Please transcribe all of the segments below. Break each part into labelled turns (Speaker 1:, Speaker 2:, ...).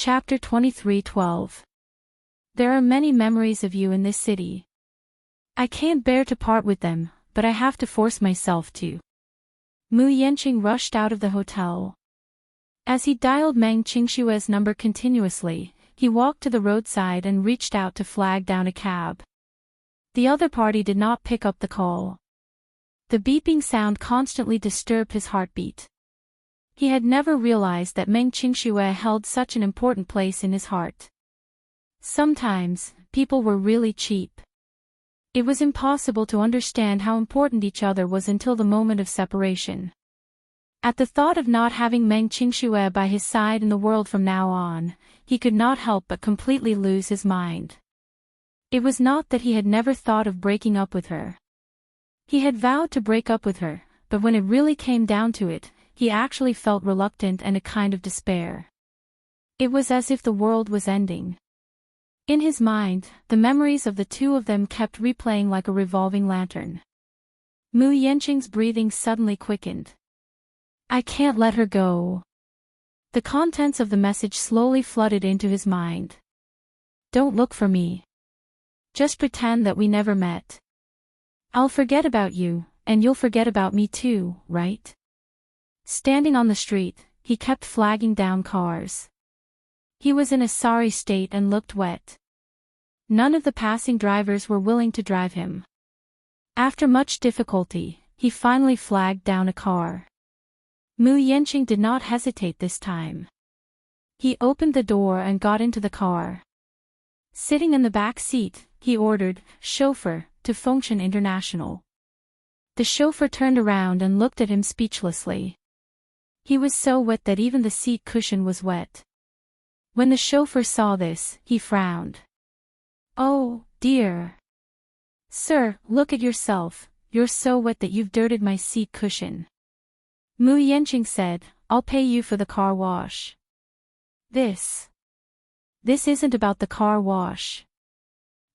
Speaker 1: Chapter 23:12. There are many memories of you in this city. I can't bear to part with them, but I have to force myself to. Mu Yanqing rushed out of the hotel. As he dialed Meng Qingshue's number continuously, he walked to the roadside and reached out to flag down a cab. The other party did not pick up the call. The beeping sound constantly disturbed his heartbeat. He had never realized that Meng Qingxue held such an important place in his heart. Sometimes, people were really cheap. It was impossible to understand how important each other was until the moment of separation. At the thought of not having Meng Qingxue by his side in the world from now on, he could not help but completely lose his mind. It was not that he had never thought of breaking up with her. He had vowed to break up with her, but when it really came down to it, he actually felt reluctant and a kind of despair. It was as if the world was ending. In his mind, the memories of the two of them kept replaying like a revolving lantern. Mu Yanqing's breathing suddenly quickened. I can't let her go. The contents of the message slowly flooded into his mind. Don't look for me. Just pretend that we never met. I'll forget about you, and you'll forget about me too, right? Standing on the street, he kept flagging down cars. He was in a sorry state and looked wet. None of the passing drivers were willing to drive him. After much difficulty, he finally flagged down a car. Mu Yanqing did not hesitate this time. He opened the door and got into the car. Sitting in the back seat, he ordered, "Chauffeur, to Fengshan International." The chauffeur turned around and looked at him speechlessly. He was so wet that even the seat cushion was wet. When the chauffeur saw this, he frowned. Oh, dear. Sir, look at yourself, you're so wet that you've dirtied my seat cushion. Mu Yanqing said, I'll pay you for the car wash. This isn't about the car wash.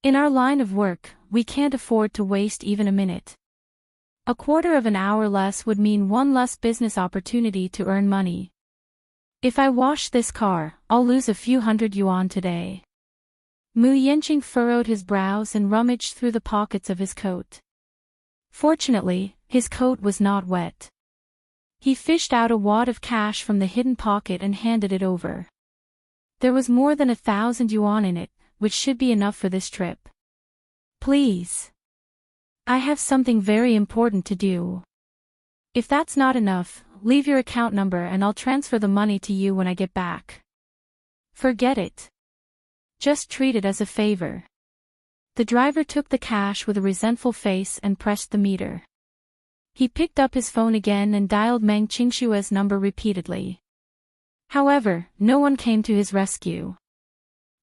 Speaker 1: In our line of work, we can't afford to waste even a minute. A quarter of an hour less would mean one less business opportunity to earn money. If I wash this car, I'll lose a few hundred yuan today. Mu Yanqing furrowed his brows and rummaged through the pockets of his coat. Fortunately, his coat was not wet. He fished out a wad of cash from the hidden pocket and handed it over. There was more than 1,000 yuan in it, which should be enough for this trip. Please. I have something very important to do. If that's not enough, leave your account number and I'll transfer the money to you when I get back. Forget it. Just treat it as a favor. The driver took the cash with a resentful face and pressed the meter. He picked up his phone again and dialed Meng Qingshue's number repeatedly. However, no one came to his rescue.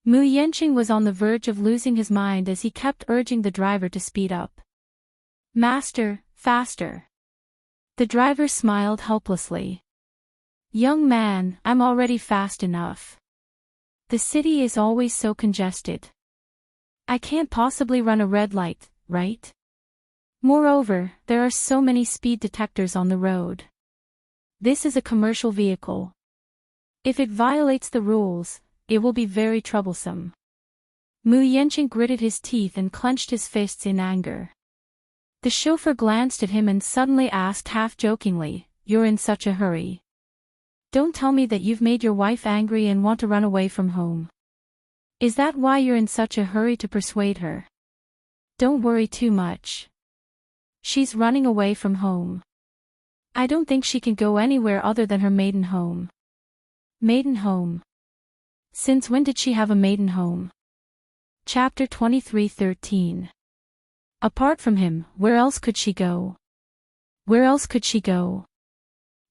Speaker 1: Mu Yanqing was on the verge of losing his mind as he kept urging the driver to speed up. Master, faster. The driver smiled helplessly. Young man, I'm already fast enough. The city is always so congested. I can't possibly run a red light, right? Moreover, there are so many speed detectors on the road. This is a commercial vehicle. If it violates the rules, it will be very troublesome. Mu Yanqing gritted his teeth and clenched his fists in anger. The chauffeur glanced at him and suddenly asked half-jokingly, You're in such a hurry. Don't tell me that you've made your wife angry and want to run away from home. Is that why you're in such a hurry to persuade her? Don't worry too much. She's running away from home. I don't think she can go anywhere other than her maiden home. Maiden home. Since when did she have a maiden home? Chapter 23:13. Apart from him, where else could she go? Where else could she go?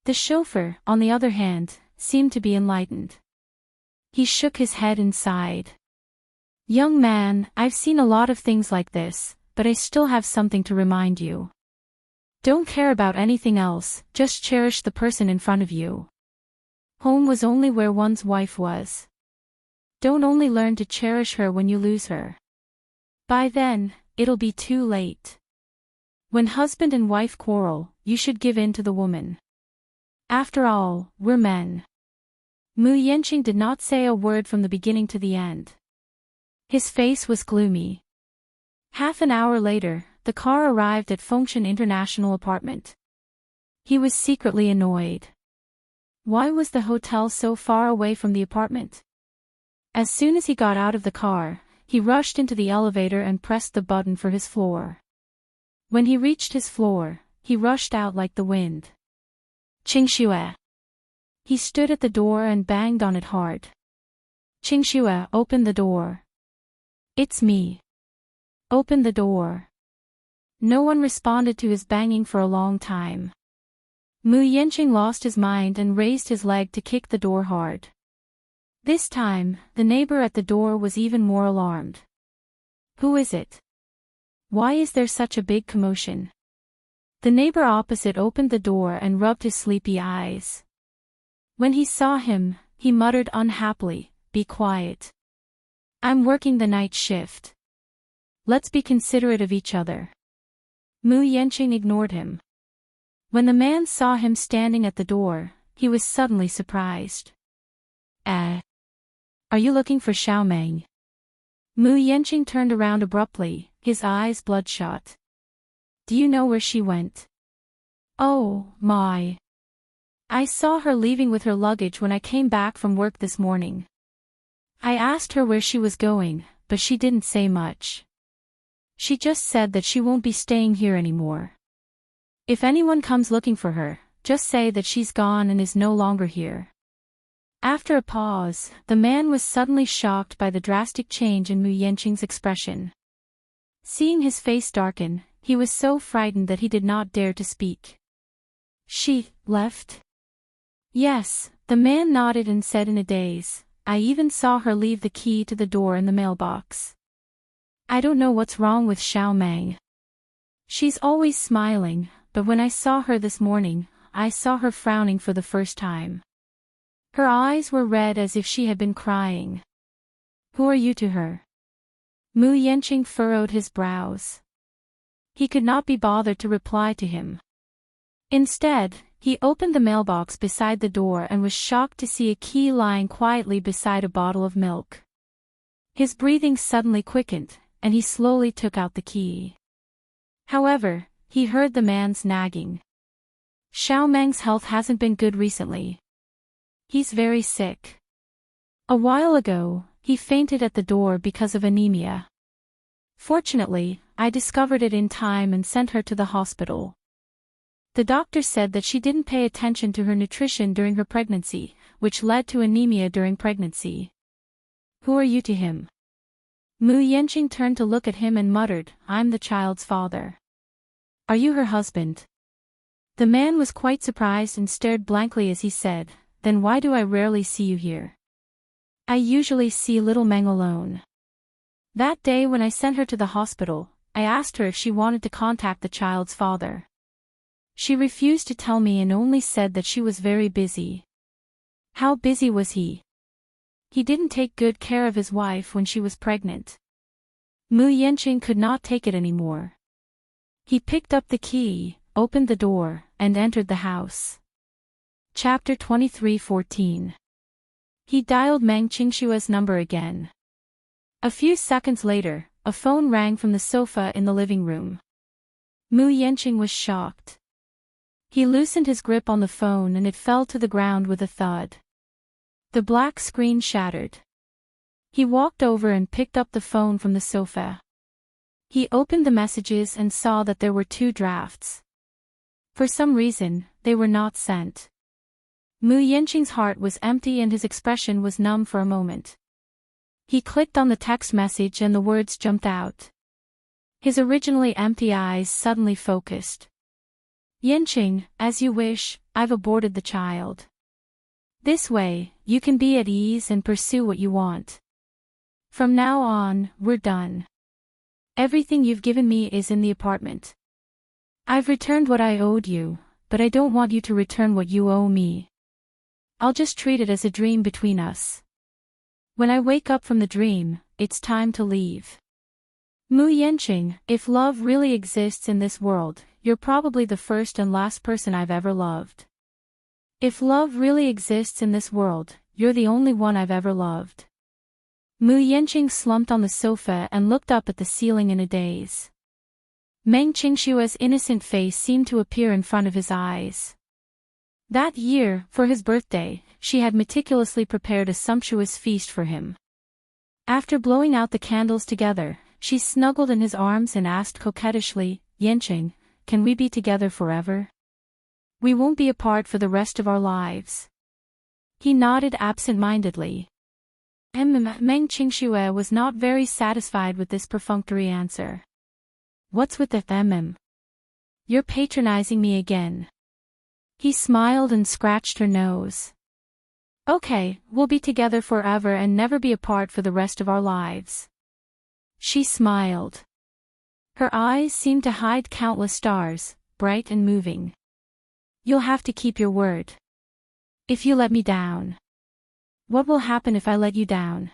Speaker 1: The chauffeur, on the other hand, seemed to be enlightened. He shook his head and sighed. Young man, I've seen a lot of things like this, but I still have something to remind you. Don't care about anything else, just cherish the person in front of you. Home was only where one's wife was. Don't only learn to cherish her when you lose her. By then, it'll be too late. When husband and wife quarrel, you should give in to the woman. After all, we're men. Mu Yanqing did not say a word from the beginning to the end. His face was gloomy. Half an hour later, the car arrived at Fengshan International Apartment. He was secretly annoyed. Why was the hotel so far away from the apartment? As soon as he got out of the car, he rushed into the elevator and pressed the button for his floor. When he reached his floor, he rushed out like the wind. Qingxue. He stood at the door and banged on it hard. Qingxue, open the door. It's me. Open the door. No one responded to his banging for a long time. Mu Yanqing lost his mind and raised his leg to kick the door hard. This time, the neighbor at the door was even more alarmed. Who is it? Why is there such a big commotion? The neighbor opposite opened the door and rubbed his sleepy eyes. When he saw him, he muttered unhappily, "Be quiet. I'm working the night shift. Let's be considerate of each other." Mu Yanqing ignored him. When the man saw him standing at the door, he was suddenly surprised. Are you looking for Xiaomeng? Mu Yanqing turned around abruptly, his eyes bloodshot. Do you know where she went? Oh, my. I saw her leaving with her luggage when I came back from work this morning. I asked her where she was going, but she didn't say much. She just said that she won't be staying here anymore. If anyone comes looking for her, just say that she's gone and is no longer here. After a pause, the man was suddenly shocked by the drastic change in Mu Yanqing's expression. Seeing his face darken, he was so frightened that he did not dare to speak. She left? Yes, the man nodded and said in a daze, I even saw her leave the key to the door in the mailbox. I don't know what's wrong with Xiaomeng. She's always smiling, but when I saw her this morning, I saw her frowning for the first time. Her eyes were red as if she had been crying. Who are you to her? Mu Yanqing furrowed his brows. He could not be bothered to reply to him. Instead, he opened the mailbox beside the door and was shocked to see a key lying quietly beside a bottle of milk. His breathing suddenly quickened, and he slowly took out the key. However, he heard the man's nagging. Xiaomeng's health hasn't been good recently. He's very sick. A while ago, he fainted at the door because of anemia. Fortunately, I discovered it in time and sent her to the hospital. The doctor said that she didn't pay attention to her nutrition during her pregnancy, which led to anemia during pregnancy. Who are you to him? Mu Yanqing turned to look at him and muttered, I'm the child's father. Are you her husband? The man was quite surprised and stared blankly as he said, Then why do I rarely see you here? I usually see little Meng alone. That day when I sent her to the hospital, I asked her if she wanted to contact the child's father. She refused to tell me and only said that she was very busy. How busy was he? He didn't take good care of his wife when she was pregnant. Mu Yanqing could not take it anymore. He picked up the key, opened the door, and entered the house. Chapter 23:14. He dialed Meng Qingshua's number again. A few seconds later, a phone rang from the sofa in the living room. Mu Yanqing was shocked. He loosened his grip on the phone and it fell to the ground with a thud. The black screen shattered. He walked over and picked up the phone from the sofa. He opened the messages and saw that there were 2 drafts. For some reason, they were not sent. Mu Yanqing's heart was empty and his expression was numb for a moment. He clicked on the text message and the words jumped out. His originally empty eyes suddenly focused. Yanqing, as you wish, I've aborted the child. This way, you can be at ease and pursue what you want. From now on, we're done. Everything you've given me is in the apartment. I've returned what I owed you, but I don't want you to return what you owe me. I'll just treat it as a dream between us. When I wake up from the dream, it's time to leave. Mu Yanqing, if love really exists in this world, you're probably the first and last person I've ever loved. If love really exists in this world, you're the only one I've ever loved. Mu Yanqing slumped on the sofa and looked up at the ceiling in a daze. Meng Qingshua's innocent face seemed to appear in front of his eyes. That year, for his birthday, she had meticulously prepared a sumptuous feast for him. After blowing out the candles together, she snuggled in his arms and asked coquettishly, "Yanqing, can we be together forever? We won't be apart for the rest of our lives." He nodded absent-mindedly. Meng Qingxue was not very satisfied with this perfunctory answer. "What's with the You're patronizing me again." He smiled and scratched her nose. "Okay, we'll be together forever and never be apart for the rest of our lives." She smiled. Her eyes seemed to hide countless stars, bright and moving. "You'll have to keep your word. If you let me down." "What will happen if I let you down?"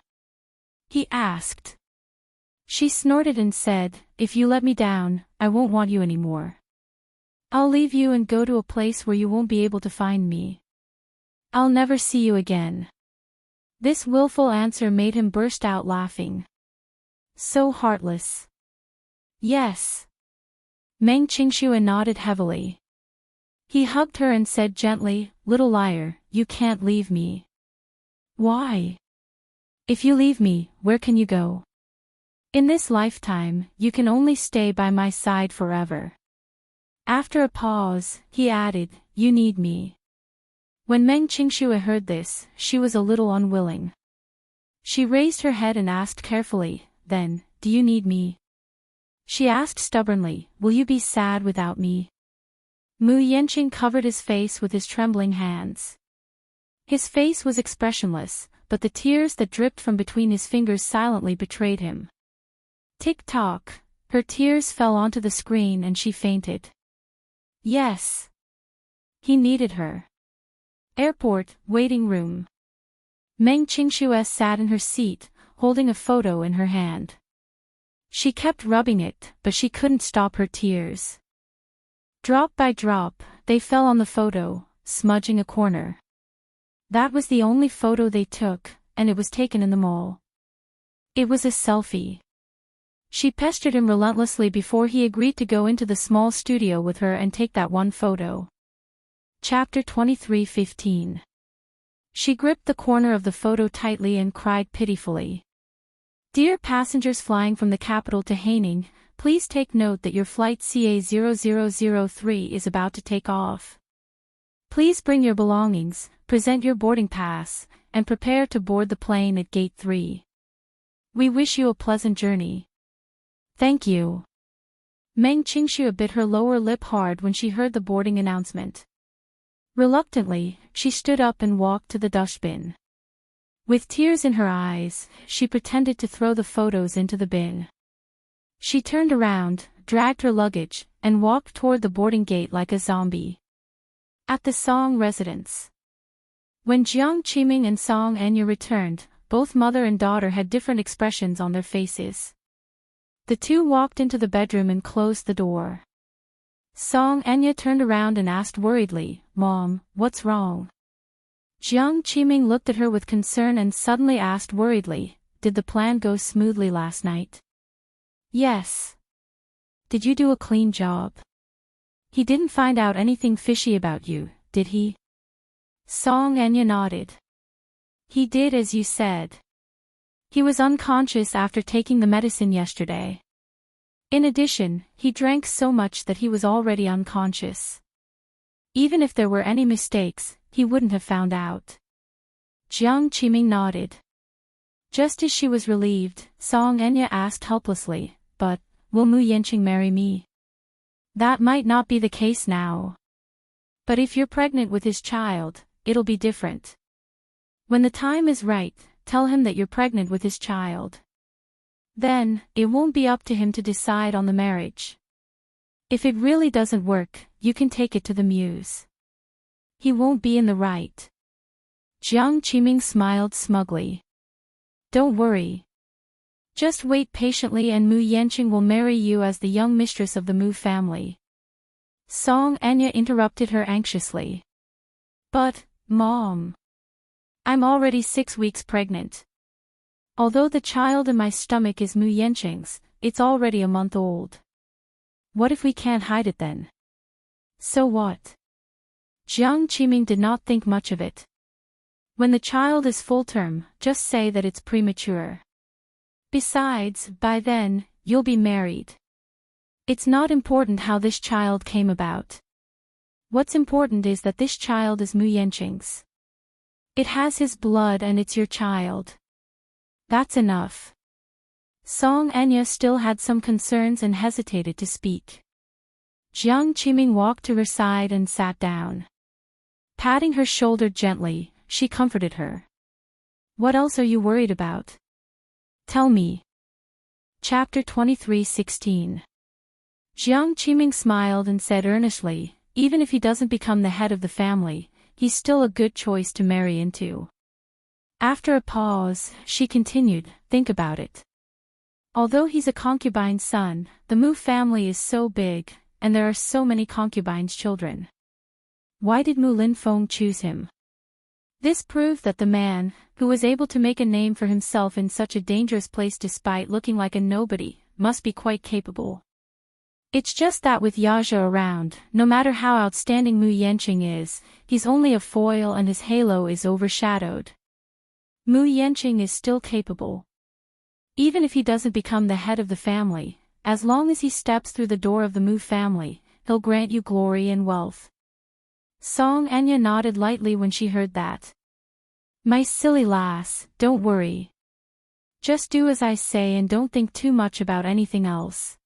Speaker 1: he asked. She snorted and said, "If you let me down, I won't want you anymore. I'll leave you and go to a place where you won't be able to find me. I'll never see you again." This willful answer made him burst out laughing. So heartless. "Yes." Meng Qingxue nodded heavily. He hugged her and said gently, "Little liar, you can't leave me." "Why? If you leave me, where can you go? In this lifetime, you can only stay by my side forever." After a pause, he added, "You need me." When Meng Qingxue heard this, she was a little unwilling. She raised her head and asked carefully, "Then, do you need me?" She asked stubbornly, "Will you be sad without me?" Mu Yanqing covered his face with his trembling hands. His face was expressionless, but the tears that dripped from between his fingers silently betrayed him. Tick-tock, her tears fell onto the screen and she fainted. Yes. He needed her. Airport, waiting room. Meng Qingxue sat in her seat, holding a photo in her hand. She kept rubbing it, but she couldn't stop her tears. Drop by drop, they fell on the photo, smudging a corner. That was the only photo they took, and it was taken in the mall. It was a selfie. She pestered him relentlessly before he agreed to go into the small studio with her and take that one photo. Chapter 23:15. She gripped the corner of the photo tightly and cried pitifully. "Dear passengers flying from the capital to Haining, please take note that your flight CA0003 is about to take off. Please bring your belongings, present your boarding pass, and prepare to board the plane at Gate 3. We wish you a pleasant journey. Thank you." Meng Qingxue bit her lower lip hard when she heard the boarding announcement. Reluctantly, she stood up and walked to the dustbin. With tears in her eyes, she pretended to throw the photos into the bin. She turned around, dragged her luggage, and walked toward the boarding gate like a zombie. At the Song residence. When Jiang Qiming and Song Enya returned, both mother and daughter had different expressions on their faces. The two walked into the bedroom and closed the door. Song Enya turned around and asked worriedly, "Mom, what's wrong?" Jiang Qiming looked at her with concern and suddenly asked worriedly, "Did the plan go smoothly last night?" "Yes." "Did you do a clean job? He didn't find out anything fishy about you, did he?" Song Enya nodded. "He did as you said. He was unconscious after taking the medicine yesterday. In addition, he drank so much that he was already unconscious. Even if there were any mistakes, he wouldn't have found out." Jiang Qiming nodded. Just as she was relieved, Song Enya asked helplessly, "But, will Mu Yanqing marry me?" "That might not be the case now. But if you're pregnant with his child, it'll be different. When the time is right, tell him that you're pregnant with his child. Then, it won't be up to him to decide on the marriage. If it really doesn't work, you can take it to the muse. He won't be in the right." Jiang Qiming smiled smugly. "Don't worry. Just wait patiently and Mu Yanqing will marry you as the young mistress of the Mu family." Song Enya interrupted her anxiously. "But, Mom, I'm already 6 weeks pregnant. Although the child in my stomach is Mu Yanqing's, it's already a month old. What if we can't hide it then? So what? Jiang Qiming did not think much of it. When the child is full term, just say that it's premature. Besides, by then, you'll be married. It's not important how this child came about. What's important is that this child is Mu Yanqing's. It has his blood and it's your child. That's enough. Song Enya still had some concerns and hesitated to speak. Jiang Qiming walked to her side and sat down. Patting her shoulder gently, she comforted her. What else are you worried about? Tell me. Chapter 23:16. Jiang Qiming smiled and said earnestly, even if he doesn't become the head of the family, he's still a good choice to marry into. After a pause, she continued, think about it. Although he's a concubine's son, the Mu family is so big, and there are so many concubines' children. Why did Mu Linfeng choose him? This proved that the man, who was able to make a name for himself in such a dangerous place despite looking like a nobody, must be quite capable. It's just that with Yaja around, no matter how outstanding Mu Yanqing is, he's only a foil and his halo is overshadowed. Mu Yanqing is still capable. Even if he doesn't become the head of the family, as long as he steps through the door of the Mu family, he'll grant you glory and wealth. Song Enya nodded lightly when she heard that. My silly lass, don't worry. Just do as I say and don't think too much about anything else.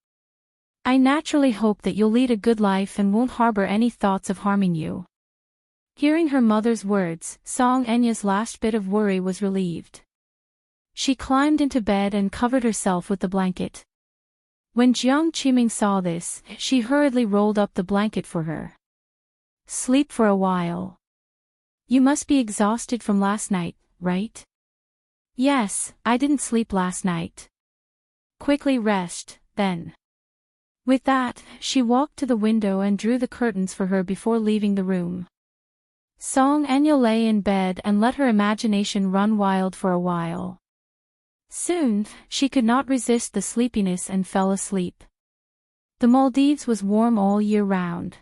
Speaker 1: I naturally hope that you'll lead a good life and won't harbor any thoughts of harming you. Hearing her mother's words, Song Enya's last bit of worry was relieved. She climbed into bed and covered herself with the blanket. When Jiang Qiming saw this, she hurriedly rolled up the blanket for her. Sleep for a while. You must be exhausted from last night, right? Yes, I didn't sleep last night. Quickly rest, then. With that, she walked to the window and drew the curtains for her before leaving the room. Song Enya lay in bed and let her imagination run wild for a while. Soon, she could not resist the sleepiness and fell asleep. The Maldives was warm all year round.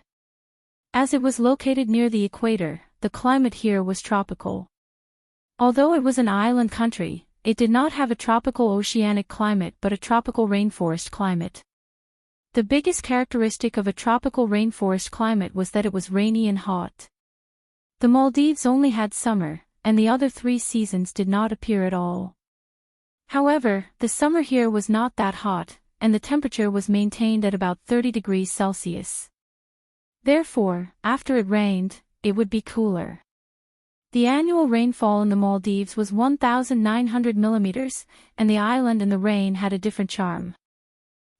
Speaker 1: As it was located near the equator, the climate here was tropical. Although it was an island country, it did not have a tropical oceanic climate but a tropical rainforest climate. The biggest characteristic of a tropical rainforest climate was that it was rainy and hot. The Maldives only had summer, and the other 3 seasons did not appear at all. However, the summer here was not that hot, and the temperature was maintained at about 30 degrees Celsius. Therefore, after it rained, it would be cooler. The annual rainfall in the Maldives was 1,900 millimeters, and the island and the rain had a different charm.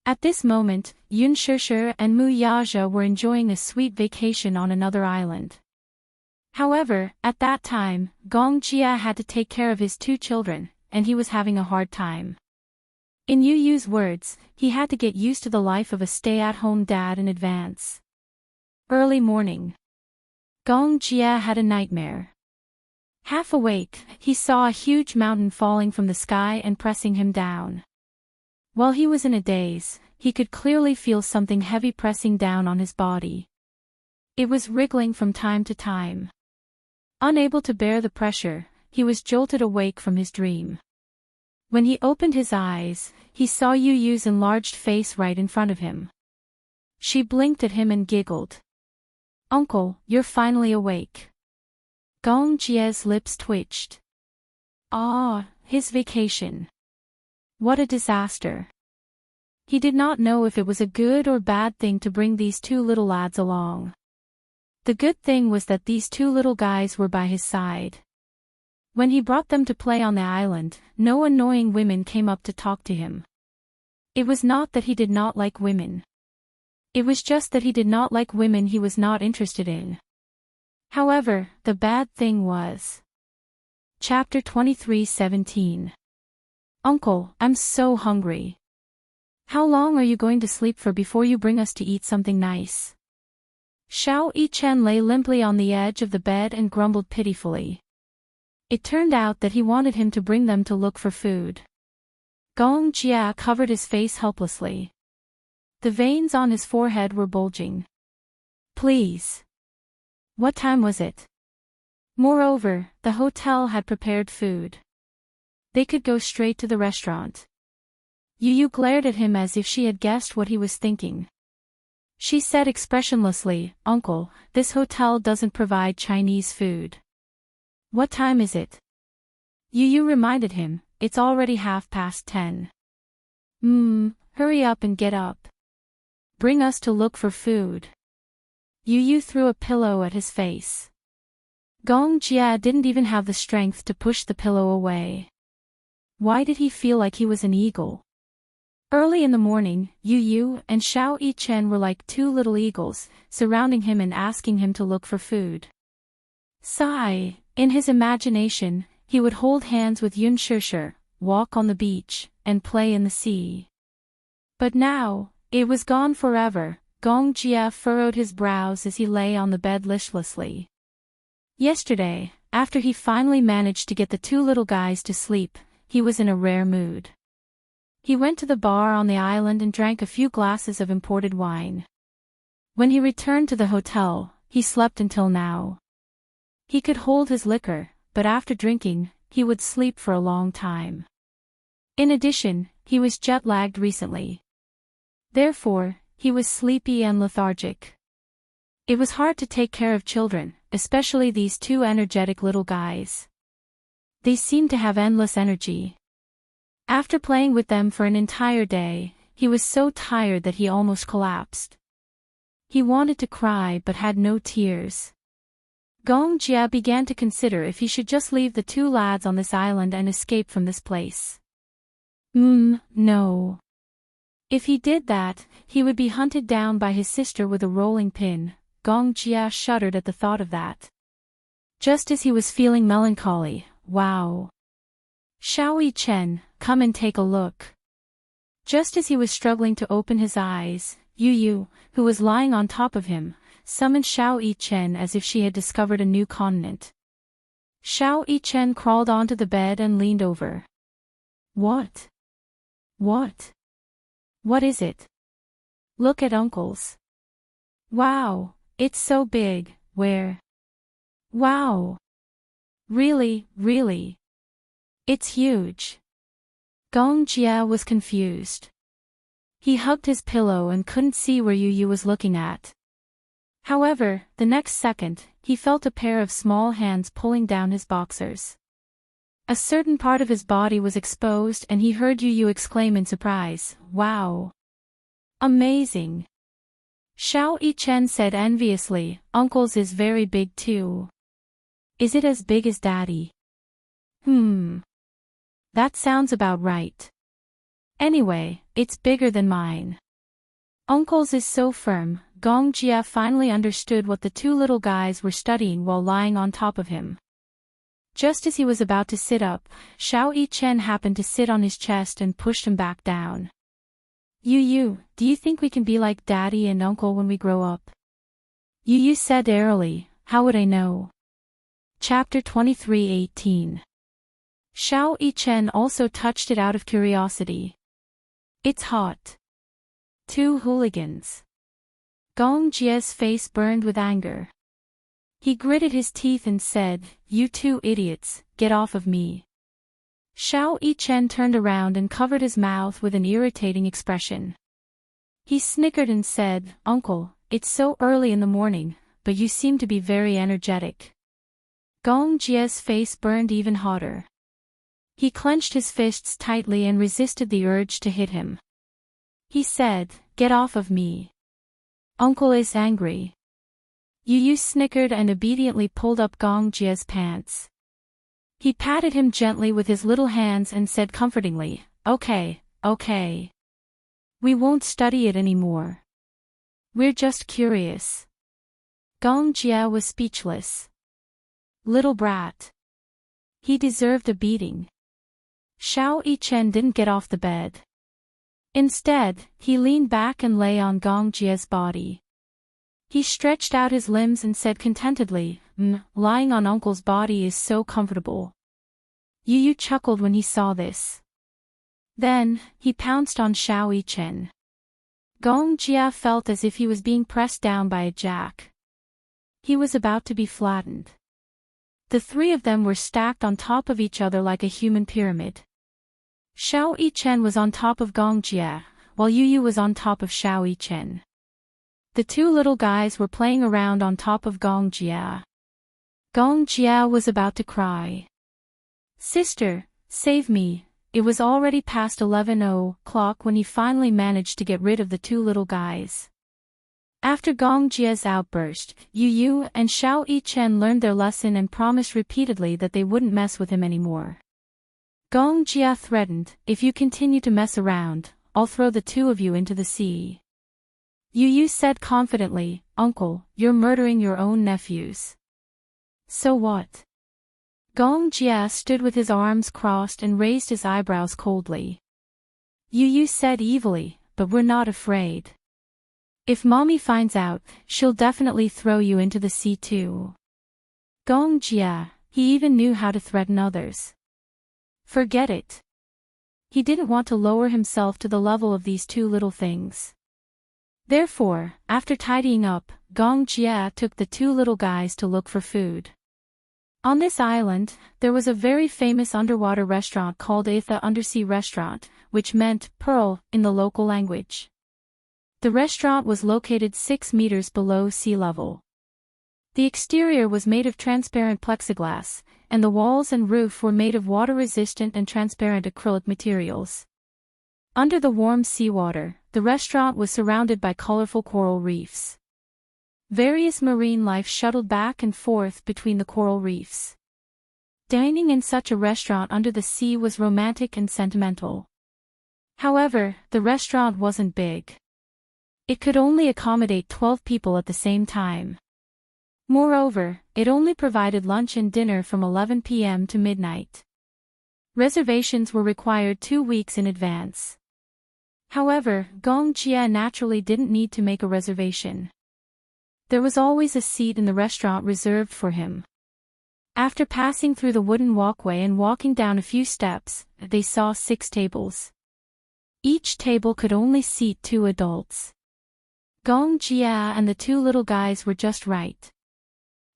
Speaker 1: At this moment, Yun Shishir and Mu Yaja were enjoying a sweet vacation on another island. However, at that time, Gong Jia had to take care of his 2 children, and he was having a hard time. In Yu Yu's words, he had to get used to the life of a stay-at-home dad in advance. Early morning. Gong Jia had a nightmare. Half awake, he saw a huge mountain falling from the sky and pressing him down. While he was in a daze, he could clearly feel something heavy pressing down on his body. It was wriggling from time to time. Unable to bear the pressure, he was jolted awake from his dream. When he opened his eyes, he saw Yu Yu's enlarged face right in front of him. She blinked at him and giggled. Uncle, you're finally awake. Gong Jia's lips twitched. Ah, his vacation. What a disaster. He did not know if it was a good or bad thing to bring these 2 little lads along. The good thing was that these 2 little guys were by his side. When he brought them to play on the island, no annoying women came up to talk to him. It was not that he did not like women. It was just that he did not like women he was not interested in. However, the bad thing was. Chapter 23:17. Uncle, I'm so hungry. How long are you going to sleep for before you bring us to eat something nice? Xiao Yichen lay limply on the edge of the bed and grumbled pitifully. It turned out that he wanted him to bring them to look for food. Gong Jia covered his face helplessly. The veins on his forehead were bulging. Please. What time was it? Moreover, the hotel had prepared food. They could go straight to the restaurant. Yu Yu glared at him as if she had guessed what he was thinking. She said expressionlessly, "Uncle, this hotel doesn't provide Chinese food." "What time is it?" Yu Yu reminded him, "It's already 10:30. Hurry up and get up. Bring us to look for food." Yu Yu threw a pillow at his face. Gong Jia didn't even have the strength to push the pillow away. Why did he feel like he was an eagle? Early in the morning, Yu Yu and Xiao Yichen were like two little eagles, surrounding him and asking him to look for food. Sigh, in his imagination, he would hold hands with Yun Shishir, walk on the beach, and play in the sea. But now, it was gone forever. Gong Jia furrowed his brows as he lay on the bed listlessly. Yesterday, after he finally managed to get the two little guys to sleep, he was in a rare mood. He went to the bar on the island and drank a few glasses of imported wine. When he returned to the hotel, he slept until now. He could hold his liquor, but after drinking, he would sleep for a long time. In addition, he was jet-lagged recently. Therefore, he was sleepy and lethargic. It was hard to take care of children, especially these two energetic little guys. They seemed to have endless energy. After playing with them for an entire day, he was so tired that he almost collapsed. He wanted to cry but had no tears. Gong Jia began to consider if he should just leave the two lads on this island and escape from this place. No. If he did that, he would be hunted down by his sister with a rolling pin. Gong Jia shuddered at the thought of that. Just as he was feeling melancholy, wow. Xiao Yichen, come and take a look. Just as he was struggling to open his eyes, Yu Yu, who was lying on top of him, summoned Xiao Yichen as if she had discovered a new continent. Xiao Yichen crawled onto the bed and leaned over. What? What is it? Look at Uncle's. Wow, it's so big. Where? Wow. Really? It's huge. Gong Jia was confused. He hugged his pillow and couldn't see where Yu Yu was looking at. However, the next second, he felt a pair of small hands pulling down his boxers. A certain part of his body was exposed and he heard Yu Yu exclaim in surprise, "Wow! Amazing!" Xiao Yichen said enviously, "Uncle's is very big too. Is it as big as Daddy?" That sounds about right. Anyway, it's bigger than mine. Uncle's is so firm. Gong Jia finally understood what the two little guys were studying while lying on top of him. Just as he was about to sit up, Xiao Yichen happened to sit on his chest and pushed him back down. Yu Yu, do you think we can be like Daddy and Uncle when we grow up? Yu Yu said airily, "How would I know?" Chapter 23:18. Xiao Yichen also touched it out of curiosity. It's hot. Two hooligans. Gong Jia's face burned with anger. He gritted his teeth and said, "You two idiots, get off of me." Xiao Yichen turned around and covered his mouth with an irritating expression. He snickered and said, "Uncle, it's so early in the morning, but you seem to be very energetic." Gong Jia's face burned even hotter. He clenched his fists tightly and resisted the urge to hit him. He said, "Get off of me. Uncle is angry." Yu Yu snickered and obediently pulled up Gong Jia's pants. He patted him gently with his little hands and said comfortingly, Okay. We won't study it anymore. We're just curious." Gong Jia was speechless. Little brat. He deserved a beating. Xiao Yichen didn't get off the bed. Instead, he leaned back and lay on Gong Jia's body. He stretched out his limbs and said contentedly, Lying on Uncle's body is so comfortable." Yu Yu chuckled when he saw this. Then, he pounced on Xiao Yichen. Gong Jia felt as if he was being pressed down by a jack. He was about to be flattened. The three of them were stacked on top of each other like a human pyramid. Xiao Yichen was on top of Gong Jia, while Yu Yu was on top of Xiao Yichen. The two little guys were playing around on top of Gong Jia. Gong Jia was about to cry. "Sister, save me." It was already past 11 o'clock when he finally managed to get rid of the two little guys. After Gong Jia's outburst, Yu Yu and Xiao Yichen learned their lesson and promised repeatedly that they wouldn't mess with him anymore. Gong Jia threatened, "If you continue to mess around, I'll throw the two of you into the sea." Yu Yu said confidently, "Uncle, you're murdering your own nephews." "So what?" Gong Jia stood with his arms crossed and raised his eyebrows coldly. Yu Yu said evilly, "But we're not afraid. If Mommy finds out, she'll definitely throw you into the sea too." Gong Jia, he even knew how to threaten others. Forget it. He didn't want to lower himself to the level of these two little things. Therefore, after tidying up, Gong Jia took the two little guys to look for food. On this island, there was a very famous underwater restaurant called the Undersea Restaurant, which meant pearl in the local language. The restaurant was located 6 meters below sea level. The exterior was made of transparent plexiglass, and the walls and roof were made of water-resistant and transparent acrylic materials. Under the warm seawater, the restaurant was surrounded by colorful coral reefs. Various marine life shuttled back and forth between the coral reefs. Dining in such a restaurant under the sea was romantic and sentimental. However, the restaurant wasn't big. It could only accommodate 12 people at the same time. Moreover, it only provided lunch and dinner from 11 p.m. to midnight. Reservations were required 2 weeks in advance. However, Gong Jia naturally didn't need to make a reservation. There was always a seat in the restaurant reserved for him. After passing through the wooden walkway and walking down a few steps, they saw 6 tables. Each table could only seat 2 adults. Gong Jia and the 2 little guys were just right.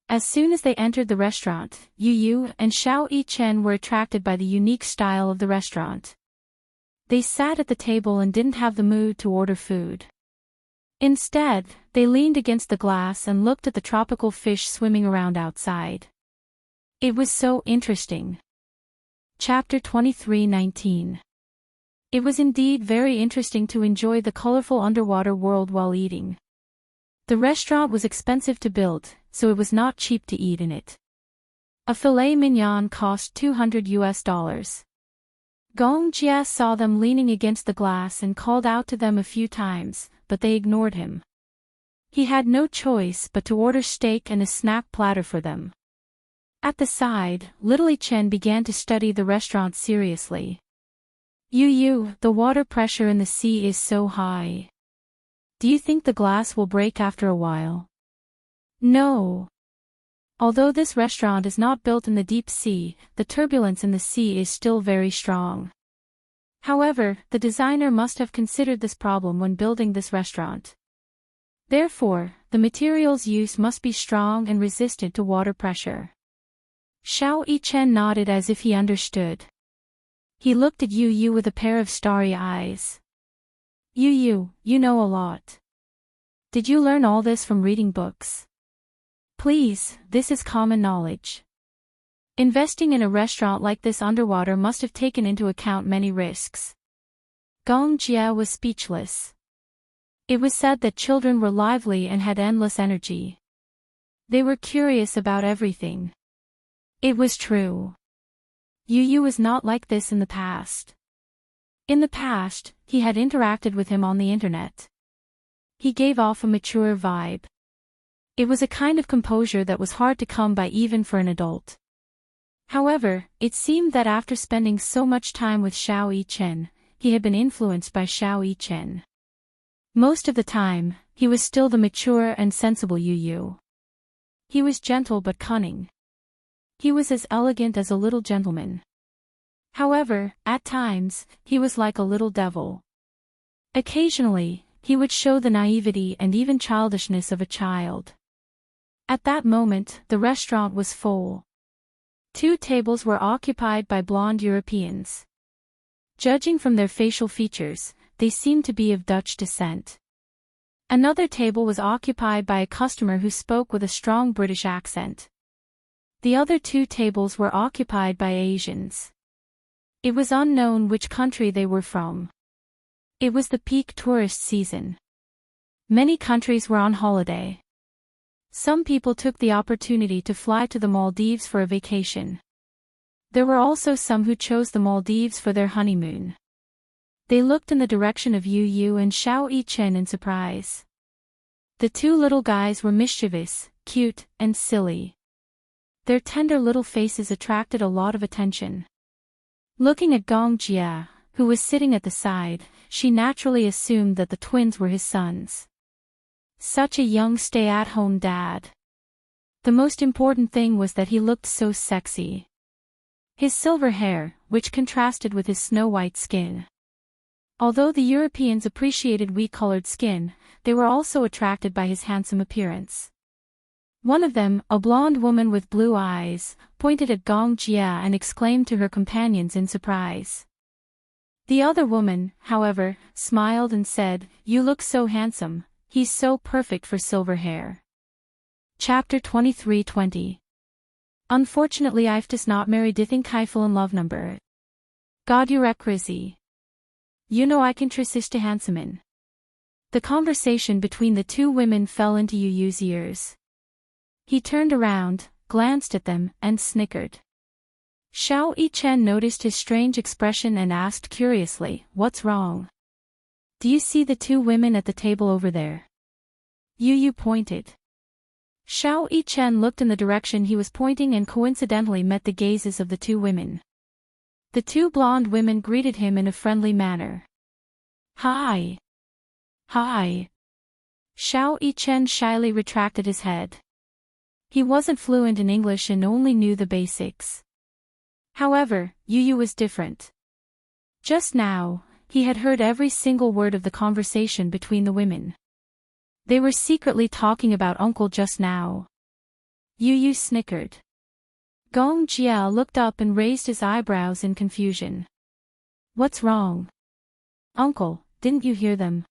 Speaker 1: As soon as they entered the restaurant, Yu Yu and Xiao Yichen were attracted by the unique style of the restaurant. They sat at the table and didn't have the mood to order food. Instead, they leaned against the glass and looked at the tropical fish swimming around outside. It was so interesting. Chapter 23:19. It was indeed very interesting to enjoy the colorful underwater world while eating. The restaurant was expensive to build, so it was not cheap to eat in it. A filet mignon cost $200. Gong Jia saw them leaning against the glass and called out to them a few times, but they ignored him. He had no choice but to order steak and a snack platter for them. At the side, little Yichen began to study the restaurant seriously. Yu Yu, the water pressure in the sea is so high. Do you think the glass will break after a while? No. Although this restaurant is not built in the deep sea, the turbulence in the sea is still very strong. However, the designer must have considered this problem when building this restaurant. Therefore, the materials used must be strong and resistant to water pressure. Xiao Yichen nodded as if he understood. He looked at Yu Yu with a pair of starry eyes. Yu Yu, you know a lot. Did you learn all this from reading books? Please, this is common knowledge. Investing in a restaurant like this underwater must have taken into account many risks. Gong Jia was speechless. It was said that children were lively and had endless energy. They were curious about everything. It was true. Yu Yu was not like this in the past. In the past, he had interacted with him on the internet. He gave off a mature vibe. It was a kind of composure that was hard to come by even for an adult. However, it seemed that after spending so much time with Xiao Yichen, he had been influenced by Xiao Yichen. Most of the time, he was still the mature and sensible Yu Yu. He was gentle but cunning. He was as elegant as a little gentleman. However, at times, he was like a little devil. Occasionally, he would show the naivety and even childishness of a child. At that moment, the restaurant was full. 2 tables were occupied by blonde Europeans. Judging from their facial features, they seemed to be of Dutch descent. Another table was occupied by a customer who spoke with a strong British accent. The other 2 tables were occupied by Asians. It was unknown which country they were from. It was the peak tourist season. Many countries were on holiday. Some people took the opportunity to fly to the Maldives for a vacation. There were also some who chose the Maldives for their honeymoon. They looked in the direction of Yu Yu and Xiao Yichen in surprise. The 2 little guys were mischievous, cute, and silly. Their tender little faces attracted a lot of attention. Looking at Gong Jia, who was sitting at the side, she naturally assumed that the twins were his sons. Such a young stay-at-home dad. The most important thing was that he looked so sexy. His silver hair, which contrasted with his snow-white skin. Although the Europeans appreciated wheat-colored skin, they were also attracted by his handsome appearance. One of them, a blonde woman with blue eyes, pointed at Gong Jia and exclaimed to her companions in surprise. The other woman, however, smiled and said, "You look so handsome, he's so perfect for silver hair." Chapter 23:20. Unfortunately I does not marry dithing kaiful in love number. God Urekrisi. You know I can trissist to handsomein. The conversation between the 2 women fell into Yu Yu's ears. He turned around, glanced at them, and snickered. Xiao Yichen noticed his strange expression and asked curiously, "What's wrong? Do you see the 2 women at the table over there?" Yu Yu pointed. Xiao Yichen looked in the direction he was pointing and coincidentally met the gazes of the 2 women. The 2 blonde women greeted him in a friendly manner. "Hi. Hi." Xiao Yichen shyly retracted his head. He wasn't fluent in English and only knew the basics. However, Yu Yu was different. Just now, he had heard every single word of the conversation between the women. They were secretly talking about uncle just now. Yu Yu snickered. Gong Jia looked up and raised his eyebrows in confusion. "What's wrong? Uncle, didn't you hear them?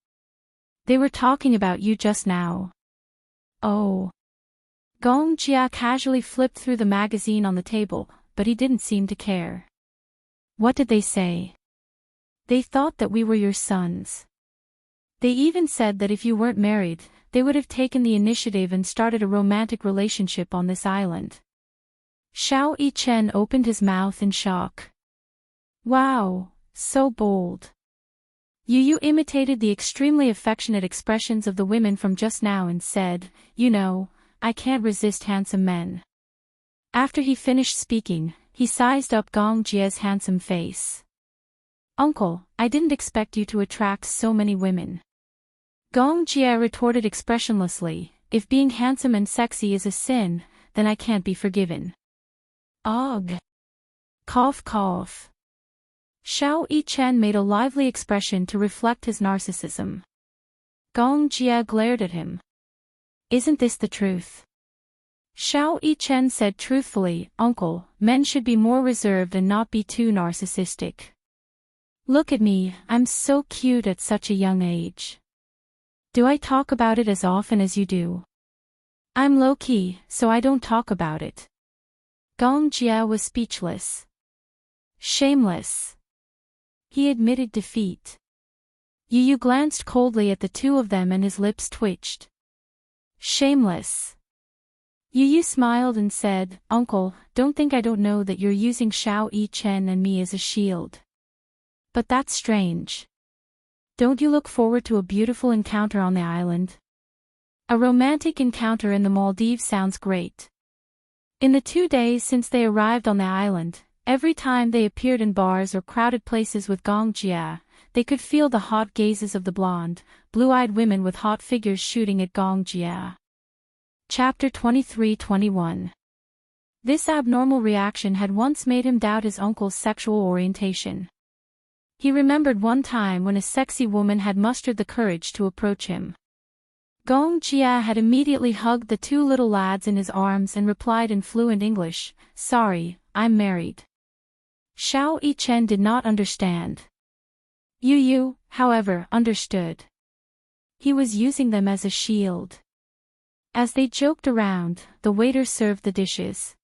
Speaker 1: They were talking about you just now." "Oh." Gong Jia casually flipped through the magazine on the table, but he didn't seem to care. "What did they say?" "They thought that we were your sons. They even said that if you weren't married, they would have taken the initiative and started a romantic relationship on this island." Xiao Yichen opened his mouth in shock. "Wow, so bold." Yu Yu imitated the extremely affectionate expressions of the women from just now and said, "You know, I can't resist handsome men." After he finished speaking, he sized up Gong Jia's handsome face. "Uncle, I didn't expect you to attract so many women." Gong Jia retorted expressionlessly, "If being handsome and sexy is a sin, then I can't be forgiven." "Ugh. Cough cough." Xiao Yichen made a lively expression to reflect his narcissism. Gong Jia glared at him. "Isn't this the truth?" Xiao Yichen said truthfully, "Uncle, men should be more reserved and not be too narcissistic. Look at me, I'm so cute at such a young age. Do I talk about it as often as you do?" "I'm low-key, so I don't talk about it." Gong Jia was speechless. Shameless. He admitted defeat. Yu Yu glanced coldly at the 2 of them and his lips twitched. Shameless. Yu Yu smiled and said, "Uncle, don't think I don't know that you're using Xiao Yichen and me as a shield. But that's strange. Don't you look forward to a beautiful encounter on the island? A romantic encounter in the Maldives sounds great." In the 2 days since they arrived on the island, every time they appeared in bars or crowded places with Gong Jia, they could feel the hot gazes of the blonde, blue-eyed women with hot figures shooting at Gong Jia. Chapter 23:21. This abnormal reaction had once made him doubt his uncle's sexual orientation. He remembered one time when a sexy woman had mustered the courage to approach him. Gong Jia had immediately hugged the two little lads in his arms and replied in fluent English, "Sorry, I'm married." Xiao Yichen did not understand. Yu, however, understood. He was using them as a shield. As they joked around, the waiter served the dishes.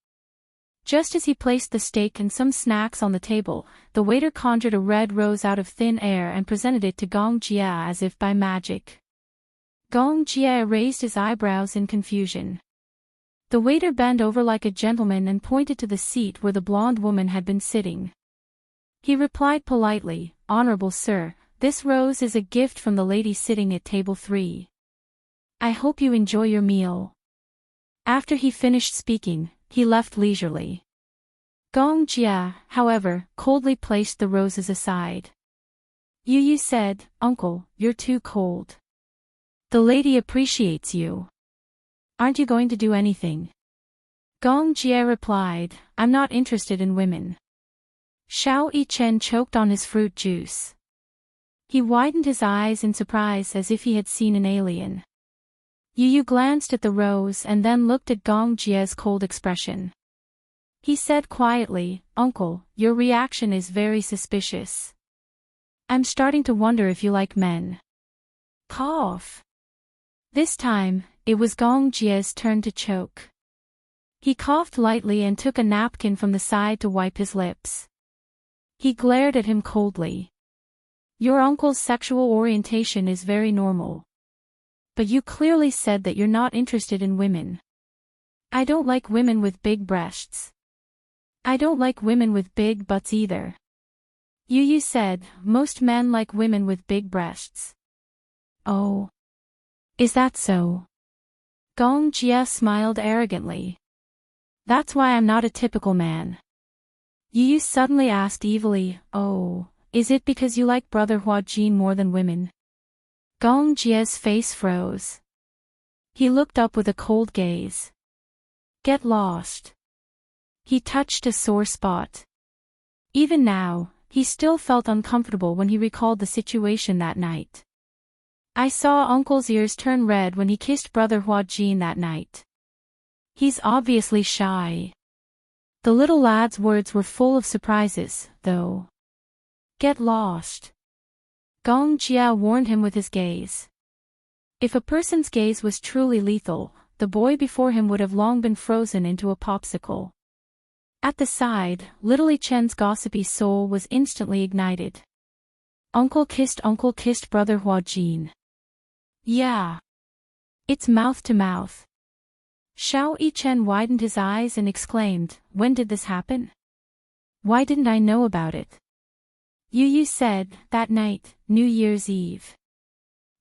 Speaker 1: Just as he placed the steak and some snacks on the table, the waiter conjured a red rose out of thin air and presented it to Gong Jia as if by magic. Gong Jia raised his eyebrows in confusion. The waiter bent over like a gentleman and pointed to the seat where the blonde woman had been sitting. He replied politely, "Honorable sir, this rose is a gift from the lady sitting at table 3. I hope you enjoy your meal." After he finished speaking, he left leisurely. Gong Jia, however, coldly placed the roses aside. Yu said, "Uncle, you're too cold. The lady appreciates you. Aren't you going to do anything?" Gong Jia replied, "I'm not interested in women." Xiao Yichen choked on his fruit juice. He widened his eyes in surprise as if he had seen an alien. Yu glanced at the rose and then looked at Gong Jia's cold expression. He said quietly, "Uncle, your reaction is very suspicious. I'm starting to wonder if you like men." Cough. This time, it was Gong Jia's turn to choke. He coughed lightly and took a napkin from the side to wipe his lips. He glared at him coldly. "Your uncle's sexual orientation is very normal. But you clearly said that you're not interested in women." "I don't like women with big breasts. I don't like women with big butts either." Yu said, "Most men like women with big breasts." "Oh. Is that so?" Gong Jia smiled arrogantly. "That's why I'm not a typical man." Yu suddenly asked evilly, "Oh, is it because you like Brother Huajin more than women?" Gong Jia's face froze. He looked up with a cold gaze. "Get lost." He touched a sore spot. Even now, he still felt uncomfortable when he recalled the situation that night. "I saw Uncle's ears turn red when he kissed Brother Huajin that night. He's obviously shy." The little lad's words were full of surprises, though. "Get lost." Gong Jia warned him with his gaze. If a person's gaze was truly lethal, the boy before him would have long been frozen into a popsicle. At the side, little Ichen's gossipy soul was instantly ignited. Uncle kissed Brother Huajin. Yeah. It's mouth to mouth. Xiao Yichen widened his eyes and exclaimed, "When did this happen? Why didn't I know about it?" Yu said, "That night, New Year's Eve.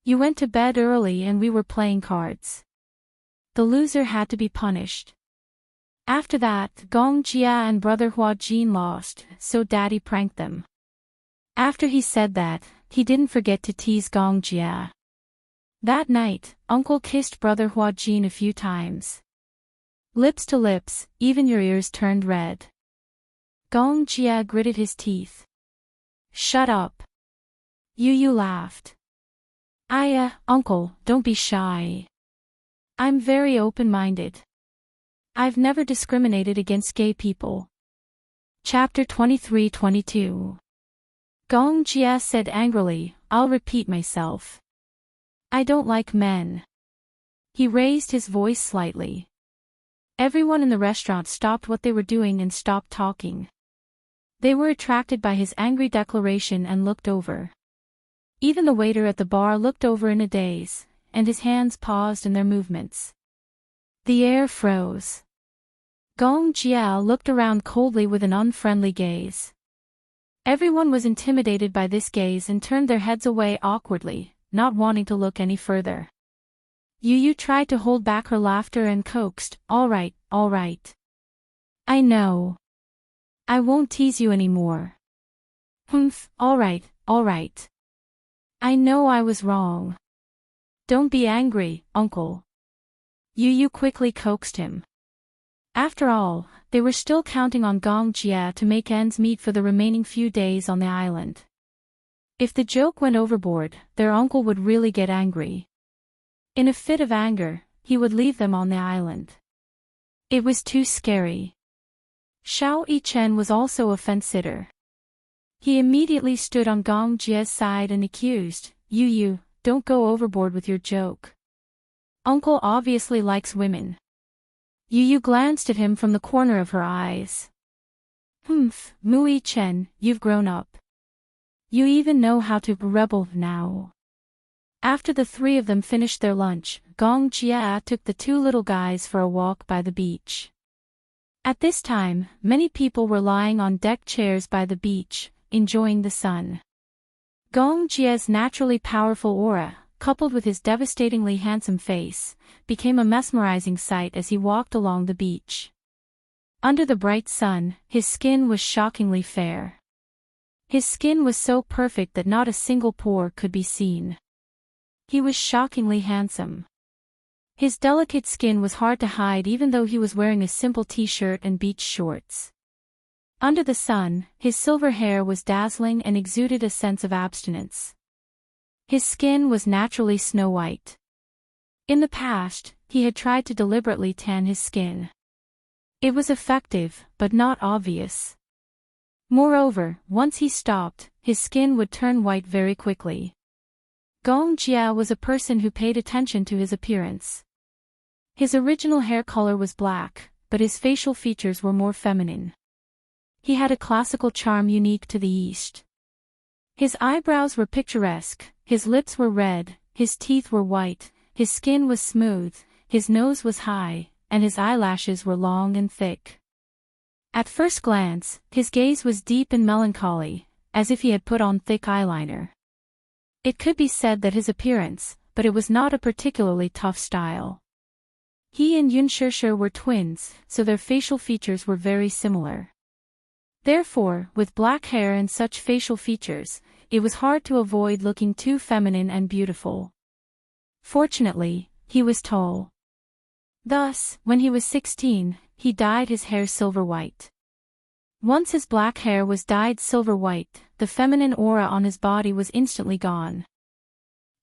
Speaker 1: You went to bed early and we were playing cards. The loser had to be punished. After that, Gong Jia and Brother Huajin lost, so Daddy pranked them." After he said that, he didn't forget to tease Gong Jia. That night, Uncle kissed Brother Huajin a few times. Lips to lips, even your ears turned red. Gong Jia gritted his teeth. "Shut up." Yu laughed. Uncle, don't be shy. I'm very open-minded. I've never discriminated against gay people." Chapter 23-22. Gong Jia said angrily, "I'll repeat myself. I don't like men." He raised his voice slightly. Everyone in the restaurant stopped what they were doing and stopped talking. They were attracted by his angry declaration and looked over. Even the waiter at the bar looked over in a daze, and his hands paused in their movements. The air froze. Gong Jia looked around coldly with an unfriendly gaze. Everyone was intimidated by this gaze and turned their heads away awkwardly, not wanting to look any further. Yu tried to hold back her laughter and coaxed, all right. I know. I won't tease you anymore." All right. I know I was wrong. Don't be angry, Uncle." Yu quickly coaxed him. After all, they were still counting on Gong Jia to make ends meet for the remaining few days on the island. If the joke went overboard, their uncle would really get angry. In a fit of anger, he would leave them on the island. It was too scary. Xiao Yichen was also a fence-sitter. He immediately stood on Gong Jia's side and accused, You, don't go overboard with your joke. Uncle obviously likes women. Yu glanced at him from the corner of her eyes. Humph, Mu Yichen, you've grown up. You even know how to rebel now. After the three of them finished their lunch, Gong Jia took the two little guys for a walk by the beach. At this time, many people were lying on deck chairs by the beach, enjoying the sun. Gong Jia's naturally powerful aura, coupled with his devastatingly handsome face, became a mesmerizing sight as he walked along the beach. Under the bright sun, his skin was shockingly fair. His skin was so perfect that not a single pore could be seen. He was shockingly handsome. His delicate skin was hard to hide even though he was wearing a simple t-shirt and beach shorts. Under the sun, his silver hair was dazzling and exuded a sense of abstinence. His skin was naturally snow white. In the past, he had tried to deliberately tan his skin. It was effective, but not obvious. Moreover, once he stopped, his skin would turn white very quickly. Gong Jia was a person who paid attention to his appearance. His original hair color was black, but his facial features were more feminine. He had a classical charm unique to the East. His eyebrows were picturesque, his lips were red, his teeth were white, his skin was smooth, his nose was high, and his eyelashes were long and thick. At first glance, his gaze was deep and melancholy, as if he had put on thick eyeliner. It could be said that his appearance, but it was not a particularly tough style. He and Yun Shishir were twins, so their facial features were very similar. Therefore, with black hair and such facial features, it was hard to avoid looking too feminine and beautiful. Fortunately, he was tall. Thus, when he was 16, he dyed his hair silver white. Once his black hair was dyed silver white, the feminine aura on his body was instantly gone.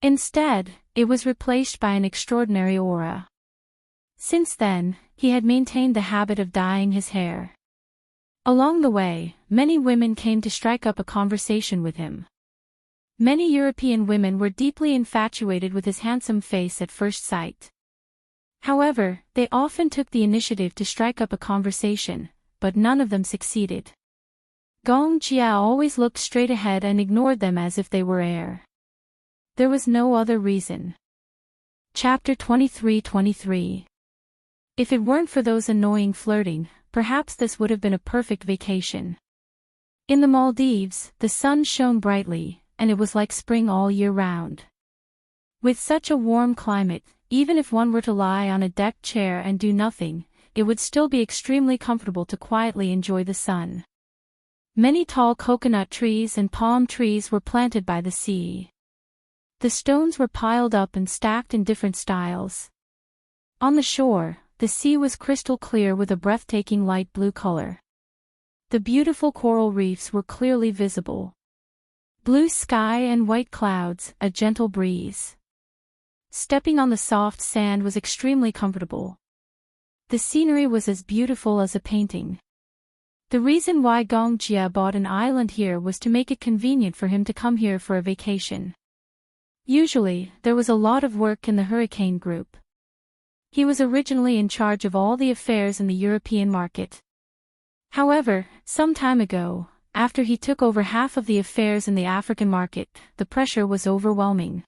Speaker 1: Instead, it was replaced by an extraordinary aura. Since then, he had maintained the habit of dyeing his hair. Along the way, many women came to strike up a conversation with him. Many European women were deeply infatuated with his handsome face at first sight. However, they often took the initiative to strike up a conversation, but none of them succeeded. Gong Jia always looked straight ahead and ignored them as if they were air. There was no other reason. Chapter 23:23. If it weren't for those annoying flirting, perhaps this would have been a perfect vacation. In the Maldives, the sun shone brightly, and it was like spring all year round. With such a warm climate, even if one were to lie on a deck chair and do nothing, it would still be extremely comfortable to quietly enjoy the sun. Many tall coconut trees and palm trees were planted by the sea. The stones were piled up and stacked in different styles. On the shore, the sea was crystal clear with a breathtaking light blue color. The beautiful coral reefs were clearly visible. Blue sky and white clouds, a gentle breeze. Stepping on the soft sand was extremely comfortable. The scenery was as beautiful as a painting. The reason why Gong Jia bought an island here was to make it convenient for him to come here for a vacation. Usually, there was a lot of work in the hurricane group. He was originally in charge of all the affairs in the European market. However, some time ago, after he took over half of the affairs in the African market, the pressure was overwhelming.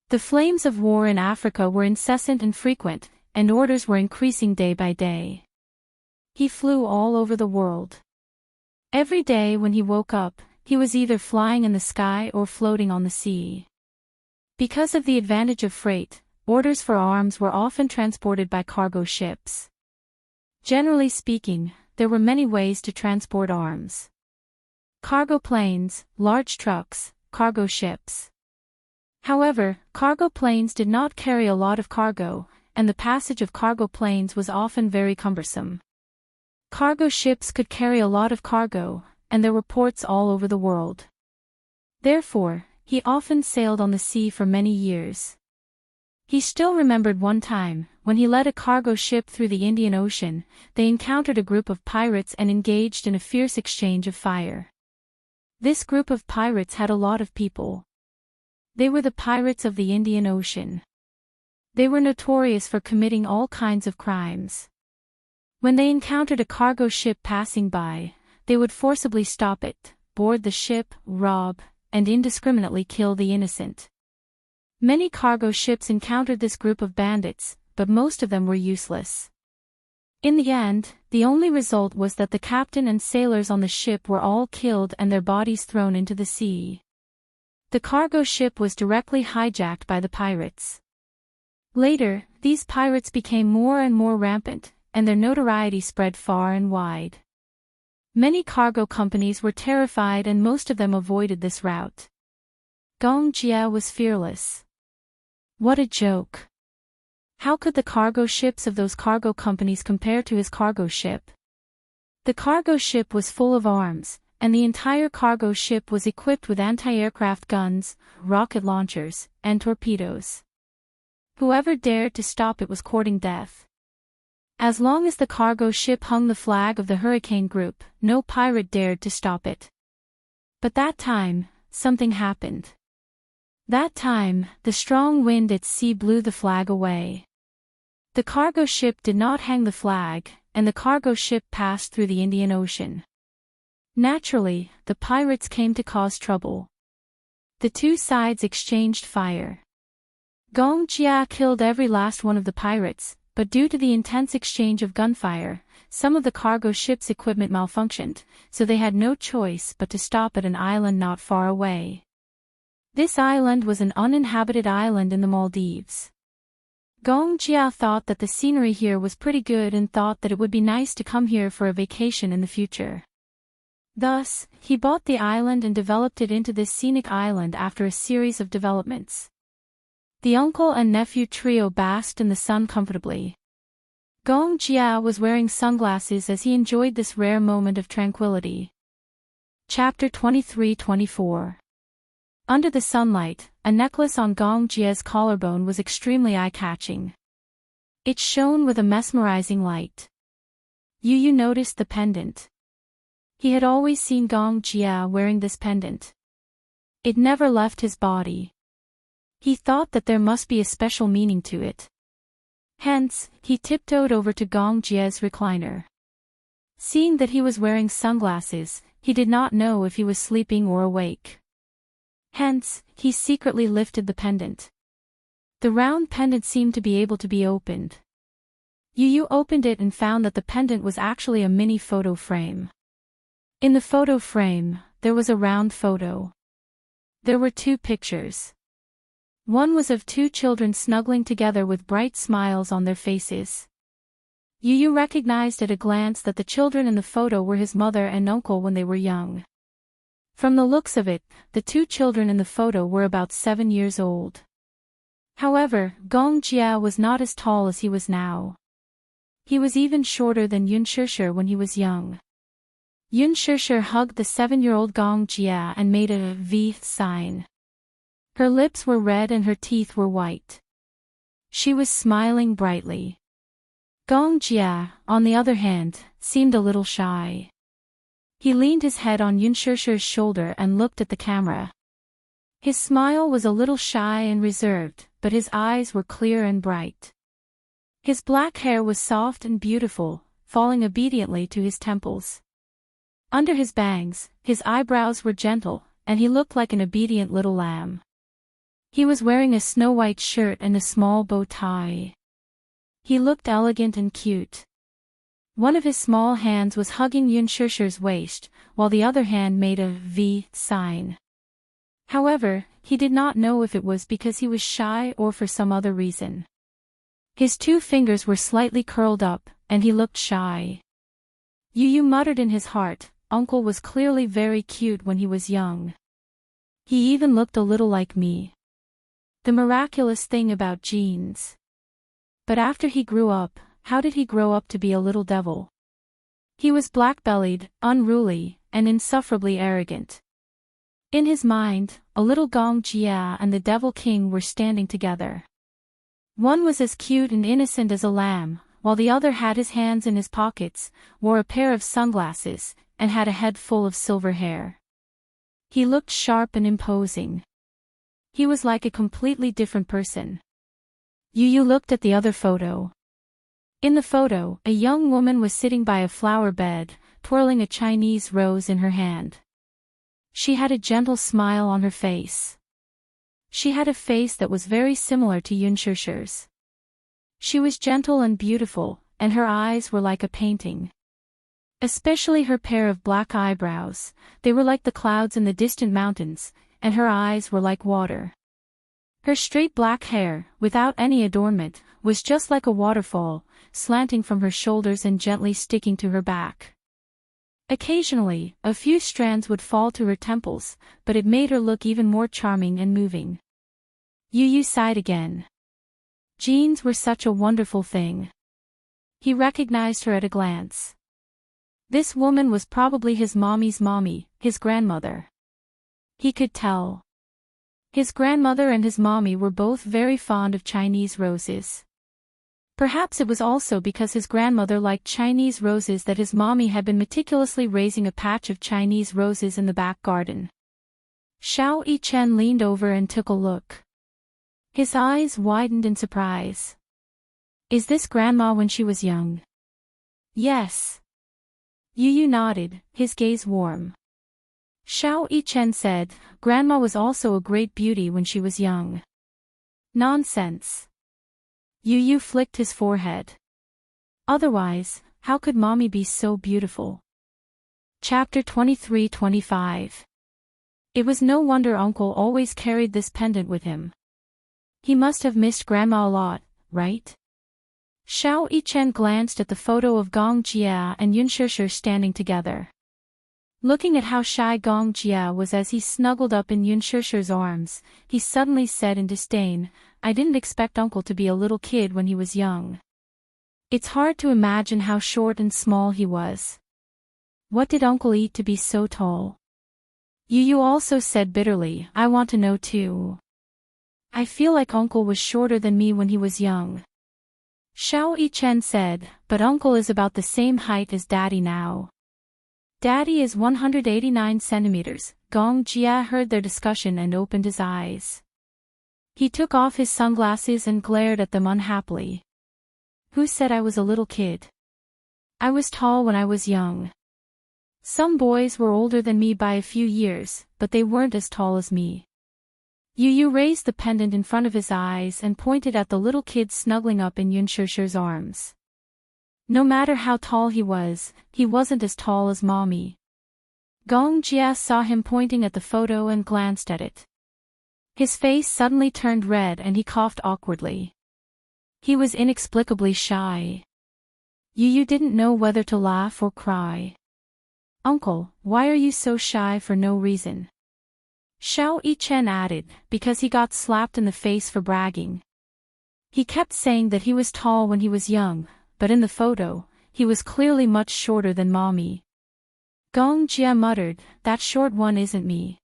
Speaker 1: The flames of war in Africa were incessant and frequent, and orders were increasing day by day. He flew all over the world. Every day when he woke up, he was either flying in the sky or floating on the sea. Because of the advantage of freight, orders for arms were often transported by cargo ships. Generally speaking, there were many ways to transport arms. Cargo planes, large trucks, cargo ships. However, cargo planes did not carry a lot of cargo, and the passage of cargo planes was often very cumbersome. Cargo ships could carry a lot of cargo, and there were ports all over the world. Therefore, he often sailed on the sea for many years. He still remembered one time, when he led a cargo ship through the Indian Ocean, they encountered a group of pirates and engaged in a fierce exchange of fire. This group of pirates had a lot of people. They were the pirates of the Indian Ocean. They were notorious for committing all kinds of crimes. When they encountered a cargo ship passing by, they would forcibly stop it, board the ship, rob, and indiscriminately kill the innocent. Many cargo ships encountered this group of bandits, but most of them were useless. In the end, the only result was that the captain and sailors on the ship were all killed and their bodies thrown into the sea. The cargo ship was directly hijacked by the pirates. Later, these pirates became more and more rampant, and their notoriety spread far and wide. Many cargo companies were terrified and most of them avoided this route. Gong Jia was fearless. What a joke! How could the cargo ships of those cargo companies compare to his cargo ship? The cargo ship was full of arms, and the entire cargo ship was equipped with anti-aircraft guns, rocket launchers, and torpedoes. Whoever dared to stop it was courting death. As long as the cargo ship hung the flag of the Hurricane Group, no pirate dared to stop it. But that time, something happened. That time, the strong wind at sea blew the flag away. The cargo ship did not hang the flag, and the cargo ship passed through the Indian Ocean. Naturally, the pirates came to cause trouble. The two sides exchanged fire. Gong Jia killed every last one of the pirates, but due to the intense exchange of gunfire, some of the cargo ship's equipment malfunctioned, so they had no choice but to stop at an island not far away. This island was an uninhabited island in the Maldives. Gong Jia thought that the scenery here was pretty good and thought that it would be nice to come here for a vacation in the future. Thus, he bought the island and developed it into this scenic island after a series of developments. The uncle and nephew trio basked in the sun comfortably. Gong Jia was wearing sunglasses as he enjoyed this rare moment of tranquility. Chapter 23-24. Under the sunlight, a necklace on Gong Jia's collarbone was extremely eye-catching. It shone with a mesmerizing light. Yu noticed the pendant. He had always seen Gong Jia wearing this pendant. It never left his body. He thought that there must be a special meaning to it. Hence, he tiptoed over to Gong Jia's recliner. Seeing that he was wearing sunglasses, he did not know if he was sleeping or awake. Hence, he secretly lifted the pendant. The round pendant seemed to be able to be opened. Yu opened it and found that the pendant was actually a mini photo frame. In the photo frame, there was a round photo. There were two pictures. One was of two children snuggling together with bright smiles on their faces. Yu recognized at a glance that the children in the photo were his mother and uncle when they were young. From the looks of it, the two children in the photo were about 7 years old. However, Gong Jia was not as tall as he was now. He was even shorter than Yun Shishir when he was young. Yun Shishir hugged the 7-year-old Gong Jia and made a V sign. Her lips were red and her teeth were white. She was smiling brightly. Gong Jia, on the other hand, seemed a little shy. He leaned his head on Yun Shishir's shoulder and looked at the camera. His smile was a little shy and reserved, but his eyes were clear and bright. His black hair was soft and beautiful, falling obediently to his temples. Under his bangs, his eyebrows were gentle, and he looked like an obedient little lamb. He was wearing a snow-white shirt and a small bow tie. He looked elegant and cute. One of his small hands was hugging Yun Shishir's waist, while the other hand made a V sign. However, he did not know if it was because he was shy or for some other reason. His 2 fingers were slightly curled up, and he looked shy. Yu muttered in his heart, "Uncle was clearly very cute when he was young. He even looked a little like me." The miraculous thing about genes. But after he grew up, how did he grow up to be a little devil? He was black-bellied, unruly, and insufferably arrogant. In his mind, a little Gong Jia and the Devil King were standing together. One was as cute and innocent as a lamb, while the other had his hands in his pockets, wore a pair of sunglasses, and had a head full of silver hair. He looked sharp and imposing. He was like a completely different person. Yu Yu looked at the other photo. In the photo, a young woman was sitting by a flower bed, twirling a Chinese rose in her hand. She had a gentle smile on her face. She had a face that was very similar to Yun Shishir's. She was gentle and beautiful, and her eyes were like a painting. Especially her pair of black eyebrows, they were like the clouds in the distant mountains, and her eyes were like water. Her straight black hair, without any adornment, was just like a waterfall, slanting from her shoulders and gently sticking to her back. Occasionally, a few strands would fall to her temples, but it made her look even more charming and moving. Yu Yu sighed again. Genes were such a wonderful thing. He recognized her at a glance. This woman was probably his mommy's mommy, his grandmother. He could tell. His grandmother and his mommy were both very fond of Chinese roses. Perhaps it was also because his grandmother liked Chinese roses that his mommy had been meticulously raising a patch of Chinese roses in the back garden. Xiao Yichen leaned over and took a look. His eyes widened in surprise. Is this grandma when she was young? Yes. Yu Yu nodded, his gaze warm. Xiao Yichen said, Grandma was also a great beauty when she was young. Nonsense. Yu Yu flicked his forehead. Otherwise, how could mommy be so beautiful? Chapter 23-25. It was no wonder Uncle always carried this pendant with him. He must have missed Grandma a lot, right? Xiao Yichen glanced at the photo of Gong Jia and Yun Shishir standing together. Looking at how shy Gong Jia was as he snuggled up in Yun Shishir's arms, he suddenly said in disdain, I didn't expect Uncle to be a little kid when he was young. It's hard to imagine how short and small he was. What did Uncle eat to be so tall? Yu Yu also said bitterly, I want to know too. I feel like Uncle was shorter than me when he was young. Xiao Yichen said, but Uncle is about the same height as Daddy now. Daddy is 189 centimeters. Gong Jia heard their discussion and opened his eyes. He took off his sunglasses and glared at them unhappily. Who said I was a little kid? I was tall when I was young. Some boys were older than me by a few years, but they weren't as tall as me. Yu Yu raised the pendant in front of his eyes and pointed at the little kid snuggling up in Yun Shishir's arms. No matter how tall he wasn't as tall as mommy. Gong Jia saw him pointing at the photo and glanced at it. His face suddenly turned red and he coughed awkwardly. He was inexplicably shy. Yu Yu didn't know whether to laugh or cry. Uncle, why are you so shy for no reason? Xiao Yichen added, because he got slapped in the face for bragging. He kept saying that he was tall when he was young, but in the photo, he was clearly much shorter than mommy. Gong Jia muttered, that short one isn't me.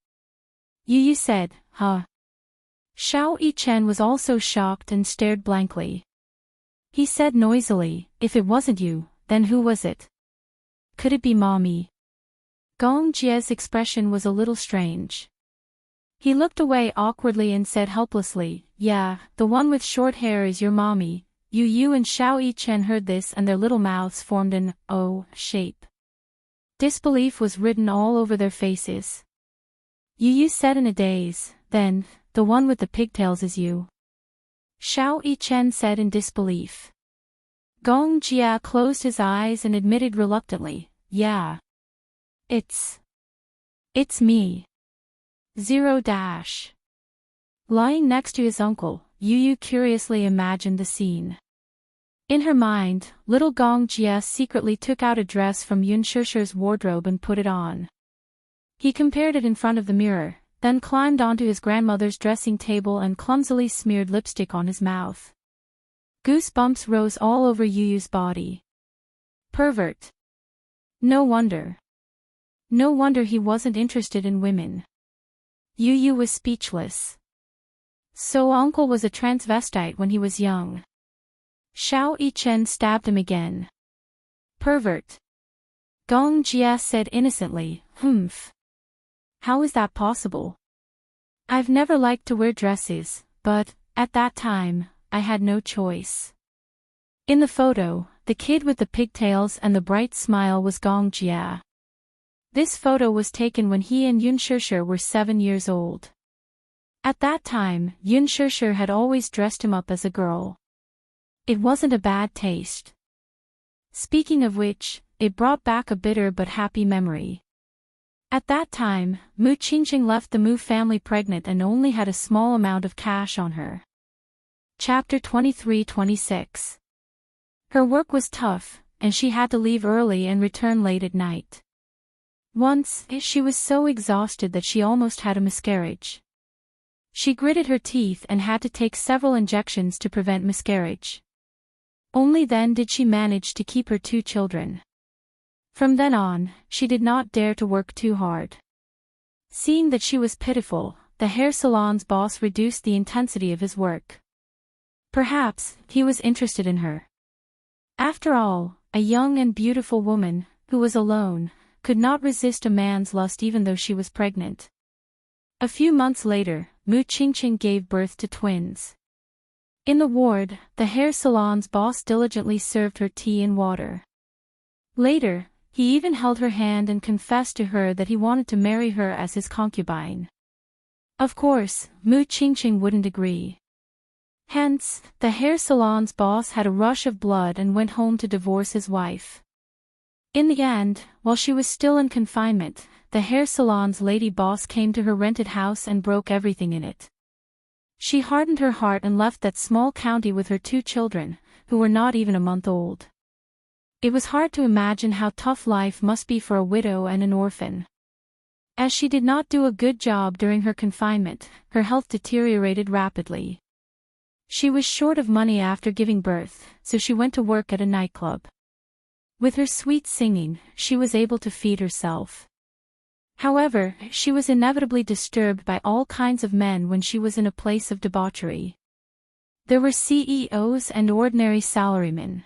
Speaker 1: Yu Yu said, huh? Xiao Yichen was also shocked and stared blankly. He said noisily, if it wasn't you, then who was it? Could it be mommy? Gong Jia's expression was a little strange. He looked away awkwardly and said helplessly, yeah, the one with short hair is your mommy. Yu Yu and Xiao Yichen heard this and their little mouths formed an O shape. Disbelief was written all over their faces. Yu Yu said in a daze, then, the one with the pigtails is you. Xiao Yichen said in disbelief. Gong Jia closed his eyes and admitted reluctantly, yeah. It's me. 0 dash. Lying next to his uncle, Yu Yu curiously imagined the scene. In her mind, little Gong Jia secretly took out a dress from Yun Shishir's wardrobe and put it on. He compared it in front of the mirror, then climbed onto his grandmother's dressing table and clumsily smeared lipstick on his mouth. Goosebumps rose all over Yu Yu's body. Pervert. No wonder. No wonder he wasn't interested in women. Yu was speechless. So uncle was a transvestite when he was young. Xiao Yichen stabbed him again. Pervert. Gong Jia said innocently, humph. How is that possible? I've never liked to wear dresses, but, at that time, I had no choice. In the photo, the kid with the pigtails and the bright smile was Gong Jia. This photo was taken when he and Yun Shishir were 7 years old. At that time, Yun Shishir had always dressed him up as a girl. It wasn't a bad taste. Speaking of which, it brought back a bitter but happy memory. At that time, Mu Qingqing left the Mu family pregnant and only had a small amount of cash on her. Chapter 23-26. Her work was tough, and she had to leave early and return late at night. Once, she was so exhausted that she almost had a miscarriage. She gritted her teeth and had to take several injections to prevent miscarriage. Only then did she manage to keep her 2 children. From then on, she did not dare to work too hard. Seeing that she was pitiful, the hair salon's boss reduced the intensity of his work. Perhaps, he was interested in her. After all, a young and beautiful woman, who was alone, could not resist a man's lust even though she was pregnant. A few months later, Mu Qingqing gave birth to twins. In the ward, the hair salon's boss diligently served her tea and water. Later, he even held her hand and confessed to her that he wanted to marry her as his concubine. Of course, Mu Qingqing wouldn't agree. Hence, the hair salon's boss had a rush of blood and went home to divorce his wife. In the end, while she was still in confinement, the hair salon's lady boss came to her rented house and broke everything in it. She hardened her heart and left that small county with her 2 children, who were not even a month old. It was hard to imagine how tough life must be for a widow and an orphan. As she did not do a good job during her confinement, her health deteriorated rapidly. She was short of money after giving birth, so she went to work at a nightclub. With her sweet singing, she was able to feed herself. However, she was inevitably disturbed by all kinds of men when she was in a place of debauchery. There were CEOs and ordinary salarymen.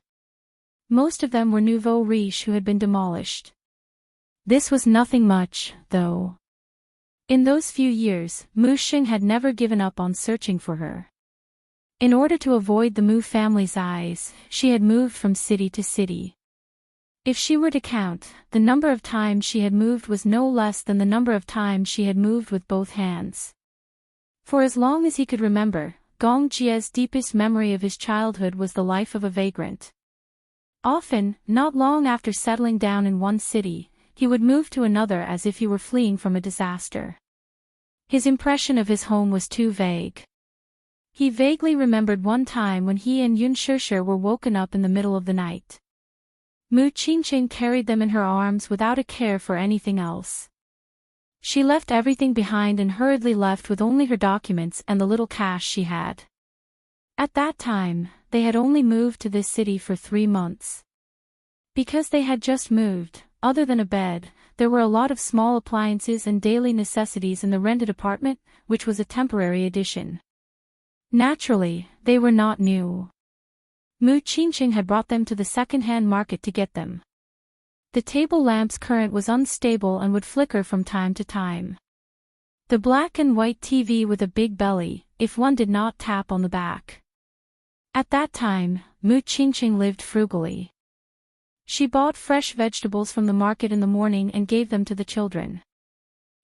Speaker 1: Most of them were nouveau riche who had been demolished. This was nothing much, though. In those few years, Mu Xing had never given up on searching for her. In order to avoid the Mu family's eyes, she had moved from city to city. If she were to count, the number of times she had moved was no less than the number of times she had moved with both hands. For as long as he could remember, Gong Jia's deepest memory of his childhood was the life of a vagrant. Often, not long after settling down in one city, he would move to another as if he were fleeing from a disaster. His impression of his home was too vague. He vaguely remembered one time when he and Yun Shishir were woken up in the middle of the night. Mu Qingqing carried them in her arms without a care for anything else. She left everything behind and hurriedly left with only her documents and the little cash she had. At that time, they had only moved to this city for 3 months. Because they had just moved, other than a bed, there were a lot of small appliances and daily necessities in the rented apartment, which was a temporary addition. Naturally, they were not new. Mu Qingqing had brought them to the second-hand market to get them. The table lamp's current was unstable and would flicker from time to time. The black and white TV with a big belly, if one did not tap on the back. At that time, Mu Qingqing lived frugally. She bought fresh vegetables from the market in the morning and gave them to the children.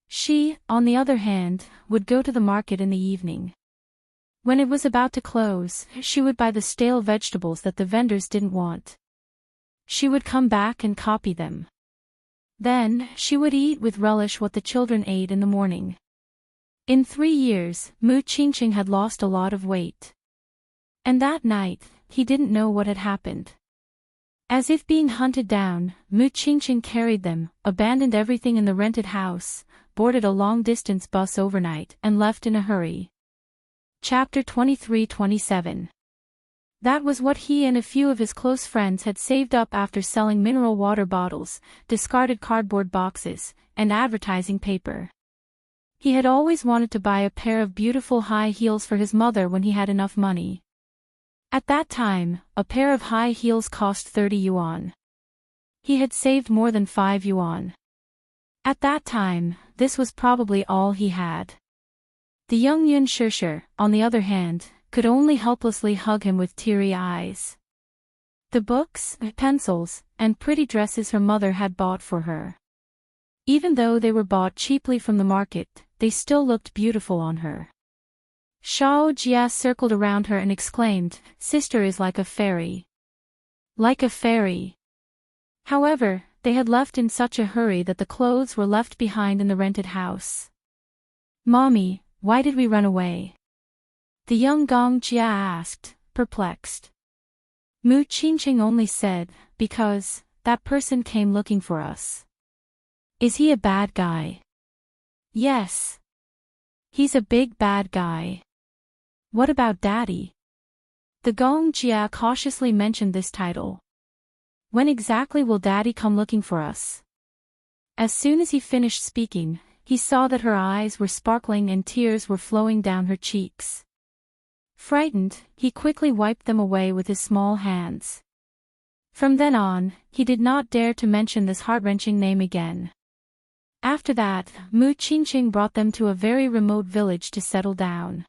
Speaker 1: She, on the other hand, would go to the market in the evening. When it was about to close, she would buy the stale vegetables that the vendors didn't want. She would come back and copy them. Then, she would eat with relish what the children ate in the morning. In 3 years, Mu Qingqing had lost a lot of weight. And that night, he didn't know what had happened. As if being hunted down, Mu Qingqing carried them, abandoned everything in the rented house, boarded a long-distance bus overnight, and left in a hurry. Chapter 23-27. That was what he and a few of his close friends had saved up after selling mineral water bottles, discarded cardboard boxes, and advertising paper. He had always wanted to buy a pair of beautiful high heels for his mother when he had enough money. At that time, a pair of high heels cost 30 yuan. He had saved more than 5 yuan. At that time, this was probably all he had. The young Yun Shishir, on the other hand, could only helplessly hug him with teary eyes. The books, pencils, and pretty dresses her mother had bought for her. Even though they were bought cheaply from the market, they still looked beautiful on her. Shao Jia circled around her and exclaimed, "Sister is like a fairy." Like a fairy. However, they had left in such a hurry that the clothes were left behind in the rented house. "Mommy, why did we run away?" the young Gong Jia asked, perplexed. Mu Qingqing only said, "Because that person came looking for us." "Is he a bad guy?" "Yes. He's a big bad guy." "What about Daddy?" The Gong Jia cautiously mentioned this title. "When exactly will Daddy come looking for us?" As soon as he finished speaking, he saw that her eyes were sparkling and tears were flowing down her cheeks. Frightened, he quickly wiped them away with his small hands. From then on, he did not dare to mention this heart-wrenching name again. After that, Mu Qingqing brought them to a very remote village to settle down.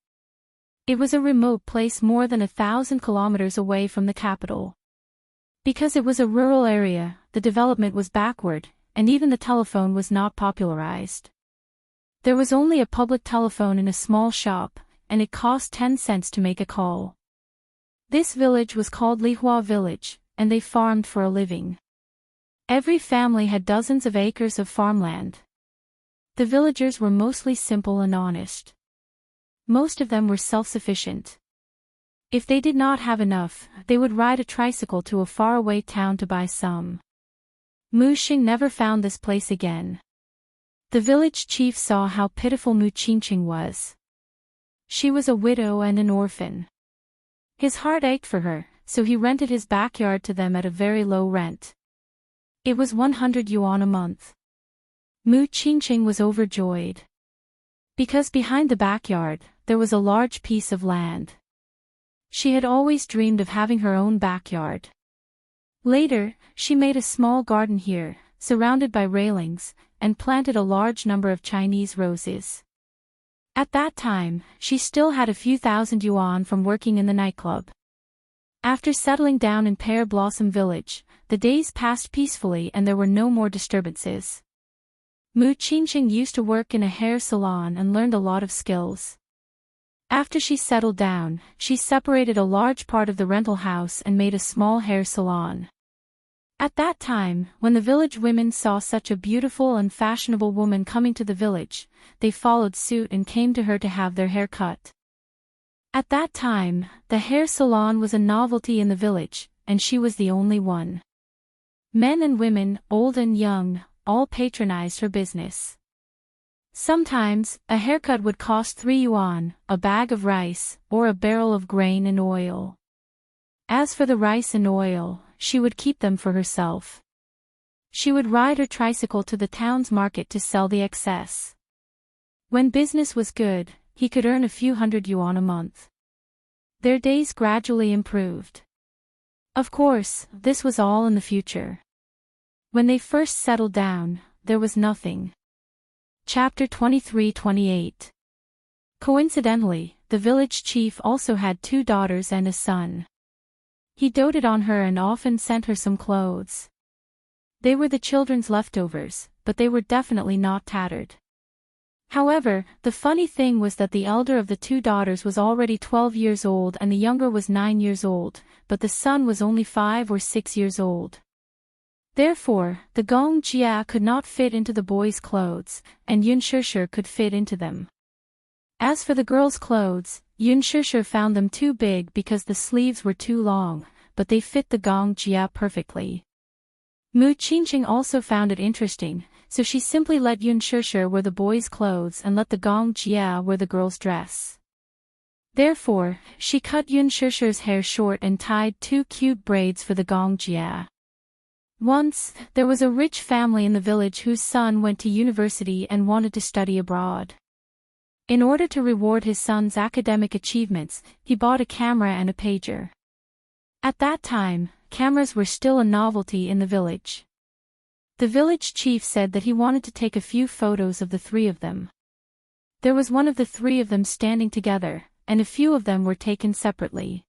Speaker 1: It was a remote place more than 1,000 kilometers away from the capital. Because it was a rural area, the development was backward, and even the telephone was not popularized. There was only a public telephone in a small shop, and it cost 10 cents to make a call. This village was called Lihua Village, and they farmed for a living. Every family had dozens of acres of farmland. The villagers were mostly simple and honest. Most of them were self-sufficient. If they did not have enough, they would ride a tricycle to a faraway town to buy some. Mu Xing never found this place again. The village chief saw how pitiful Mu Qingqing was. She was a widow and an orphan. His heart ached for her, so he rented his backyard to them at a very low rent. It was 100 yuan a month. Mu Qingqing was overjoyed. Because behind the backyard, there was a large piece of land. She had always dreamed of having her own backyard. Later, she made a small garden here, surrounded by railings, and planted a large number of Chinese roses. At that time, she still had a few thousand yuan from working in the nightclub. After settling down in Pear Blossom Village, the days passed peacefully and there were no more disturbances. Mu Qingqing used to work in a hair salon and learned a lot of skills. After she settled down, she separated a large part of the rental house and made a small hair salon. At that time, when the village women saw such a beautiful and fashionable woman coming to the village, they followed suit and came to her to have their hair cut. At that time, the hair salon was a novelty in the village, and she was the only one. Men and women, old and young, all patronized her business. Sometimes, a haircut would cost 3 yuan, a bag of rice, or a barrel of grain and oil. As for the rice and oil, she would keep them for herself. She would ride her tricycle to the town's market to sell the excess. When business was good, he could earn a few hundred yuan a month. Their days gradually improved. Of course, this was all in the future. When they first settled down, there was nothing. Chapter 23-28. Coincidentally, the village chief also had 2 daughters and a son. He doted on her and often sent her some clothes. They were the children's leftovers, but they were definitely not tattered. However, the funny thing was that the elder of the 2 daughters was already 12 years old and the younger was 9 years old, but the son was only 5 or 6 years old. Therefore, the Gong Jia could not fit into the boys' clothes, and Yun Shishir could fit into them. As for the girls' clothes, Yun Shishir found them too big because the sleeves were too long, but they fit the Gong Jia perfectly. Mu Qingqing also found it interesting, so she simply let Yun Shishir wear the boys' clothes and let the Gong Jia wear the girls' dress. Therefore, she cut Yun Shusher's hair short and tied 2 cute braids for the Gong Jia. Once, there was a rich family in the village whose son went to university and wanted to study abroad. In order to reward his son's academic achievements, he bought a camera and a pager. At that time, cameras were still a novelty in the village. The village chief said that he wanted to take a few photos of the 3 of them. There was one of the 3 of them standing together, and a few of them were taken separately.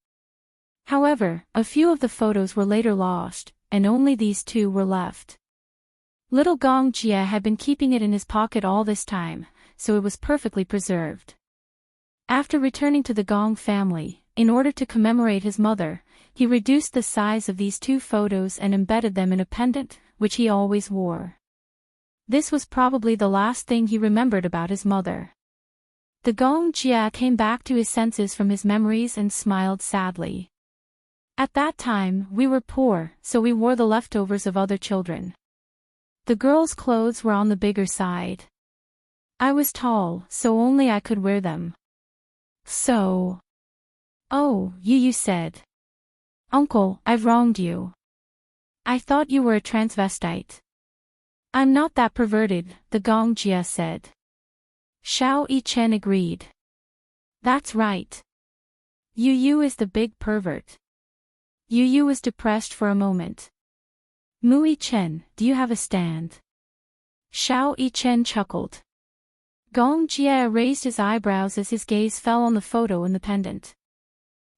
Speaker 1: However, a few of the photos were later lost, and only these 2 were left. Little Gong Jia had been keeping it in his pocket all this time, so it was perfectly preserved. After returning to the Gong family, in order to commemorate his mother, he reduced the size of these 2 photos and embedded them in a pendant, which he always wore. This was probably the last thing he remembered about his mother. The Gong Jia came back to his senses from his memories and smiled sadly. At that time, we were poor, so we wore the leftovers of other children. The girls' clothes were on the bigger side. I was tall, so only I could wear them. So... Oh, you said. Uncle, I've wronged you. I thought you were a transvestite. I'm not that perverted, the Gong Jia said. Xiao Yichen agreed. That's right. Yu is the big pervert. Yu was depressed for a moment. Mu Yichen, do you have a stand? Xiao Yichen chuckled. Gong Jia raised his eyebrows as his gaze fell on the photo in the pendant.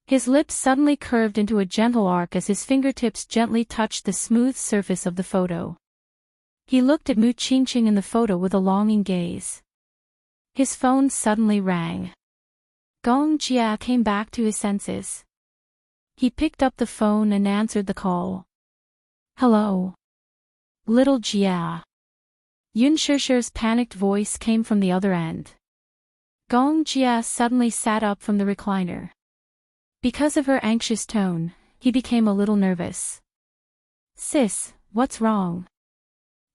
Speaker 1: His lips suddenly curved into a gentle arc as his fingertips gently touched the smooth surface of the photo. He looked at Mu Qingqing in the photo with a longing gaze. His phone suddenly rang. Gong Jia came back to his senses. He picked up the phone and answered the call. Hello. Little Jia. Yun Shusher's panicked voice came from the other end. Gong Jia suddenly sat up from the recliner. Because of her anxious tone, he became a little nervous. Sis, what's wrong?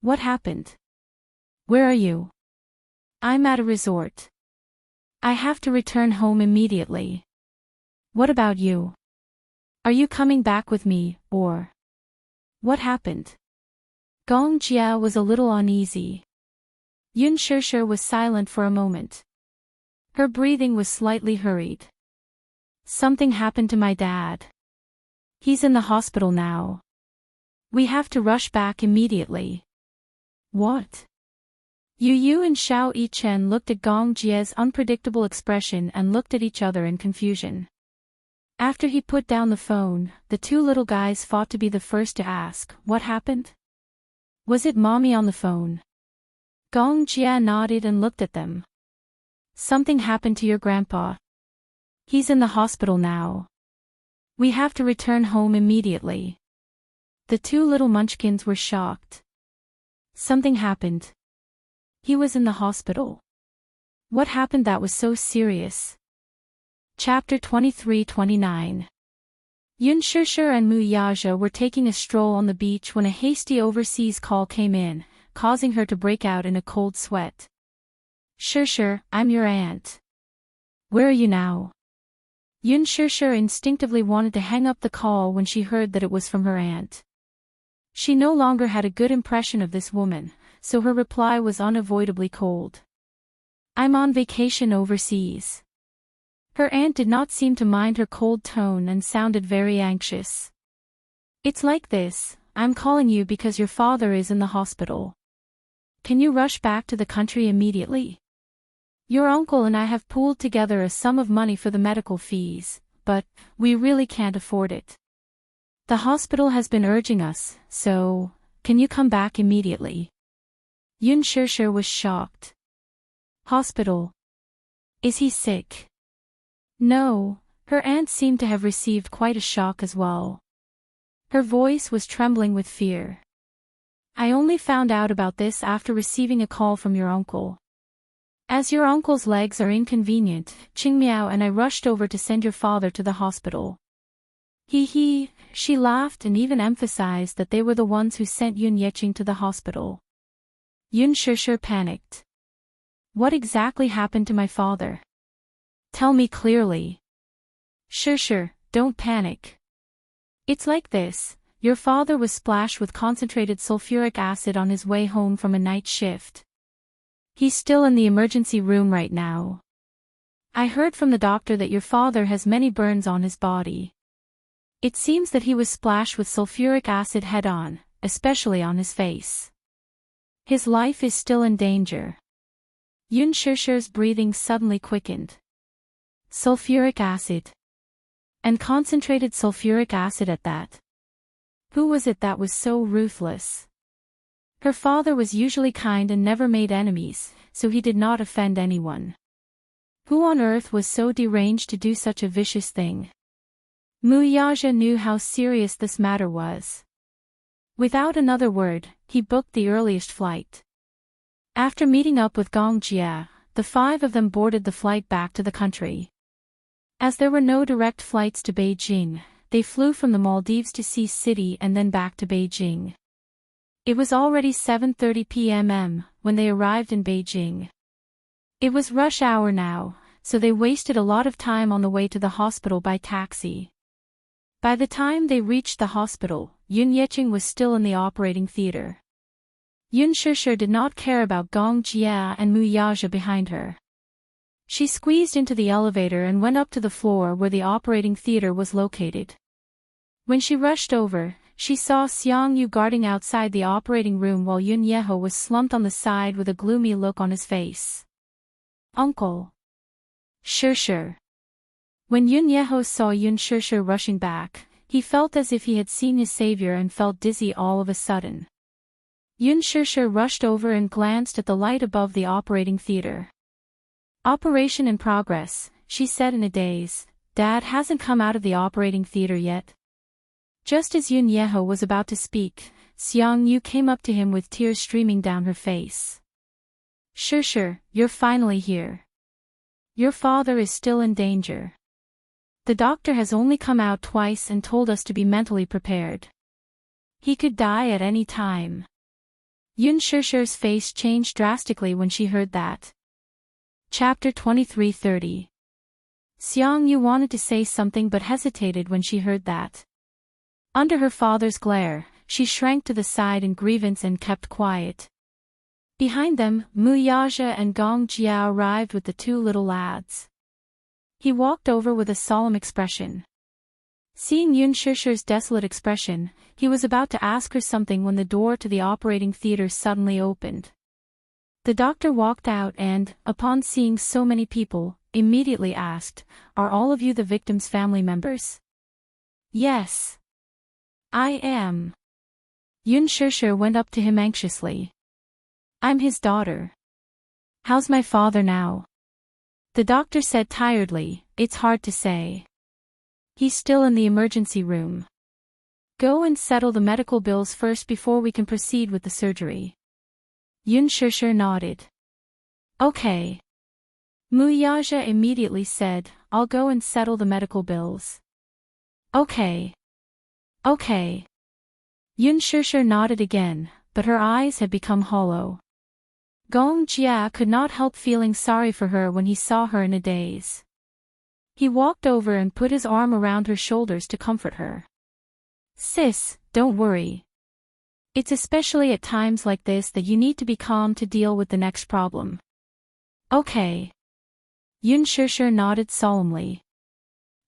Speaker 1: What happened? Where are you? I'm at a resort. I have to return home immediately. What about you? Are you coming back with me, or... What happened? Gong Jia was a little uneasy. Yun Shusher was silent for a moment. Her breathing was slightly hurried. Something happened to my dad. He's in the hospital now. We have to rush back immediately. What? Yu and Xiao Yichen looked at Gong Jia's unpredictable expression and looked at each other in confusion. After he put down the phone, the 2 little guys fought to be the first to ask, what happened? Was it mommy on the phone? Gong Jia nodded and looked at them. Something happened to your grandpa. He's in the hospital now. We have to return home immediately. The 2 little munchkins were shocked. Something happened. He was in the hospital. What happened that was so serious? Chapter 23-29. Yun Shusher and Mu Yaja were taking a stroll on the beach when a hasty overseas call came in, causing her to break out in a cold sweat. Shusher, I'm your aunt. Where are you now? Yun Shusher instinctively wanted to hang up the call when she heard that it was from her aunt. She no longer had a good impression of this woman, so her reply was unavoidably cold. I'm on vacation overseas. Her aunt did not seem to mind her cold tone and sounded very anxious. It's like this, I'm calling you because your father is in the hospital. Can you rush back to the country immediately? Your uncle and I have pooled together a sum of money for the medical fees, but we really can't afford it. The hospital has been urging us, so, can you come back immediately? Yun Shusher was shocked. Hospital? Is he sick? No, her aunt seemed to have received quite a shock as well. Her voice was trembling with fear. I only found out about this after receiving a call from your uncle. As your uncle's legs are inconvenient, Qingmiao and I rushed over to send your father to the hospital. She laughed and even emphasized that they were the ones who sent Yun Yeqing to the hospital. Yun Shusher panicked. What exactly happened to my father? Tell me clearly. Sure, don't panic. It's like this. Your father was splashed with concentrated sulfuric acid on his way home from a night shift. He's still in the emergency room right now. I heard from the doctor that your father has many burns on his body. It seems that he was splashed with sulfuric acid head-on, especially on his face. His life is still in danger. Yun Shishir's breathing suddenly quickened. Sulfuric acid. And concentrated sulfuric acid at that. Who was it that was so ruthless? Her father was usually kind and never made enemies, so he did not offend anyone. Who on earth was so deranged to do such a vicious thing? Muyaja knew how serious this matter was. Without another word, he booked the earliest flight. After meeting up with Gong Jia, the five of them boarded the flight back to the country. As there were no direct flights to Beijing, they flew from the Maldives to Sea City and then back to Beijing. It was already 7:30 p.m. when they arrived in Beijing. It was rush hour now, so they wasted a lot of time on the way to the hospital by taxi. By the time they reached the hospital, Yun Yeqing was still in the operating theater. Yun Shishir did not care about Gong Jia and Mu Yaja behind her. She squeezed into the elevator and went up to the floor where the operating theater was located. When she rushed over, she saw Xiang Yu guarding outside the operating room while Yun Yeho was slumped on the side with a gloomy look on his face. Uncle. Shishir. When Yun Yeho saw Yun Shishir rushing back, he felt as if he had seen his savior and felt dizzy all of a sudden. Yun Shishir rushed over and glanced at the light above the operating theater. Operation in progress, she said in a daze. Dad hasn't come out of the operating theater yet. Just as Yun Yeho was about to speak, Xiang Yu came up to him with tears streaming down her face. Shishir, you're finally here. Your father is still in danger. The doctor has only come out twice and told us to be mentally prepared. He could die at any time. Yun Shishir's face changed drastically when she heard that. Chapter 23:30. Xiang Yu wanted to say something but hesitated when she heard that. Under her father's glare, she shrank to the side in grievance and kept quiet. Behind them, Mu Yaja and Gong Jia arrived with the two little lads. He walked over with a solemn expression. Seeing Yun Shishir's desolate expression, he was about to ask her something when the door to the operating theater suddenly opened. The doctor walked out and, upon seeing so many people, immediately asked, "Are all of you the victim's family members?" "Yes. I am." Yun Shishir went up to him anxiously. "I'm his daughter." "How's my father now?" The doctor said tiredly, "It's hard to say. He's still in the emergency room. Go and settle the medical bills first before we can proceed with the surgery." Yun Shishir nodded. "Okay." Mu Yaja immediately said, "I'll go and settle the medical bills." Okay. Yun Shishir nodded again, but her eyes had become hollow. Gong Jia could not help feeling sorry for her when he saw her in a daze. He walked over and put his arm around her shoulders to comfort her. "Sis, don't worry. It's especially at times like this that you need to be calm to deal with the next problem." "Okay." Yun Shishir nodded solemnly.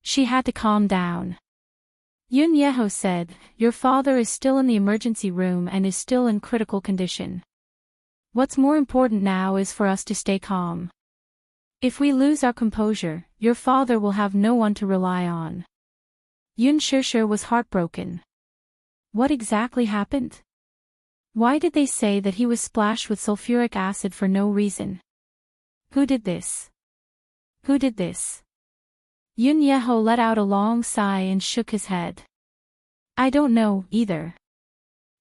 Speaker 1: She had to calm down. Yun Yeho said, "Your father is still in the emergency room and is still in critical condition. What's more important now is for us to stay calm. If we lose our composure, your father will have no one to rely on." Yun Shishir was heartbroken. What exactly happened? Why did they say that he was splashed with sulfuric acid for no reason? Who did this? Yun Yeho let out a long sigh and shook his head. "I don't know, either.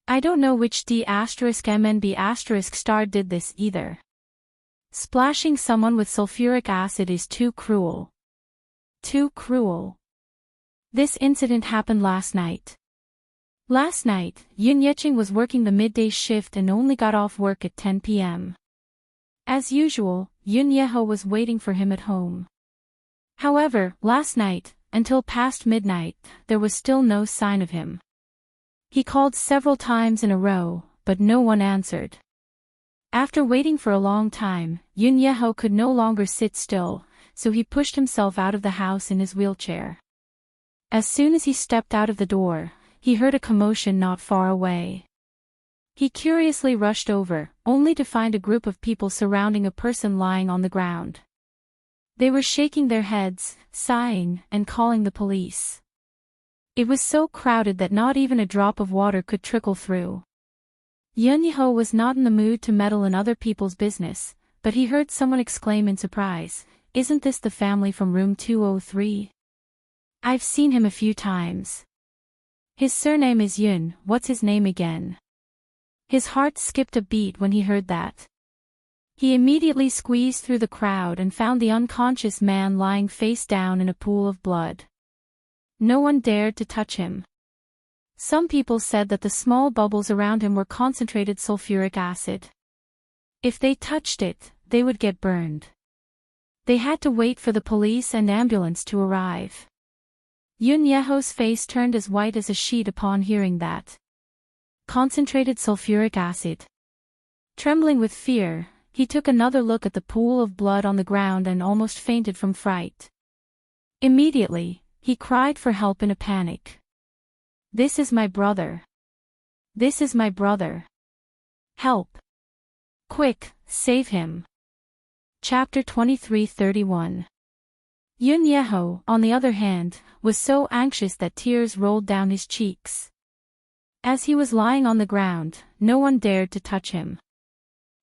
Speaker 1: I don't know which D*MNB* star did this either. Splashing someone with sulfuric acid is too cruel. Too cruel. This incident happened last night. Last night, Yun Yeqing was working the midday shift and only got off work at 10 p.m. As usual, Yun Yeho was waiting for him at home. However, last night, until past midnight, there was still no sign of him. He called several times in a row, but no one answered. After waiting for a long time, Yun Yeho could no longer sit still, so he pushed himself out of the house in his wheelchair. As soon as he stepped out of the door, he heard a commotion not far away. He curiously rushed over, only to find a group of people surrounding a person lying on the ground. They were shaking their heads, sighing, and calling the police. It was so crowded that not even a drop of water could trickle through. Yun Yeho was not in the mood to meddle in other people's business, but he heard someone exclaim in surprise, "Isn't this the family from room 203? I've seen him a few times. His surname is Yun, what's his name again?" His heart skipped a beat when he heard that. He immediately squeezed through the crowd and found the unconscious man lying face down in a pool of blood. No one dared to touch him. Some people said that the small bubbles around him were concentrated sulfuric acid. If they touched it, they would get burned. They had to wait for the police and ambulance to arrive. Yun Yeho's face turned as white as a sheet upon hearing that. Concentrated sulfuric acid. Trembling with fear, he took another look at the pool of blood on the ground and almost fainted from fright. Immediately, he cried for help in a panic. "This is my brother. This is my brother. Help. Quick, save him." Chapter 23:31. Yun Yeho, on the other hand, was so anxious that tears rolled down his cheeks. As he was lying on the ground, no one dared to touch him.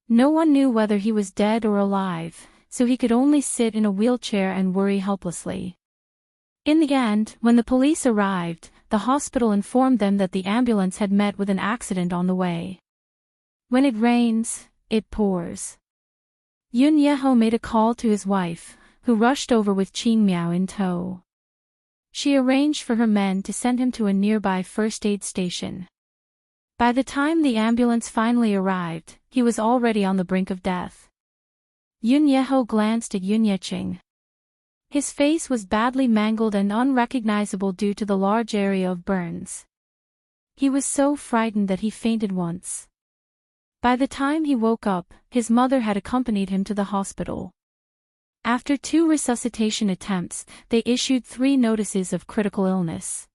Speaker 1: No one knew whether he was dead or alive, so he could only sit in a wheelchair and worry helplessly. In the end, when the police arrived, the hospital informed them that the ambulance had met with an accident on the way. When it rains, it pours. Yun Yeho made a call to his wife, who rushed over with Qing Miao in tow. She arranged for her men to send him to a nearby first aid station. By the time the ambulance finally arrived, he was already on the brink of death. Yun Yeho glanced at Yun Yeqing. His face was badly mangled and unrecognizable due to the large area of burns. He was so frightened that he fainted once. By the time he woke up, his mother had accompanied him to the hospital. After 2 resuscitation attempts, they issued 3 notices of critical illness.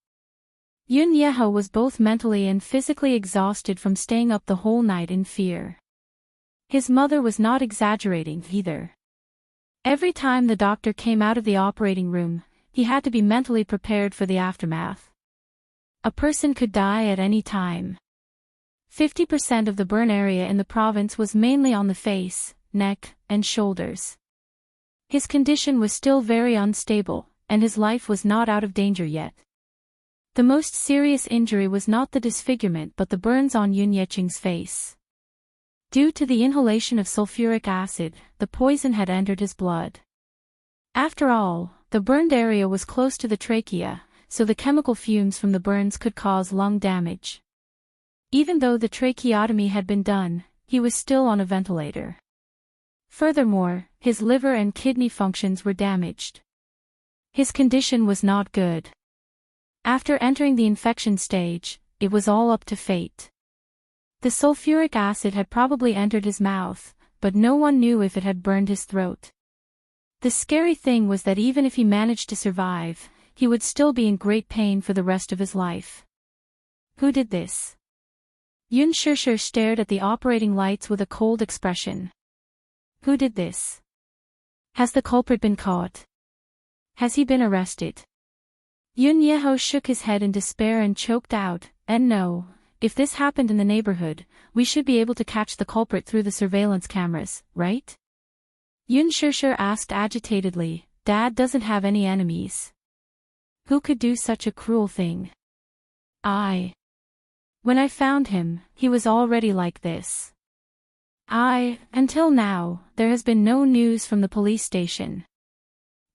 Speaker 1: Yun Yeho was both mentally and physically exhausted from staying up the whole night in fear. His mother was not exaggerating either. Every time the doctor came out of the operating room, he had to be mentally prepared for the aftermath. A person could die at any time. 50% of the burn area in the province was mainly on the face, neck, and shoulders. His condition was still very unstable, and his life was not out of danger yet. The most serious injury was not the disfigurement but the burns on Yun Yeqing's face. Due to the inhalation of sulfuric acid, the poison had entered his blood. After all, the burned area was close to the trachea, so the chemical fumes from the burns could cause lung damage. Even though the tracheotomy had been done, he was still on a ventilator. Furthermore, his liver and kidney functions were damaged. His condition was not good. After entering the infection stage, it was all up to fate. The sulfuric acid had probably entered his mouth, but no one knew if it had burned his throat. The scary thing was that even if he managed to survive, he would still be in great pain for the rest of his life. Who did this? Yun Shishir stared at the operating lights with a cold expression. Who did this? Has the culprit been caught? Has he been arrested? Yun Yeho shook his head in despair and choked out, "And no, if this happened in the neighborhood, we should be able to catch the culprit through the surveillance cameras, right?" Yun Shishir asked agitatedly, "Dad doesn't have any enemies. Who could do such a cruel thing?" When I found him, he was already like this. Until now, there has been no news from the police station.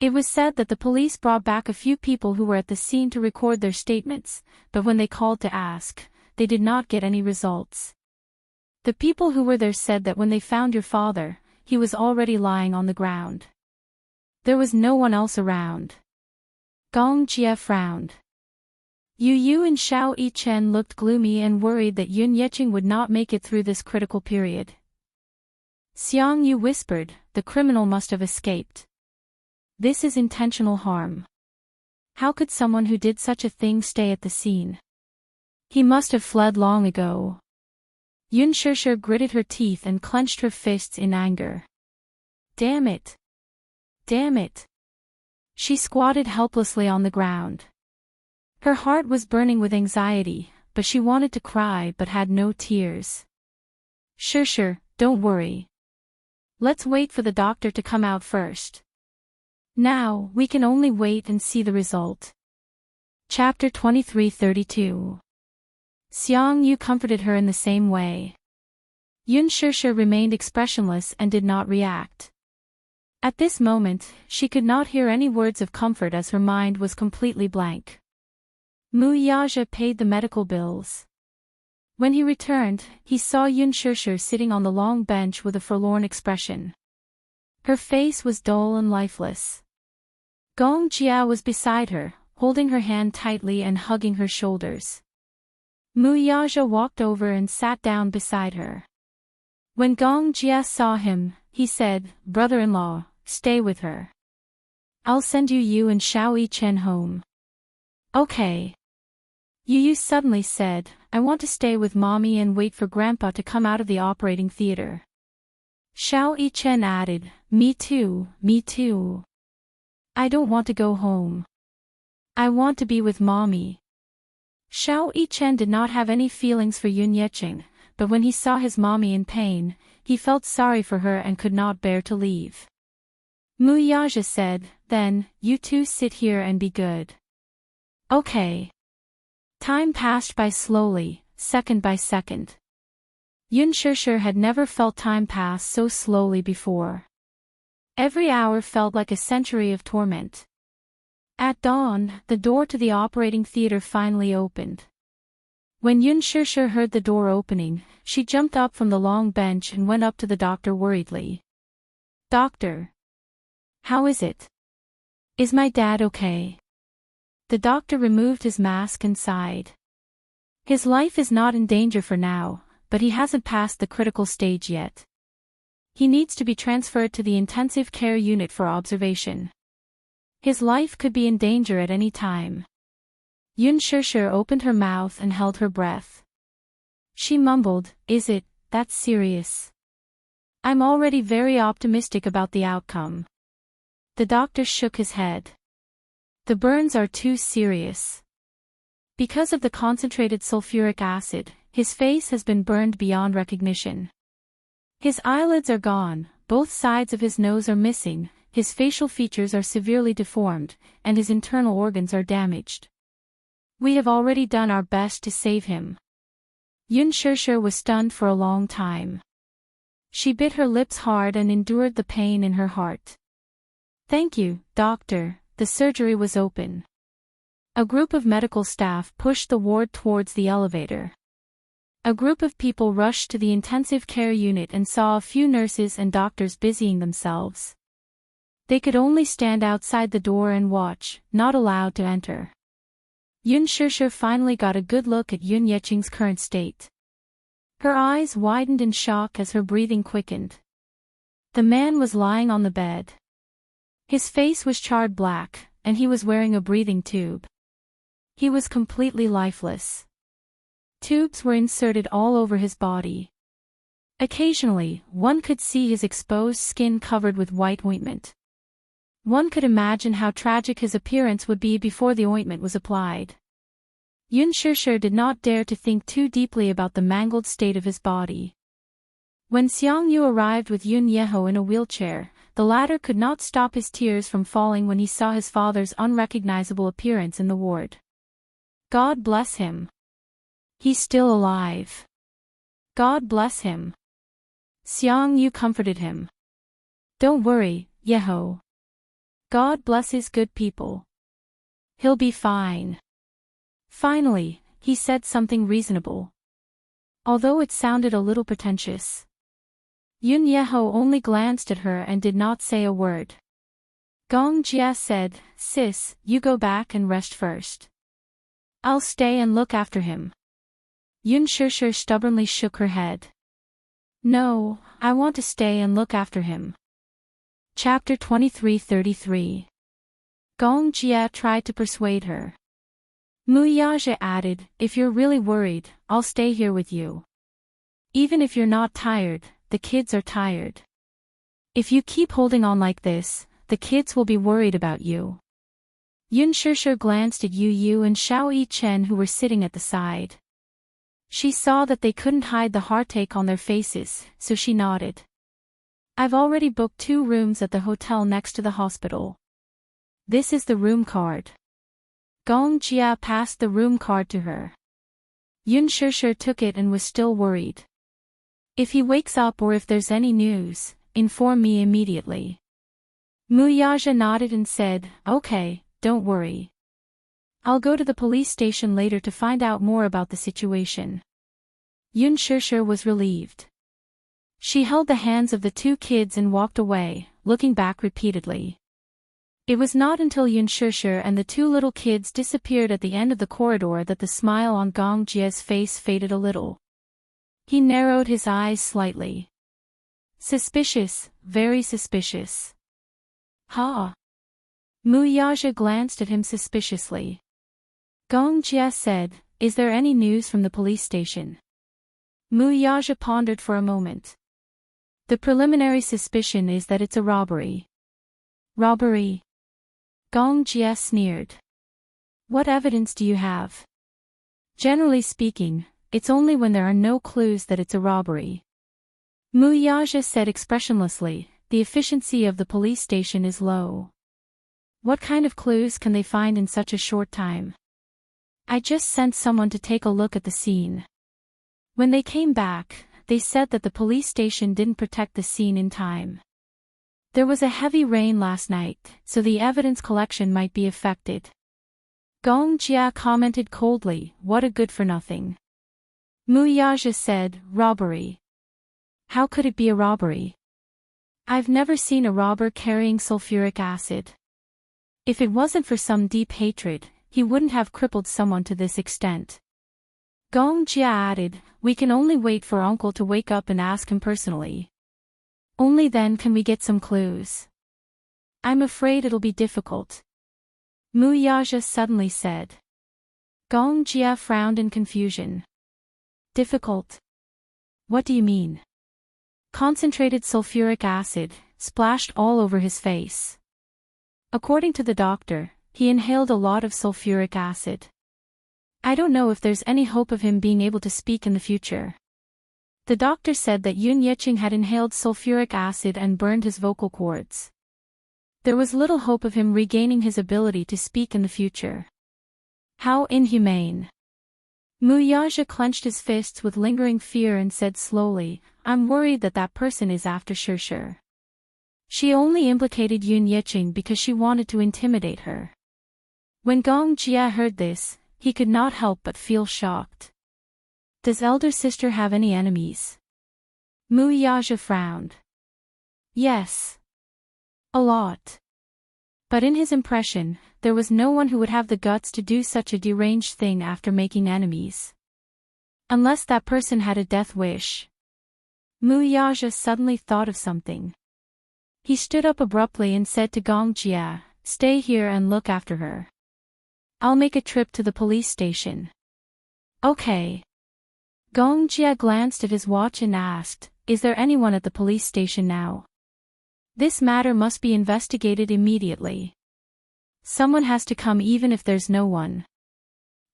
Speaker 1: It was said that the police brought back a few people who were at the scene to record their statements, but when they called to ask, they did not get any results. The people who were there said that when they found your father, he was already lying on the ground. There was no one else around. Gong Jia frowned. Yu and Xiao Yichen looked gloomy and worried that Yun Yeqing would not make it through this critical period. Xiang Yu whispered, the criminal must have escaped. This is intentional harm. How could someone who did such a thing stay at the scene? He must have fled long ago. Yun Shishir gritted her teeth and clenched her fists in anger. Damn it! Damn it! She squatted helplessly on the ground. Her heart was burning with anxiety, but she wanted to cry but had no tears. Shishir, don't worry. Let's wait for the doctor to come out first. Now, we can only wait and see the result. Chapter 23:32. Xiang Yu comforted her in the same way. Yun Shishir remained expressionless and did not react. At this moment, she could not hear any words of comfort as her mind was completely blank. Mu Yaja paid the medical bills. When he returned, he saw Yun Shishir sitting on the long bench with a forlorn expression. Her face was dull and lifeless. Gong Jia was beside her, holding her hand tightly and hugging her shoulders. Mu Yaja walked over and sat down beside her. When Gong Jia saw him, he said, "Brother-in-law, stay with her. I'll send you and Xiao Yichen home." Okay. Yu suddenly said, "I want to stay with mommy and wait for grandpa to come out of the operating theater." Xiao Yichen added, Me too. I don't want to go home. I want to be with mommy." Xiao Yichen did not have any feelings for Yun Yeqing, but when he saw his mommy in pain, he felt sorry for her and could not bear to leave. Mu Yaja said, "Then, you two sit here and be good." Okay. Time passed by slowly, second by second. Yun Shishir had never felt time pass so slowly before. Every hour felt like a century of torment. At dawn, the door to the operating theater finally opened. When Yun Shishir heard the door opening, she jumped up from the long bench and went up to the doctor worriedly. "Doctor. How is it? Is my dad okay?" The doctor removed his mask and sighed. "His life is not in danger for now, but he hasn't passed the critical stage yet. He needs to be transferred to the intensive care unit for observation. His life could be in danger at any time." Yun Shishir opened her mouth and held her breath. She mumbled, "Is it that serious? I'm already very optimistic about the outcome." The doctor shook his head. "The burns are too serious. Because of the concentrated sulfuric acid, his face has been burned beyond recognition. His eyelids are gone, both sides of his nose are missing, his facial features are severely deformed, and his internal organs are damaged. We have already done our best to save him." Yun Shishir was stunned for a long time. She bit her lips hard and endured the pain in her heart. "Thank you, doctor." The surgery was open. A group of medical staff pushed the ward towards the elevator. A group of people rushed to the intensive care unit and saw a few nurses and doctors busying themselves. They could only stand outside the door and watch, not allowed to enter. Yun Shishir finally got a good look at Yun Yeqing's current state. Her eyes widened in shock as her breathing quickened. The man was lying on the bed. His face was charred black, and he was wearing a breathing tube. He was completely lifeless. Tubes were inserted all over his body. Occasionally, one could see his exposed skin covered with white ointment. One could imagine how tragic his appearance would be before the ointment was applied. Yun Shishir did not dare to think too deeply about the mangled state of his body. When Xiang Yu arrived with Yun Yeho in a wheelchair, the latter could not stop his tears from falling when he saw his father's unrecognizable appearance in the ward. God bless him. He's still alive. God bless him. Xiang Yu comforted him. Don't worry, Yeho. God bless his good people. He'll be fine. Finally, he said something reasonable. Although it sounded a little pretentious. Yun Yeho only glanced at her and did not say a word. Gong Jia said, "Sis, you go back and rest first. I'll stay and look after him." Yun Shishir stubbornly shook her head. "No, I want to stay and look after him." Chapter 23:33. Gong Jia tried to persuade her. Mu Yaja added, "If you're really worried, I'll stay here with you. Even if you're not tired, the kids are tired. If you keep holding on like this, the kids will be worried about you." Yun Shishir glanced at Yu Yu and Xiao Yi Chen who were sitting at the side. She saw that they couldn't hide the heartache on their faces, so she nodded. "I've already booked 2 rooms at the hotel next to the hospital. This is the room card." Gong Jia passed the room card to her. Yun Shishir took it and was still worried. "If he wakes up or if there's any news, inform me immediately." Mu Yaja nodded and said, "Okay, don't worry. I'll go to the police station later to find out more about the situation." Yun Shishir was relieved. She held the hands of the 2 kids and walked away, looking back repeatedly. It was not until Yun Shishir and the 2 little kids disappeared at the end of the corridor that the smile on Gong Jia's face faded a little. He narrowed his eyes slightly. "Suspicious, very suspicious." "Ha." Mu Yaja glanced at him suspiciously. Gong Jia said, "Is there any news from the police station?" Mu Yaja pondered for a moment. "The preliminary suspicion is that it's a robbery." "Robbery?" Gong Jia sneered. "What evidence do you have?" "Generally speaking, it's only when there are no clues that it's a robbery." Mu Yaja said expressionlessly, "The efficiency of the police station is low. What kind of clues can they find in such a short time? I just sent someone to take a look at the scene. When they came back, they said that the police station didn't protect the scene in time. There was a heavy rain last night, so the evidence collection might be affected." Gong Jia commented coldly, "What a good-for-nothing." Mu Yaja said, "Robbery. How could it be a robbery? I've never seen a robber carrying sulfuric acid. If it wasn't for some deep hatred, he wouldn't have crippled someone to this extent." Gong Jia added, "We can only wait for uncle to wake up and ask him personally. Only then can we get some clues. I'm afraid it'll be difficult." Mu Yaja suddenly said. Gong Jia frowned in confusion. "Difficult? What do you mean?" "Concentrated sulfuric acid, splashed all over his face. According to the doctor, he inhaled a lot of sulfuric acid. I don't know if there's any hope of him being able to speak in the future. The doctor said that Yun Yeqing had inhaled sulfuric acid and burned his vocal cords. There was little hope of him regaining his ability to speak in the future. How inhumane." Mu Yaja clenched his fists with lingering fear and said slowly, "I'm worried that that person is after Shishir. She only implicated Yun Yeqing because she wanted to intimidate her." When Gong Jia heard this, he could not help but feel shocked. "Does elder sister have any enemies?" Mu Yaja frowned. "Yes. A lot." But in his impression, there was no one who would have the guts to do such a deranged thing after making enemies. Unless that person had a death wish. Mu Yaja suddenly thought of something. He stood up abruptly and said to Gong Jia, "Stay here and look after her. I'll make a trip to the police station." "Okay." Gong Jia glanced at his watch and asked, "Is there anyone at the police station now? This matter must be investigated immediately. Someone has to come even if there's no one."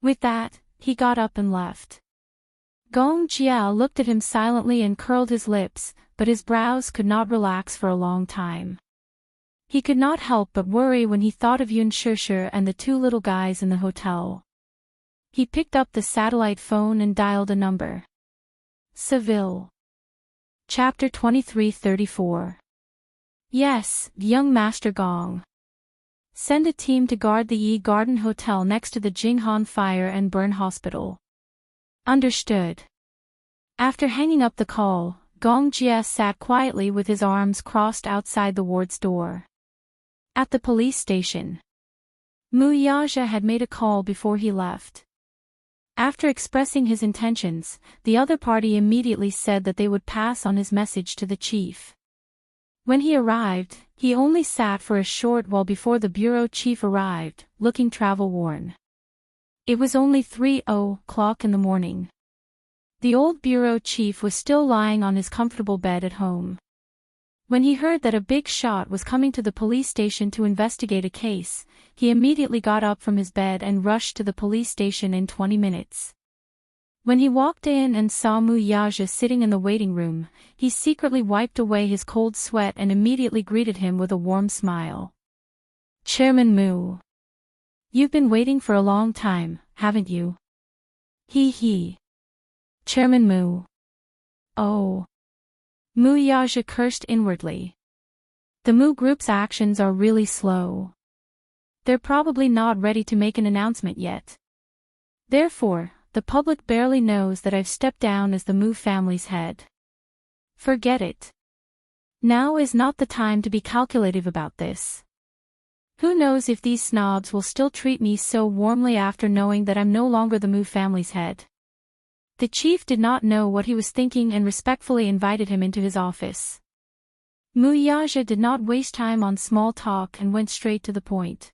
Speaker 1: With that, he got up and left. Gong Jia looked at him silently and curled his lips, but his brows could not relax for a long time. He could not help but worry when he thought of Yun Shishir and the 2 little guys in the hotel. He picked up the satellite phone and dialed a number. Seville. Chapter 23:34. "Yes, young Master Gong. Send a team to guard the Yi Garden Hotel next to the Jinghan Fire and Burn Hospital." "Understood." After hanging up the call, Gong Jia sat quietly with his arms crossed outside the ward's door. At the police station, Muyaja had made a call before he left. After expressing his intentions, the other party immediately said that they would pass on his message to the chief. When he arrived, he only sat for a short while before the bureau chief arrived, looking travel-worn. It was only 3:00 in the morning. The old bureau chief was still lying on his comfortable bed at home. When he heard that a big shot was coming to the police station to investigate a case, he immediately got up from his bed and rushed to the police station in 20 minutes. When he walked in and saw Muyaja sitting in the waiting room, he secretly wiped away his cold sweat and immediately greeted him with a warm smile. "Chairman Mu. You've been waiting for a long time, haven't you?" He. "Chairman Mu. Oh." Muyaja cursed inwardly. The Mu Group's actions are really slow. They're probably not ready to make an announcement yet. Therefore, the public barely knows that I've stepped down as the Mu family's head. Forget it. Now is not the time to be calculative about this. Who knows if these snobs will still treat me so warmly after knowing that I'm no longer the Mu family's head. The chief did not know what he was thinking and respectfully invited him into his office. Muyaja did not waste time on small talk and went straight to the point.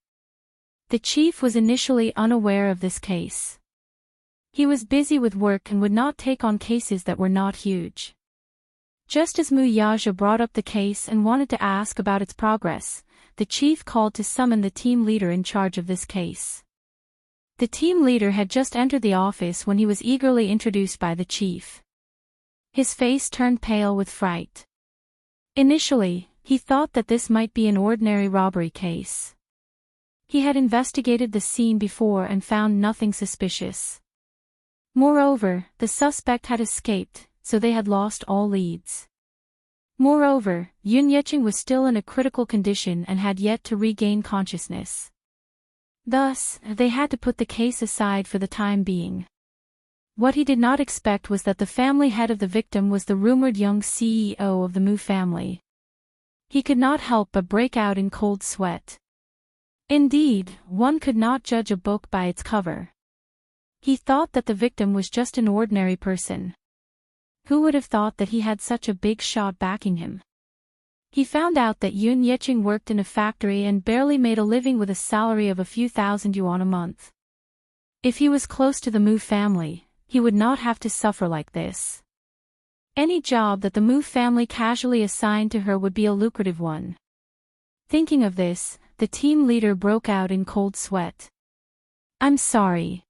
Speaker 1: The chief was initially unaware of this case. He was busy with work and would not take on cases that were not huge. Just as Muyaja brought up the case and wanted to ask about its progress, the chief called to summon the team leader in charge of this case. The team leader had just entered the office when he was eagerly introduced by the chief. His face turned pale with fright. Initially, he thought that this might be an ordinary robbery case. He had investigated the scene before and found nothing suspicious. Moreover, the suspect had escaped, so they had lost all leads. Moreover, Yun Yeching was still in a critical condition and had yet to regain consciousness. Thus, they had to put the case aside for the time being. What he did not expect was that the family head of the victim was the rumored young CEO of the Mu family. He could not help but break out in cold sweat. Indeed, one could not judge a book by its cover. He thought that the victim was just an ordinary person. Who would have thought that he had such a big shot backing him? He found out that Yun Yeching worked in a factory and barely made a living with a salary of a few thousand yuan a month. If he was close to the Mu family, he would not have to suffer like this. Any job that the Mu family casually assigned to her would be a lucrative one. Thinking of this, the team leader broke out in cold sweat. "I'm sorry.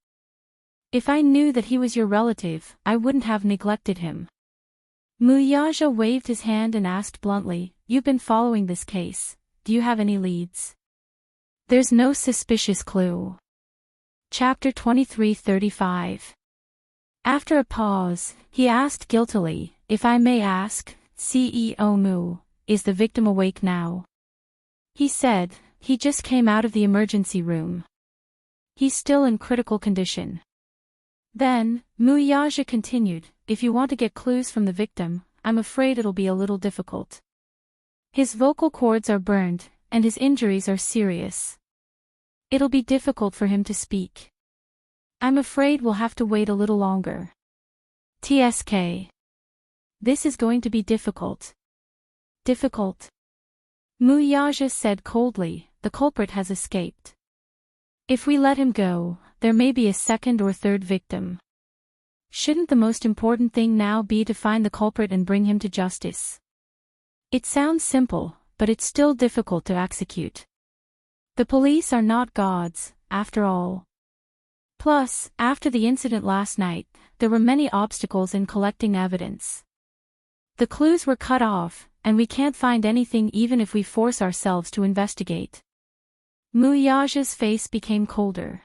Speaker 1: If I knew that he was your relative, I wouldn't have neglected him." Muyaja waved his hand and asked bluntly, "You've been following this case. Do you have any leads?" "There's no suspicious clue." Chapter 23:35. After a pause, he asked guiltily, "If I may ask, CEO Mu, is the victim awake now?" He said, "He just came out of the emergency room. He's still in critical condition." Then, Muyaja continued, "If you want to get clues from the victim, I'm afraid it'll be a little difficult. His vocal cords are burned, and his injuries are serious. It'll be difficult for him to speak. I'm afraid we'll have to wait a little longer." TSK. This is going to be difficult. Difficult. Muyaja said coldly, "The culprit has escaped. If we let him go, there may be a second or third victim. Shouldn't the most important thing now be to find the culprit and bring him to justice?" It sounds simple, but it's still difficult to execute. The police are not gods, after all. Plus, after the incident last night, there were many obstacles in collecting evidence. The clues were cut off, and we can't find anything even if we force ourselves to investigate. Muyaja's face became colder.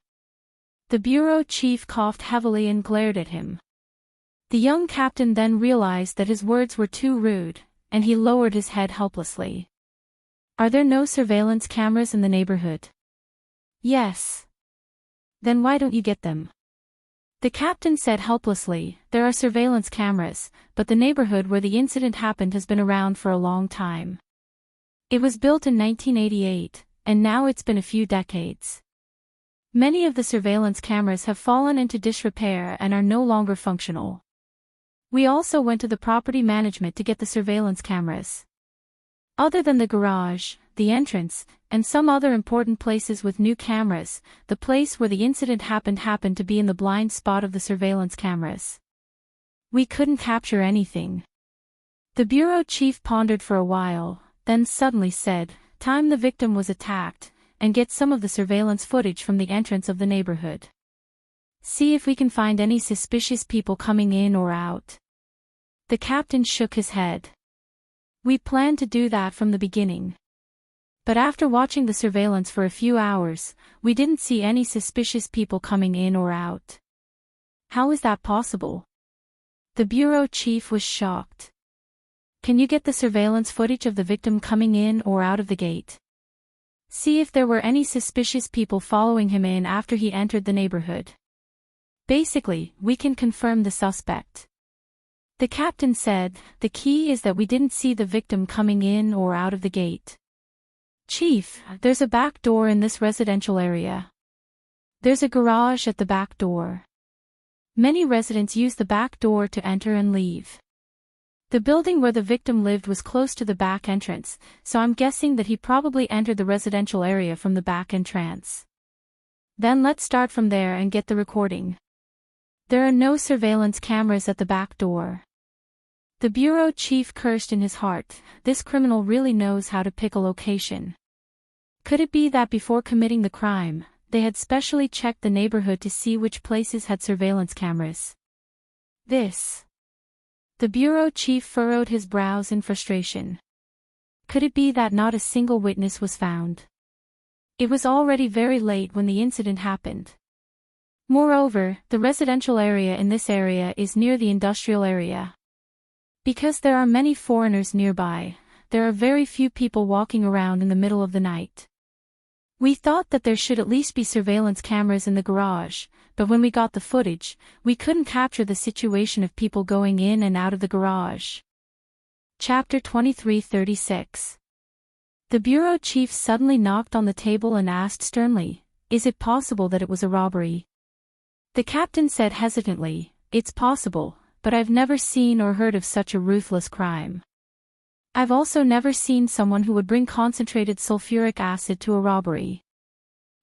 Speaker 1: The bureau chief coughed heavily and glared at him. The young captain then realized that his words were too rude, and he lowered his head helplessly. "Are there no surveillance cameras in the neighborhood?" "Yes." "Then why don't you get them?" The captain said helplessly, "There are surveillance cameras, but the neighborhood where the incident happened has been around for a long time. It was built in 1988, and now it's been a few decades. Many of the surveillance cameras have fallen into disrepair and are no longer functional. We also went to the property management to get the surveillance cameras. Other than the garage, the entrance, and some other important places with new cameras, the place where the incident happened to be in the blind spot of the surveillance cameras. We couldn't capture anything. The bureau chief pondered for a while, then suddenly said, "Time the victim was attacked, and get some of the surveillance footage from the entrance of the neighborhood. See if we can find any suspicious people coming in or out." The captain shook his head. We planned to do that from the beginning. But after watching the surveillance for a few hours, we didn't see any suspicious people coming in or out. How is that possible? The bureau chief was shocked. Can you get the surveillance footage of the victim coming in or out of the gate? See if there were any suspicious people following him in after he entered the neighborhood. Basically, we can confirm the suspect. The captain said, "The key is that we didn't see the victim coming in or out of the gate. Chief, there's a back door in this residential area. There's a garage at the back door. Many residents use the back door to enter and leave. The building where the victim lived was close to the back entrance, so I'm guessing that he probably entered the residential area from the back entrance. Then let's start from there and get the recording. There are no surveillance cameras at the back door." The bureau chief cursed in his heart. This criminal really knows how to pick a location. Could it be that before committing the crime, they had specially checked the neighborhood to see which places had surveillance cameras? The bureau chief furrowed his brows in frustration. Could it be that not a single witness was found? It was already very late when the incident happened. Moreover, the residential area in this area is near the industrial area. Because there are many foreigners nearby, there are very few people walking around in the middle of the night. We thought that there should at least be surveillance cameras in the garage, but when we got the footage, we couldn't capture the situation of people going in and out of the garage. Chapter 23:36. The bureau chief suddenly knocked on the table and asked sternly, "Is it possible that it was a robbery?" The captain said hesitantly, "It's possible, but I've never seen or heard of such a ruthless crime. I've also never seen someone who would bring concentrated sulfuric acid to a robbery.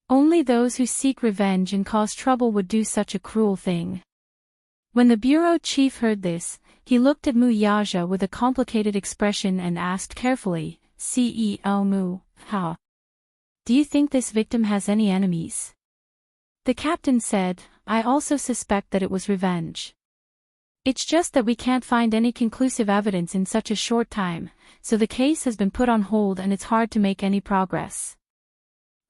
Speaker 1: Only those who seek revenge and cause trouble would do such a cruel thing." When the bureau chief heard this, he looked at Mu Yaja with a complicated expression and asked carefully, "CEO Mu, how? Do you think this victim has any enemies?" The captain said, "I also suspect that it was revenge. It's just that we can't find any conclusive evidence in such a short time, so the case has been put on hold and it's hard to make any progress."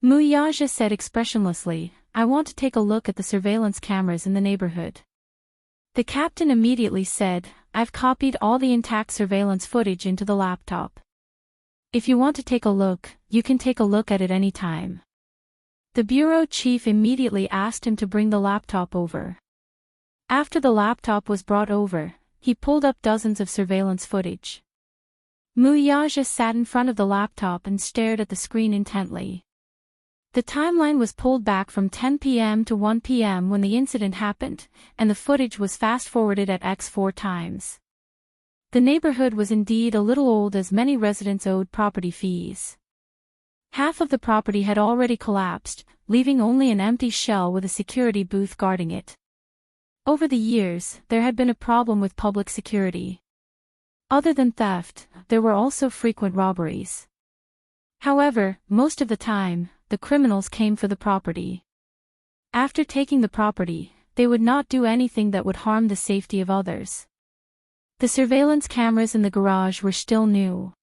Speaker 1: Mu Yaja said expressionlessly, "I want to take a look at the surveillance cameras in the neighborhood." The captain immediately said, "I've copied all the intact surveillance footage into the laptop. If you want to take a look, you can take a look at it any time." The bureau chief immediately asked him to bring the laptop over. After the laptop was brought over, he pulled up dozens of surveillance footage. Mu Yaja sat in front of the laptop and stared at the screen intently. The timeline was pulled back from 10 p.m. to 1 p.m. when the incident happened, and the footage was fast-forwarded at x4 times. The neighborhood was indeed a little old as many residents owed property fees. Half of the property had already collapsed, leaving only an empty shell with a security booth guarding it. Over the years, there had been a problem with public security. Other than theft, there were also frequent robberies. However, most of the time, the criminals came for the property. After taking the property, they would not do anything that would harm the safety of others. The surveillance cameras in the garage were still new.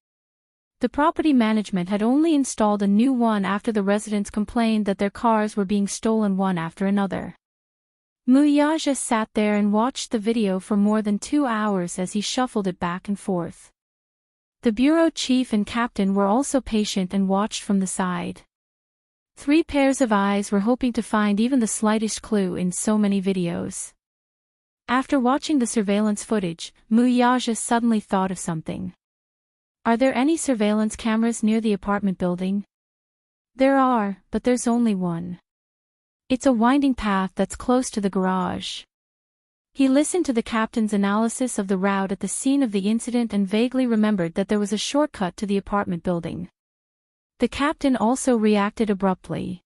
Speaker 1: The property management had only installed a new one after the residents complained that their cars were being stolen one after another. Mu Yaja sat there and watched the video for more than 2 hours as he shuffled it back and forth. The bureau chief and captain were also patient and watched from the side. 3 pairs of eyes were hoping to find even the slightest clue in so many videos. After watching the surveillance footage, Mu Yaja suddenly thought of something. "Are there any surveillance cameras near the apartment building?" There are, but there's only one. It's a winding path that's close to the garage. He listened to the captain's analysis of the route at the scene of the incident and vaguely remembered that there was a shortcut to the apartment building. The captain also reacted abruptly.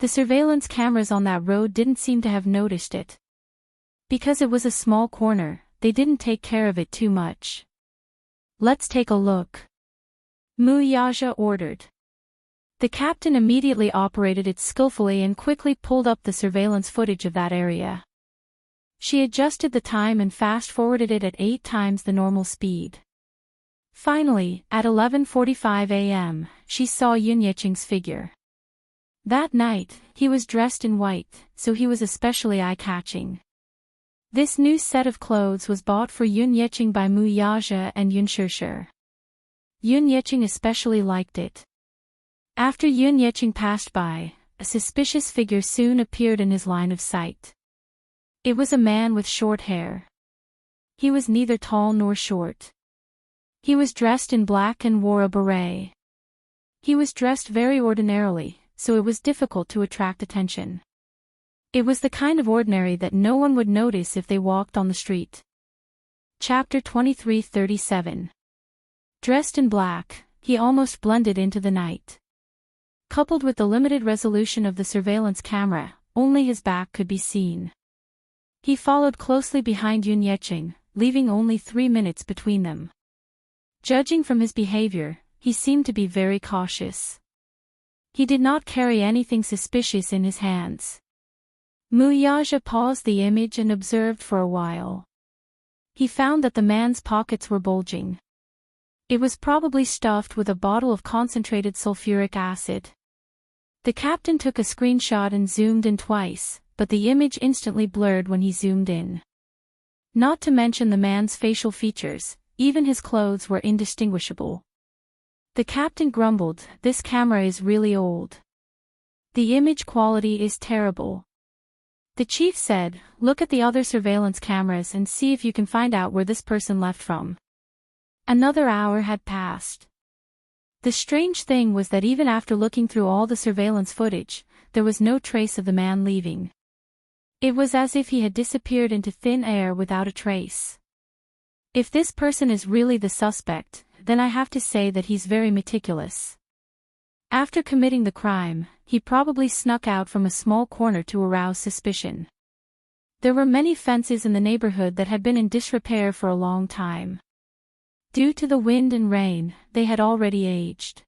Speaker 1: The surveillance cameras on that road didn't seem to have noticed it. Because it was a small corner, they didn't take care of it too much. Let's take a look. Muyaja ordered. The captain immediately operated it skillfully and quickly pulled up the surveillance footage of that area. She adjusted the time and fast-forwarded it at 8 times the normal speed. Finally, at 11:45 a.m., she saw Yun Yeqing's figure. That night, he was dressed in white, so he was especially eye-catching. This new set of clothes was bought for Yun Yeqing by Mu Yaja and Yun Shishir. Yun Yeqing especially liked it. After Yun Yeqing passed by, a suspicious figure soon appeared in his line of sight. It was a man with short hair. He was neither tall nor short. He was dressed in black and wore a beret. He was dressed very ordinarily, so it was difficult to attract attention. It was the kind of ordinary that no one would notice if they walked on the street. Chapter 23:37. Dressed in black, he almost blended into the night. Coupled with the limited resolution of the surveillance camera, only his back could be seen. He followed closely behind Yun Yeqing, leaving only 3 minutes between them. Judging from his behavior, he seemed to be very cautious. He did not carry anything suspicious in his hands. Muyaja paused the image and observed for a while. He found that the man's pockets were bulging. It was probably stuffed with a bottle of concentrated sulfuric acid. The captain took a screenshot and zoomed in twice, but the image instantly blurred when he zoomed in. Not to mention the man's facial features, even his clothes were indistinguishable. The captain grumbled, "This camera is really old. The image quality is terrible." The chief said, "Look at the other surveillance cameras and see if you can find out where this person left from." Another hour had passed. The strange thing was that even after looking through all the surveillance footage, there was no trace of the man leaving. It was as if he had disappeared into thin air without a trace. If this person is really the suspect, then I have to say that he's very meticulous. After committing the crime, he probably snuck out from a small corner to arouse suspicion. There were many fences in the neighborhood that had been in disrepair for a long time. Due to the wind and rain, they had already aged.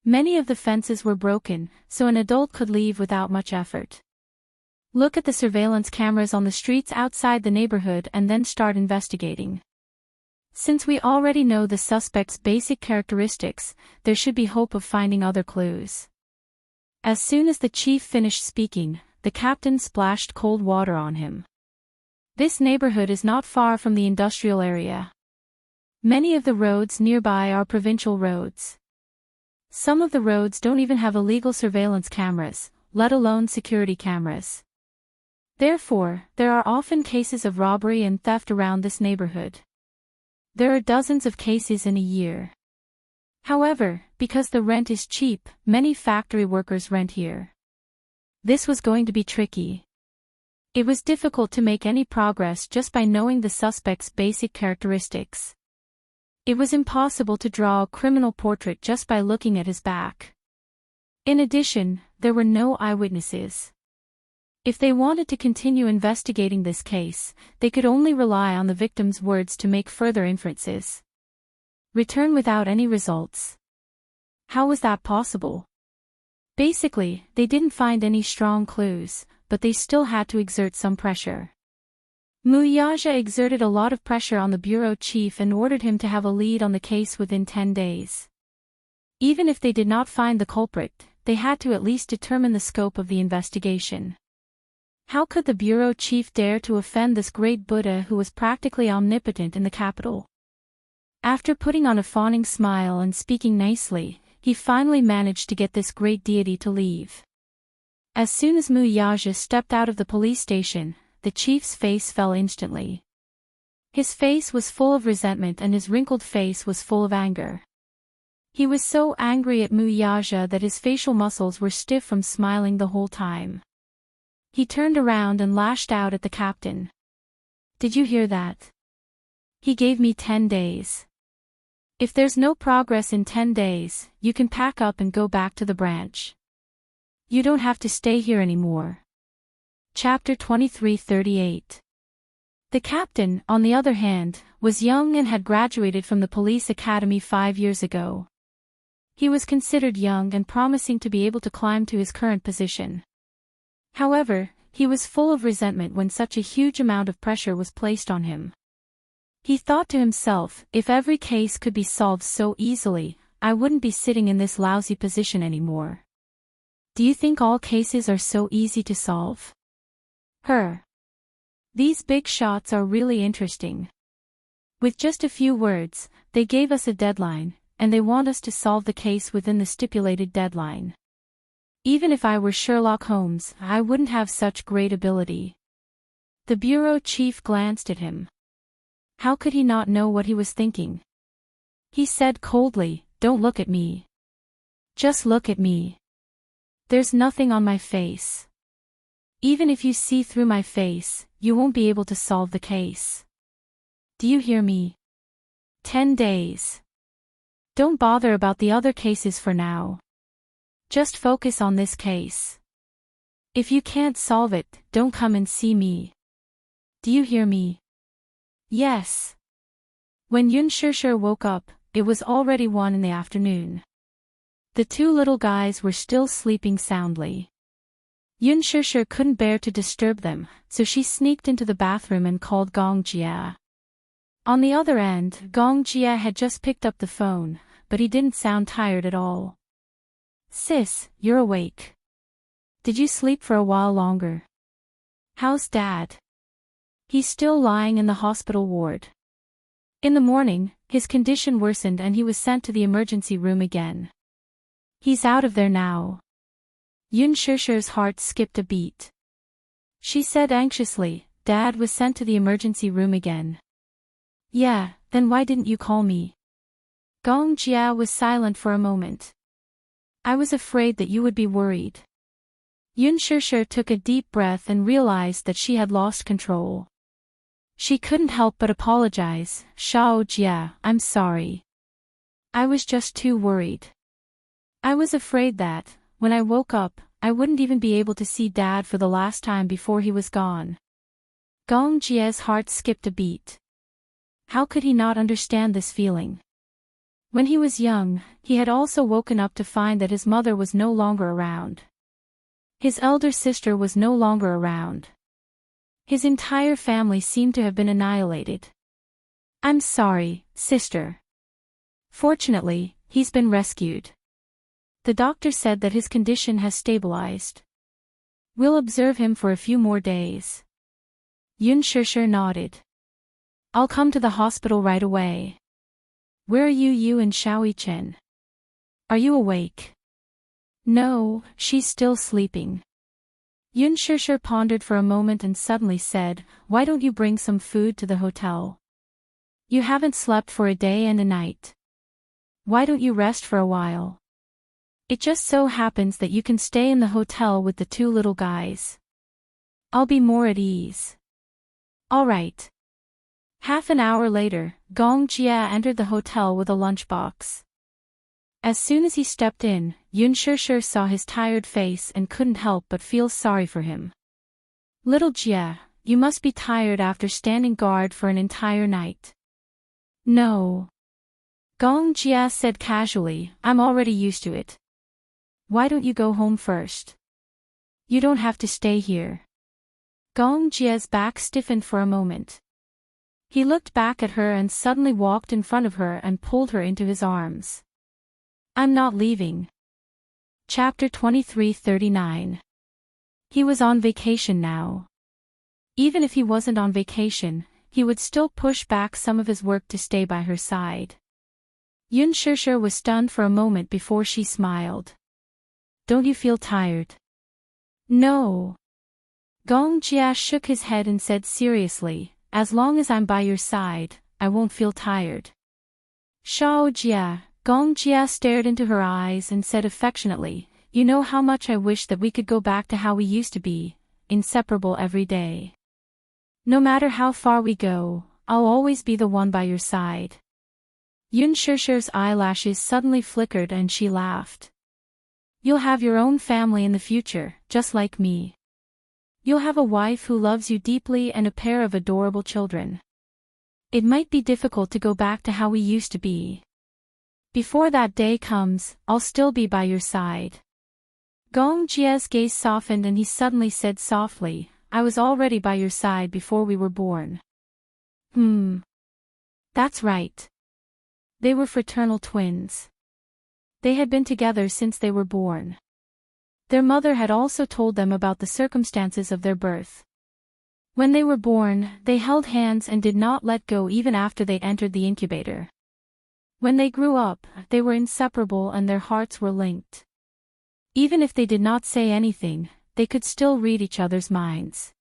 Speaker 1: Many of the fences were broken, so an adult could leave without much effort. Look at the surveillance cameras on the streets outside the neighborhood and then start investigating. Since we already know the suspect's basic characteristics, there should be hope of finding other clues. As soon as the chief finished speaking, the captain splashed cold water on him. This neighborhood is not far from the industrial area. Many of the roads nearby are provincial roads. Some of the roads don't even have illegal surveillance cameras, let alone security cameras. Therefore, there are often cases of robbery and theft around this neighborhood. There are dozens of cases in a year. However, because the rent is cheap, many factory workers rent here. This was going to be tricky. It was difficult to make any progress just by knowing the suspect's basic characteristics. It was impossible to draw a criminal portrait just by looking at his back. In addition, there were no eyewitnesses. If they wanted to continue investigating this case, they could only rely on the victim's words to make further inferences. Return without any results. How was that possible? Basically, they didn't find any strong clues, but they still had to exert some pressure. Muyaja exerted a lot of pressure on the bureau chief and ordered him to have a lead on the case within 10 days. Even if they did not find the culprit, they had to at least determine the scope of the investigation. How could the bureau chief dare to offend this great Buddha who was practically omnipotent in the capital? After putting on a fawning smile and speaking nicely, he finally managed to get this great deity to leave. As soon as Muyaja stepped out of the police station, the chief's face fell instantly. His face was full of resentment and his wrinkled face was full of anger. He was so angry at Mu Yaja that his facial muscles were stiff from smiling the whole time. He turned around and lashed out at the captain. Did you hear that? He gave me 10 days. If there's no progress in 10 days, you can pack up and go back to the branch. You don't have to stay here anymore. Chapter 23:38. The captain, on the other hand, was young and had graduated from the police academy 5 years ago. He was considered young and promising to be able to climb to his current position. However, he was full of resentment when such a huge amount of pressure was placed on him. He thought to himself, if every case could be solved so easily, I wouldn't be sitting in this lousy position anymore. Do you think all cases are so easy to solve? These big shots are really interesting. With just a few words, they gave us a deadline, and they want us to solve the case within the stipulated deadline. Even if I were Sherlock Holmes, I wouldn't have such great ability. The bureau chief glanced at him. How could he not know what he was thinking? He said coldly, "Don't look at me. Just look at me. There's nothing on my face. Even if you see through my face, you won't be able to solve the case. Do you hear me? 10 days. Don't bother about the other cases for now. Just focus on this case. If you can't solve it, don't come and see me. Do you hear me?" Yes. When Yun Shishir woke up, it was already 1 in the afternoon. The 2 little guys were still sleeping soundly. Yun Shishir couldn't bear to disturb them, so she sneaked into the bathroom and called Gong Jia. On the other end, Gong Jia had just picked up the phone, but he didn't sound tired at all. "Sis, you're awake. Did you sleep for a while longer? How's Dad?" "He's still lying in the hospital ward. In the morning, his condition worsened and he was sent to the emergency room again. He's out of there now." Yun Shishir's heart skipped a beat. She said anxiously, "Dad was sent to the emergency room again." "Yeah, then why didn't you call me?" Gong Jia was silent for a moment. "I was afraid that you would be worried." Yun Shishir took a deep breath and realized that she had lost control. She couldn't help but apologize. "Shao Jia, I'm sorry. I was just too worried. I was afraid that, when I woke up, I wouldn't even be able to see Dad for the last time before he was gone." Gong Jia's heart skipped a beat. How could he not understand this feeling? When he was young, he had also woken up to find that his mother was no longer around. His elder sister was no longer around. His entire family seemed to have been annihilated. "I'm sorry, sister. Fortunately, he's been rescued. The doctor said that his condition has stabilized. We'll observe him for a few more days." Yun Shishir nodded. "I'll come to the hospital right away." "Where are you and Xiaoi Chen? Are you awake?" "No, she's still sleeping." Yun Shishir pondered for a moment and suddenly said, "Why don't you bring some food to the hotel? You haven't slept for a day and a night. Why don't you rest for a while? It just so happens that you can stay in the hotel with the 2 little guys. I'll be more at ease." "All right." Half an hour later, Gong Jia entered the hotel with a lunchbox. As soon as he stepped in, Yun Shishir saw his tired face and couldn't help but feel sorry for him. "Little Jia, you must be tired after standing guard for an entire night." "No." Gong Jia said casually, "I'm already used to it. Why don't you go home first? You don't have to stay here." Gong Jia's back stiffened for a moment. He looked back at her and suddenly walked in front of her and pulled her into his arms. "I'm not leaving." Chapter 23:39. He was on vacation now. Even if he wasn't on vacation, he would still push back some of his work to stay by her side. Yun Shishir was stunned for a moment before she smiled. "Don't you feel tired?" "No." Gong Jia shook his head and said seriously, "As long as I'm by your side, I won't feel tired." "Shao Jia, Gong Jia stared into her eyes and said affectionately, "You know how much I wish that we could go back to how we used to be, inseparable every day. No matter how far we go, I'll always be the one by your side." Yun Shishir's eyelashes suddenly flickered and she laughed. "You'll have your own family in the future, just like me. You'll have a wife who loves you deeply and a pair of adorable children. It might be difficult to go back to how we used to be. Before that day comes, I'll still be by your side." Gong Jia's gaze softened and he suddenly said softly, "I was already by your side before we were born." That's right. They were fraternal twins. They had been together since they were born. Their mother had also told them about the circumstances of their birth. When they were born, they held hands and did not let go even after they entered the incubator. When they grew up, they were inseparable and their hearts were linked. Even if they did not say anything, they could still read each other's minds.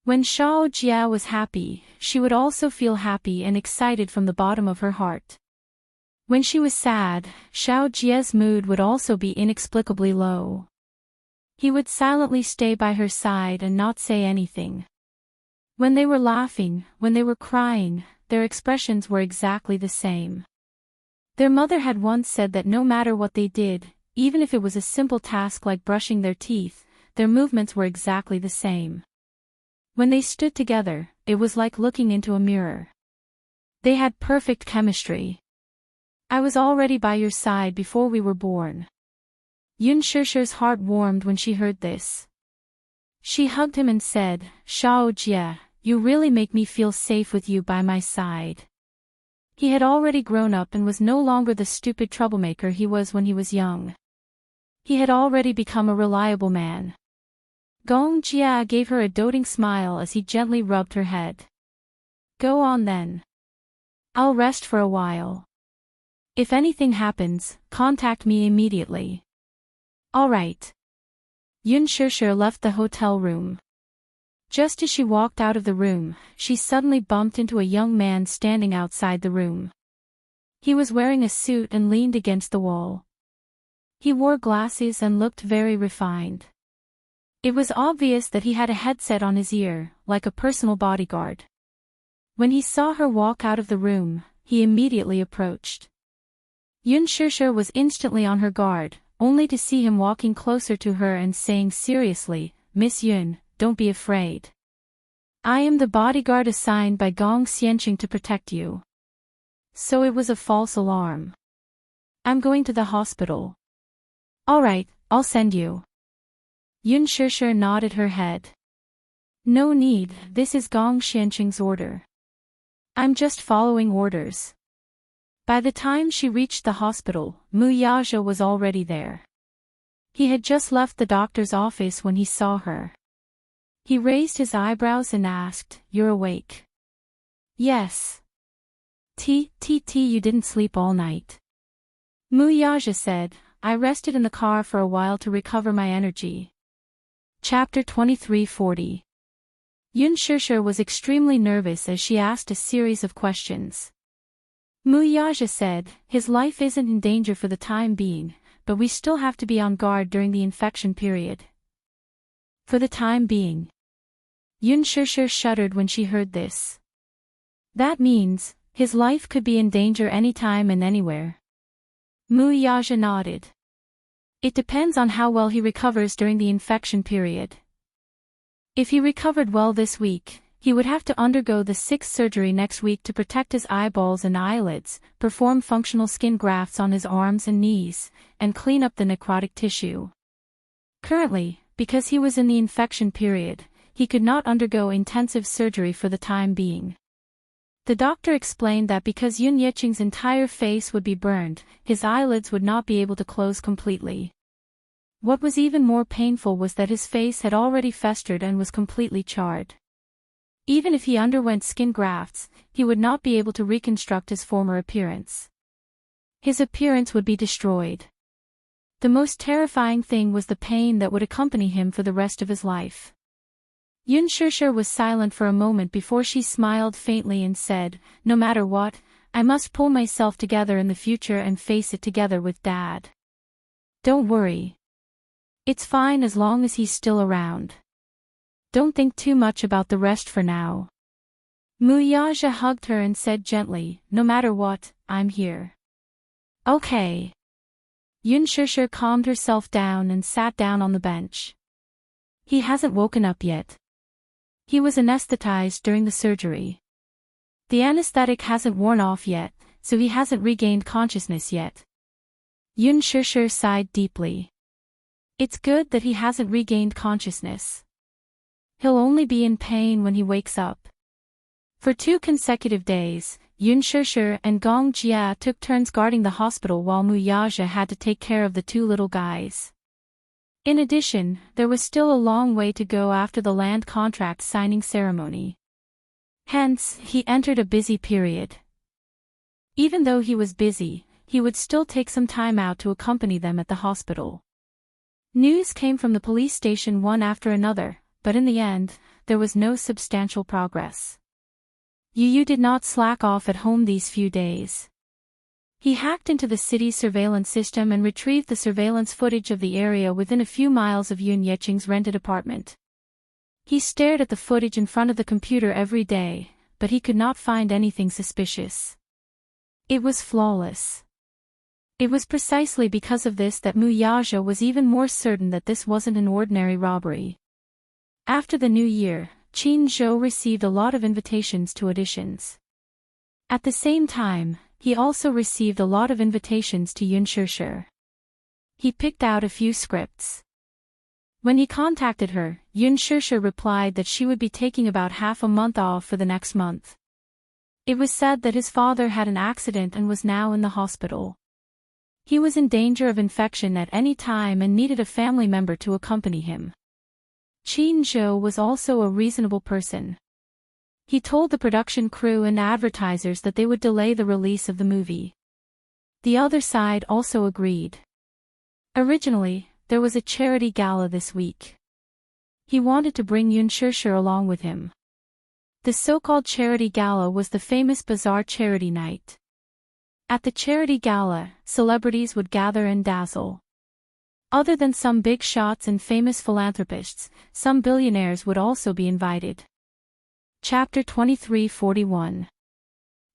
Speaker 1: When Xiao Jia was happy, she would also feel happy and excited from the bottom of her heart. When she was sad, Xiao Jia's mood would also be inexplicably low. He would silently stay by her side and not say anything. When they were laughing, when they were crying, their expressions were exactly the same. Their mother had once said that no matter what they did, even if it was a simple task like brushing their teeth, their movements were exactly the same. When they stood together, it was like looking into a mirror. They had perfect chemistry. "I was already by your side before we were born." Yun Shishir's heart warmed when she heard this. She hugged him and said, "Xiao Jia, you really make me feel safe with you by my side." He had already grown up and was no longer the stupid troublemaker he was when he was young. He had already become a reliable man. Gong Jia gave her a doting smile as he gently rubbed her head. "Go on then. I'll rest for a while. If anything happens, contact me immediately." "All right." Yun Shishir left the hotel room. Just as she walked out of the room, she suddenly bumped into a young man standing outside the room. He was wearing a suit and leaned against the wall. He wore glasses and looked very refined. It was obvious that he had a headset on his ear, like a personal bodyguard. When he saw her walk out of the room, he immediately approached. Yun Shishir was instantly on her guard, only to see him walking closer to her and saying seriously, "Miss Yun, don't be afraid. I am the bodyguard assigned by Gong Xianqing to protect you." So it was a false alarm. "I'm going to the hospital." "All right, I'll send you." Yun Shishir nodded her head. "No need, this is Gong Xianqing's order. I'm just following orders." By the time she reached the hospital, Mu Yaja was already there. He had just left the doctor's office when he saw her. He raised his eyebrows and asked, "You're awake?" "Yes." You didn't sleep all night." Mu Yaja said, "I rested in the car for a while to recover my energy." Chapter 2340. Yun Shishir was extremely nervous as she asked a series of questions. Mu Yaja said, "His life isn't in danger for the time being, but we still have to be on guard during the infection period." For the time being. Yun Shishir shuddered when she heard this. That means, his life could be in danger anytime and anywhere. Mu Yaja nodded. "It depends on how well he recovers during the infection period. If he recovered well this week, he would have to undergo the 6th surgery next week to protect his eyeballs and eyelids, perform functional skin grafts on his arms and knees, and clean up the necrotic tissue. Currently, because he was in the infection period, he could not undergo intensive surgery for the time being." The doctor explained that because Yun Yiqing's entire face would be burned, his eyelids would not be able to close completely. What was even more painful was that his face had already festered and was completely charred. Even if he underwent skin grafts, he would not be able to reconstruct his former appearance. His appearance would be destroyed. The most terrifying thing was the pain that would accompany him for the rest of his life. Yun Shishir was silent for a moment before she smiled faintly and said, "No matter what, I must pull myself together in the future and face it together with Dad. Don't worry. It's fine as long as he's still around. Don't think too much about the rest for now. Muyaja hugged her and said gently, no matter what, I'm here. Okay. Yun Shishir calmed herself down and sat down on the bench. He hasn't woken up yet. He was anesthetized during the surgery. The anesthetic hasn't worn off yet, so he hasn't regained consciousness yet. Yun Shishir sighed deeply. It's good that he hasn't regained consciousness. He'll only be in pain when he wakes up. For 2 consecutive days, Yun Shishir and Gong Jia took turns guarding the hospital while Muyaja had to take care of the 2 little guys. In addition, there was still a long way to go after the land contract signing ceremony. Hence, he entered a busy period. Even though he was busy, he would still take some time out to accompany them at the hospital. News came from the police station one after another, but in the end, there was no substantial progress. Yu did not slack off at home these few days. He hacked into the city's surveillance system and retrieved the surveillance footage of the area within a few miles of Yun Yeching's rented apartment. He stared at the footage in front of the computer every day, but he could not find anything suspicious. It was flawless. It was precisely because of this that Muyaja was even more certain that this wasn't an ordinary robbery. After the new year, Qin Zhou received a lot of invitations to auditions. At the same time, he also received a lot of invitations to Yun Shishir. He picked out a few scripts. When he contacted her, Yun Shishir replied that she would be taking about half a month off for the next month. It was said that his father had an accident and was now in the hospital. He was in danger of infection at any time and needed a family member to accompany him. Qin Zhou was also a reasonable person. He told the production crew and advertisers that they would delay the release of the movie. The other side also agreed. Originally, there was a charity gala this week. He wanted to bring Yun Shishir along with him. The so-called charity gala was the famous bazaar charity night. At the charity gala, celebrities would gather and dazzle. Other than some big shots and famous philanthropists, some billionaires would also be invited. Chapter 2341.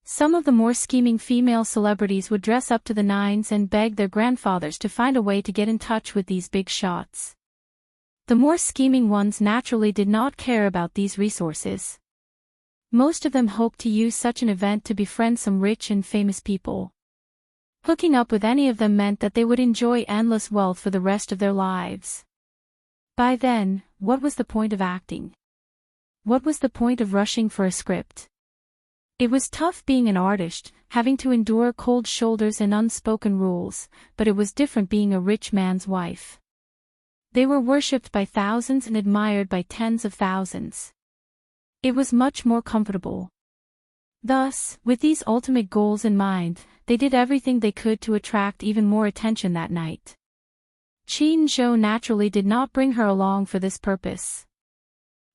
Speaker 1: Some of the more scheming female celebrities would dress up to the nines and beg their grandfathers to find a way to get in touch with these big shots. The more scheming ones naturally did not care about these resources. Most of them hoped to use such an event to befriend some rich and famous people. Hooking up with any of them meant that they would enjoy endless wealth for the rest of their lives. By then, what was the point of acting? What was the point of rushing for a script? It was tough being an artist, having to endure cold shoulders and unspoken rules, but it was different being a rich man's wife. They were worshipped by thousands and admired by tens of thousands. It was much more comfortable. Thus, with these ultimate goals in mind, they did everything they could to attract even more attention that night. Qin Zhou naturally did not bring her along for this purpose.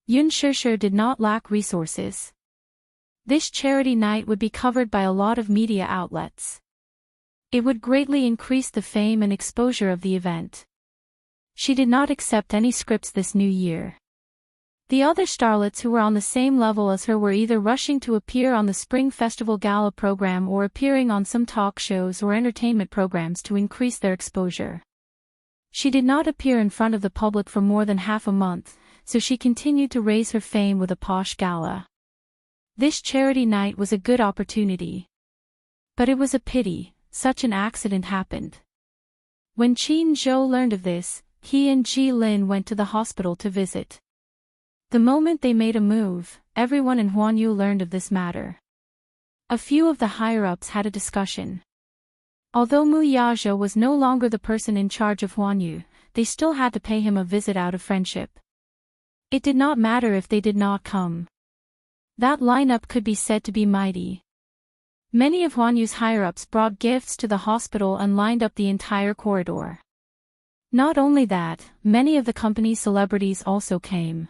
Speaker 1: Yun Shishir did not lack resources. This charity night would be covered by a lot of media outlets. It would greatly increase the fame and exposure of the event. She did not accept any scripts this new year. The other starlets who were on the same level as her were either rushing to appear on the Spring Festival Gala program or appearing on some talk shows or entertainment programs to increase their exposure. She did not appear in front of the public for more than half a month, so she continued to raise her fame with a posh gala. This charity night was a good opportunity. But it was a pity, such an accident happened. When Qin Zhou learned of this, he and Ji Lin went to the hospital to visit. The moment they made a move, everyone in Huanyu learned of this matter. A few of the higher-ups had a discussion. Although Mu Yazhe was no longer the person in charge of Huanyu, they still had to pay him a visit out of friendship. It did not matter if they did not come. That lineup could be said to be mighty. Many of Huanyu's higher-ups brought gifts to the hospital and lined up the entire corridor. Not only that, many of the company's celebrities also came.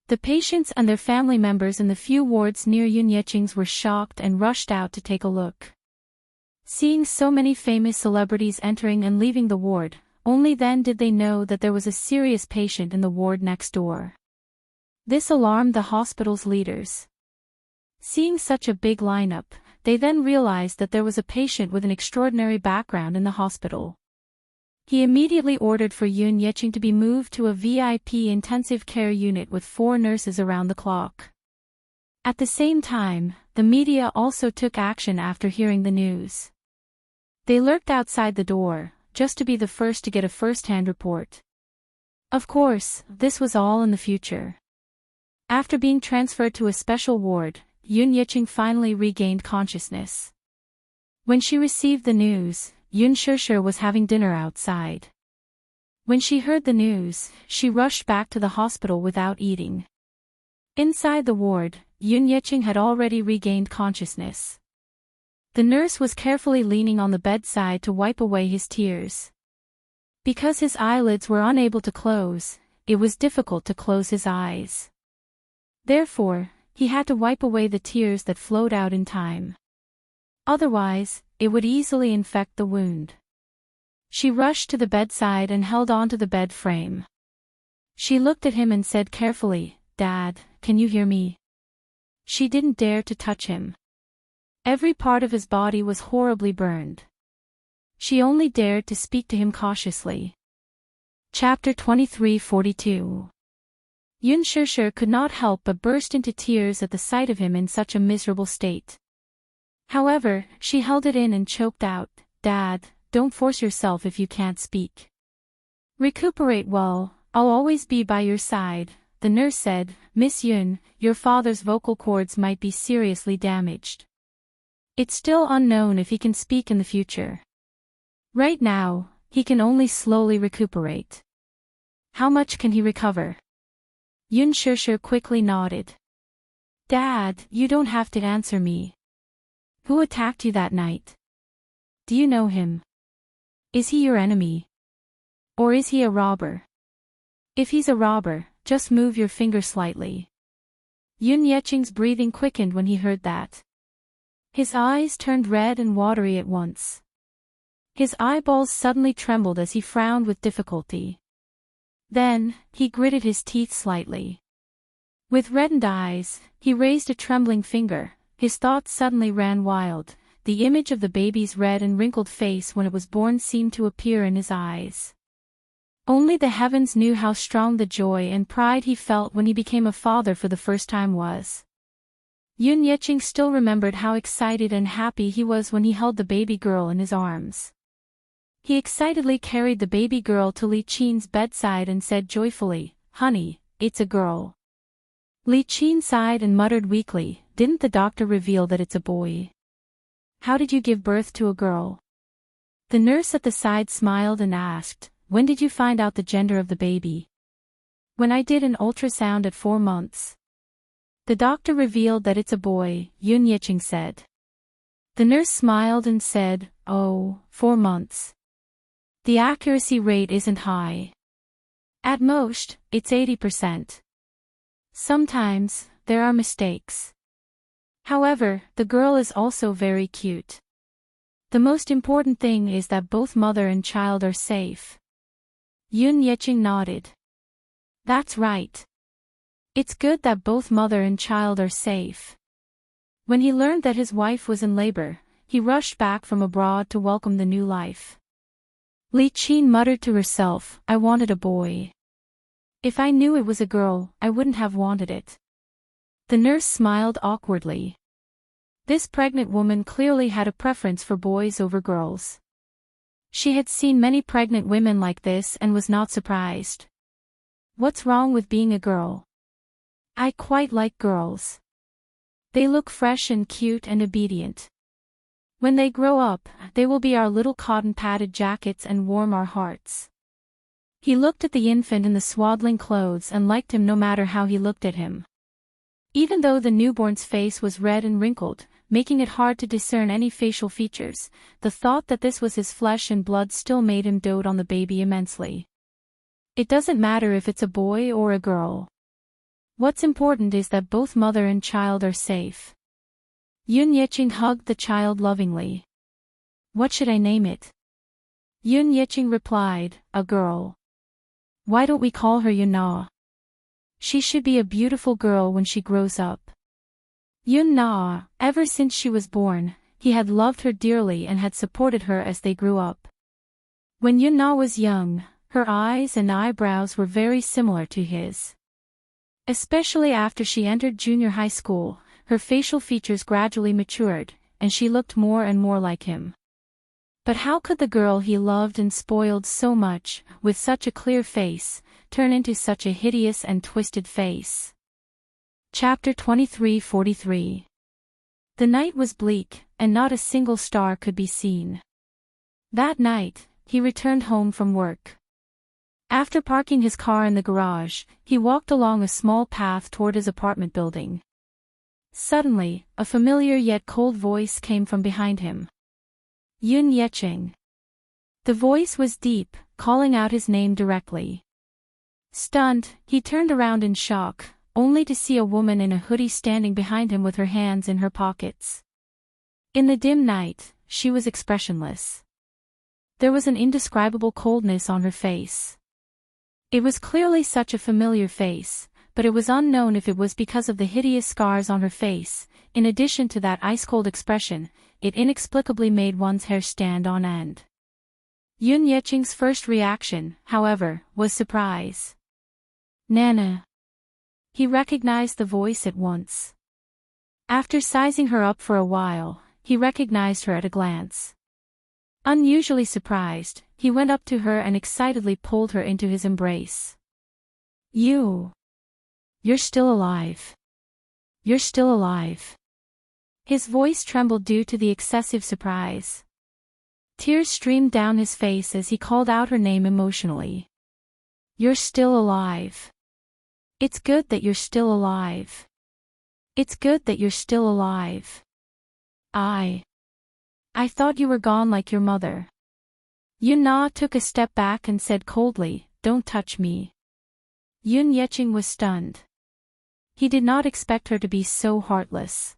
Speaker 1: The patients and their family members in the few wards near Yun Yeching's were shocked and rushed out to take a look. Seeing so many famous celebrities entering and leaving the ward, only then did they know that there was a serious patient in the ward next door. This alarmed the hospital's leaders. Seeing such a big lineup, they then realized that there was a patient with an extraordinary background in the hospital. He immediately ordered for Yun Yeching to be moved to a VIP intensive care unit with 4 nurses around the clock. At the same time, the media also took action after hearing the news. They lurked outside the door, just to be the first to get a first-hand report. Of course, this was all in the future. After being transferred to a special ward, Yun Yeching finally regained consciousness. When she received the news, Yun Shishir was having dinner outside. When she heard the news, she rushed back to the hospital without eating. Inside the ward, Yun Yeching had already regained consciousness. The nurse was carefully leaning on the bedside to wipe away his tears. Because his eyelids were unable to close, it was difficult to close his eyes. Therefore, he had to wipe away the tears that flowed out in time. Otherwise, it would easily infect the wound. She rushed to the bedside and held onto the bed frame. She looked at him and said carefully, "Dad, can you hear me?" She didn't dare to touch him. Every part of his body was horribly burned. She only dared to speak to him cautiously. Chapter 23:42. Yun Shishir could not help but burst into tears at the sight of him in such a miserable state. However, she held it in and choked out, "Dad, don't force yourself if you can't speak. Recuperate well, I'll always be by your side," the nurse said. "Miss Yun, your father's vocal cords might be seriously damaged. It's still unknown if he can speak in the future. Right now, he can only slowly recuperate." "How much can he recover?" Yun Shishir quickly nodded. "Dad, you don't have to answer me. Who attacked you that night? Do you know him? Is he your enemy? Or is he a robber? If he's a robber, just move your finger slightly." Yun Yeching's breathing quickened when he heard that. His eyes turned red and watery at once. His eyeballs suddenly trembled as he frowned with difficulty. Then, he gritted his teeth slightly. With reddened eyes, he raised a trembling finger. His thoughts suddenly ran wild. The image of the baby's red and wrinkled face when it was born seemed to appear in his eyes. Only the heavens knew how strong the joy and pride he felt when he became a father for the first time was. Yun Yeching still remembered how excited and happy he was when he held the baby girl in his arms. He excitedly carried the baby girl to Li Qin's bedside and said joyfully, "Honey, it's a girl." Li Qin sighed and muttered weakly, "Didn't the doctor reveal that it's a boy? How did you give birth to a girl?" The nurse at the side smiled and asked, "When did you find out the gender of the baby?" "When I did an ultrasound at 4 months. The doctor revealed that it's a boy," Yun Yeching said. The nurse smiled and said, "Oh, 4 months. The accuracy rate isn't high. At most, it's 80%. Sometimes, there are mistakes. However, the girl is also very cute. The most important thing is that both mother and child are safe." Yun Yeching nodded. "That's right. It's good that both mother and child are safe." When he learned that his wife was in labor, he rushed back from abroad to welcome the new life. Li Qin muttered to herself, "I wanted a boy. If I knew it was a girl, I wouldn't have wanted it." The nurse smiled awkwardly. This pregnant woman clearly had a preference for boys over girls. She had seen many pregnant women like this and was not surprised. "What's wrong with being a girl? I quite like girls. They look fresh and cute and obedient. When they grow up, they will be our little cotton-padded jackets and warm our hearts." He looked at the infant in the swaddling clothes and liked him no matter how he looked at him. Even though the newborn's face was red and wrinkled, making it hard to discern any facial features, the thought that this was his flesh and blood still made him dote on the baby immensely. It doesn't matter if it's a boy or a girl. What's important is that both mother and child are safe. Yun Yeching hugged the child lovingly. What should I name it? Yun Yeching replied, a girl. Why don't we call her Yun Na? She should be a beautiful girl when she grows up. Yun Na, ever since she was born, he had loved her dearly and had supported her as they grew up. When Yun Na was young, her eyes and eyebrows were very similar to his. Especially after she entered junior high school, her facial features gradually matured, and she looked more and more like him. But how could the girl he loved and spoiled so much, with such a clear face, turn into such a hideous and twisted face? Chapter 23:43. The night was bleak, and not a single star could be seen. That night, he returned home from work. After parking his car in the garage, he walked along a small path toward his apartment building. Suddenly, a familiar yet cold voice came from behind him. Yun Yeching. The voice was deep, calling out his name directly. Stunned, he turned around in shock, only to see a woman in a hoodie standing behind him with her hands in her pockets. In the dim night, she was expressionless. There was an indescribable coldness on her face. It was clearly such a familiar face, but it was unknown if it was because of the hideous scars on her face. In addition to that ice-cold expression, it inexplicably made one's hair stand on end. Yun Yeching's first reaction, however, was surprise. Nana. He recognized the voice at once. After sizing her up for a while, he recognized her at a glance. Unusually surprised, he went up to her and excitedly pulled her into his embrace. You're still alive. You're still alive. His voice trembled due to the excessive surprise. Tears streamed down his face as he called out her name emotionally. You're still alive. It's good that you're still alive. It's good that you're still alive. I thought you were gone like your mother. Yun Na took a step back and said coldly, don't touch me. Yun Yeching was stunned. He did not expect her to be so heartless.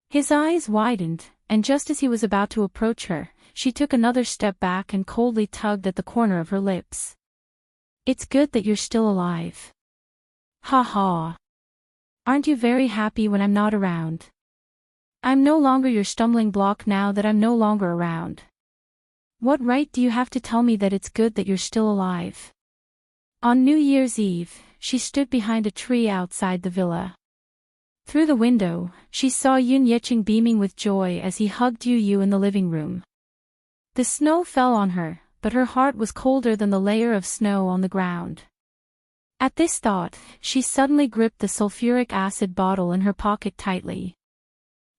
Speaker 1: His eyes widened, and just as he was about to approach her, she took another step back and coldly tugged at the corner of her lips. It's good that you're still alive. Ha ha. Aren't you very happy when I'm not around? I'm no longer your stumbling block now that I'm no longer around. What right do you have to tell me that it's good that you're still alive? On New Year's Eve, she stood behind a tree outside the villa. Through the window, she saw Yun Yeching beaming with joy as he hugged Yu in the living room. The snow fell on her, but her heart was colder than the layer of snow on the ground. At this thought, she suddenly gripped the sulfuric acid bottle in her pocket tightly.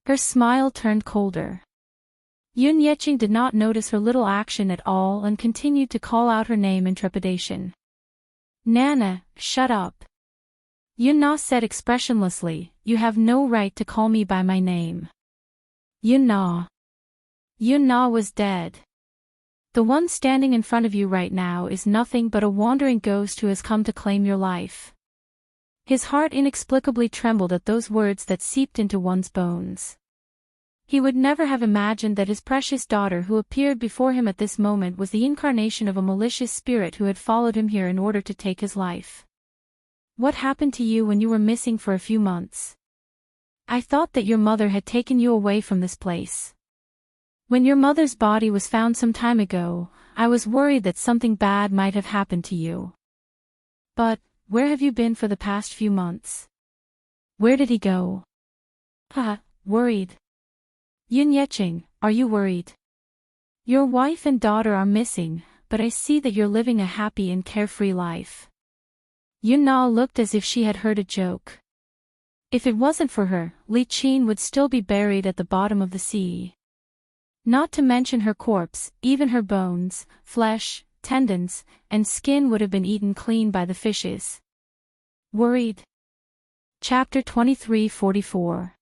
Speaker 1: Her smile turned colder. Yun Yeching did not notice her little action at all and continued to call out her name in trepidation. Nana, shut up. Yun Na said expressionlessly, you have no right to call me by my name. Yun Na. Yun Na was dead. The one standing in front of you right now is nothing but a wandering ghost who has come to claim your life. His heart inexplicably trembled at those words that seeped into one's bones. He would never have imagined that his precious daughter who appeared before him at this moment was the incarnation of a malicious spirit who had followed him here in order to take his life. What happened to you when you were missing for a few months? I thought that your mother had taken you away from this place. When your mother's body was found some time ago, I was worried that something bad might have happened to you. But, where have you been for the past few months? Where did he go? Worried. Yun Yeching, are you worried? Your wife and daughter are missing, but I see that you're living a happy and carefree life. Yun Na looked as if she had heard a joke. If it wasn't for her, Li Qin would still be buried at the bottom of the sea. Not to mention her corpse, even her bones, flesh, tendons, and skin would have been eaten clean by the fishes. Worried. Chapter 23:44.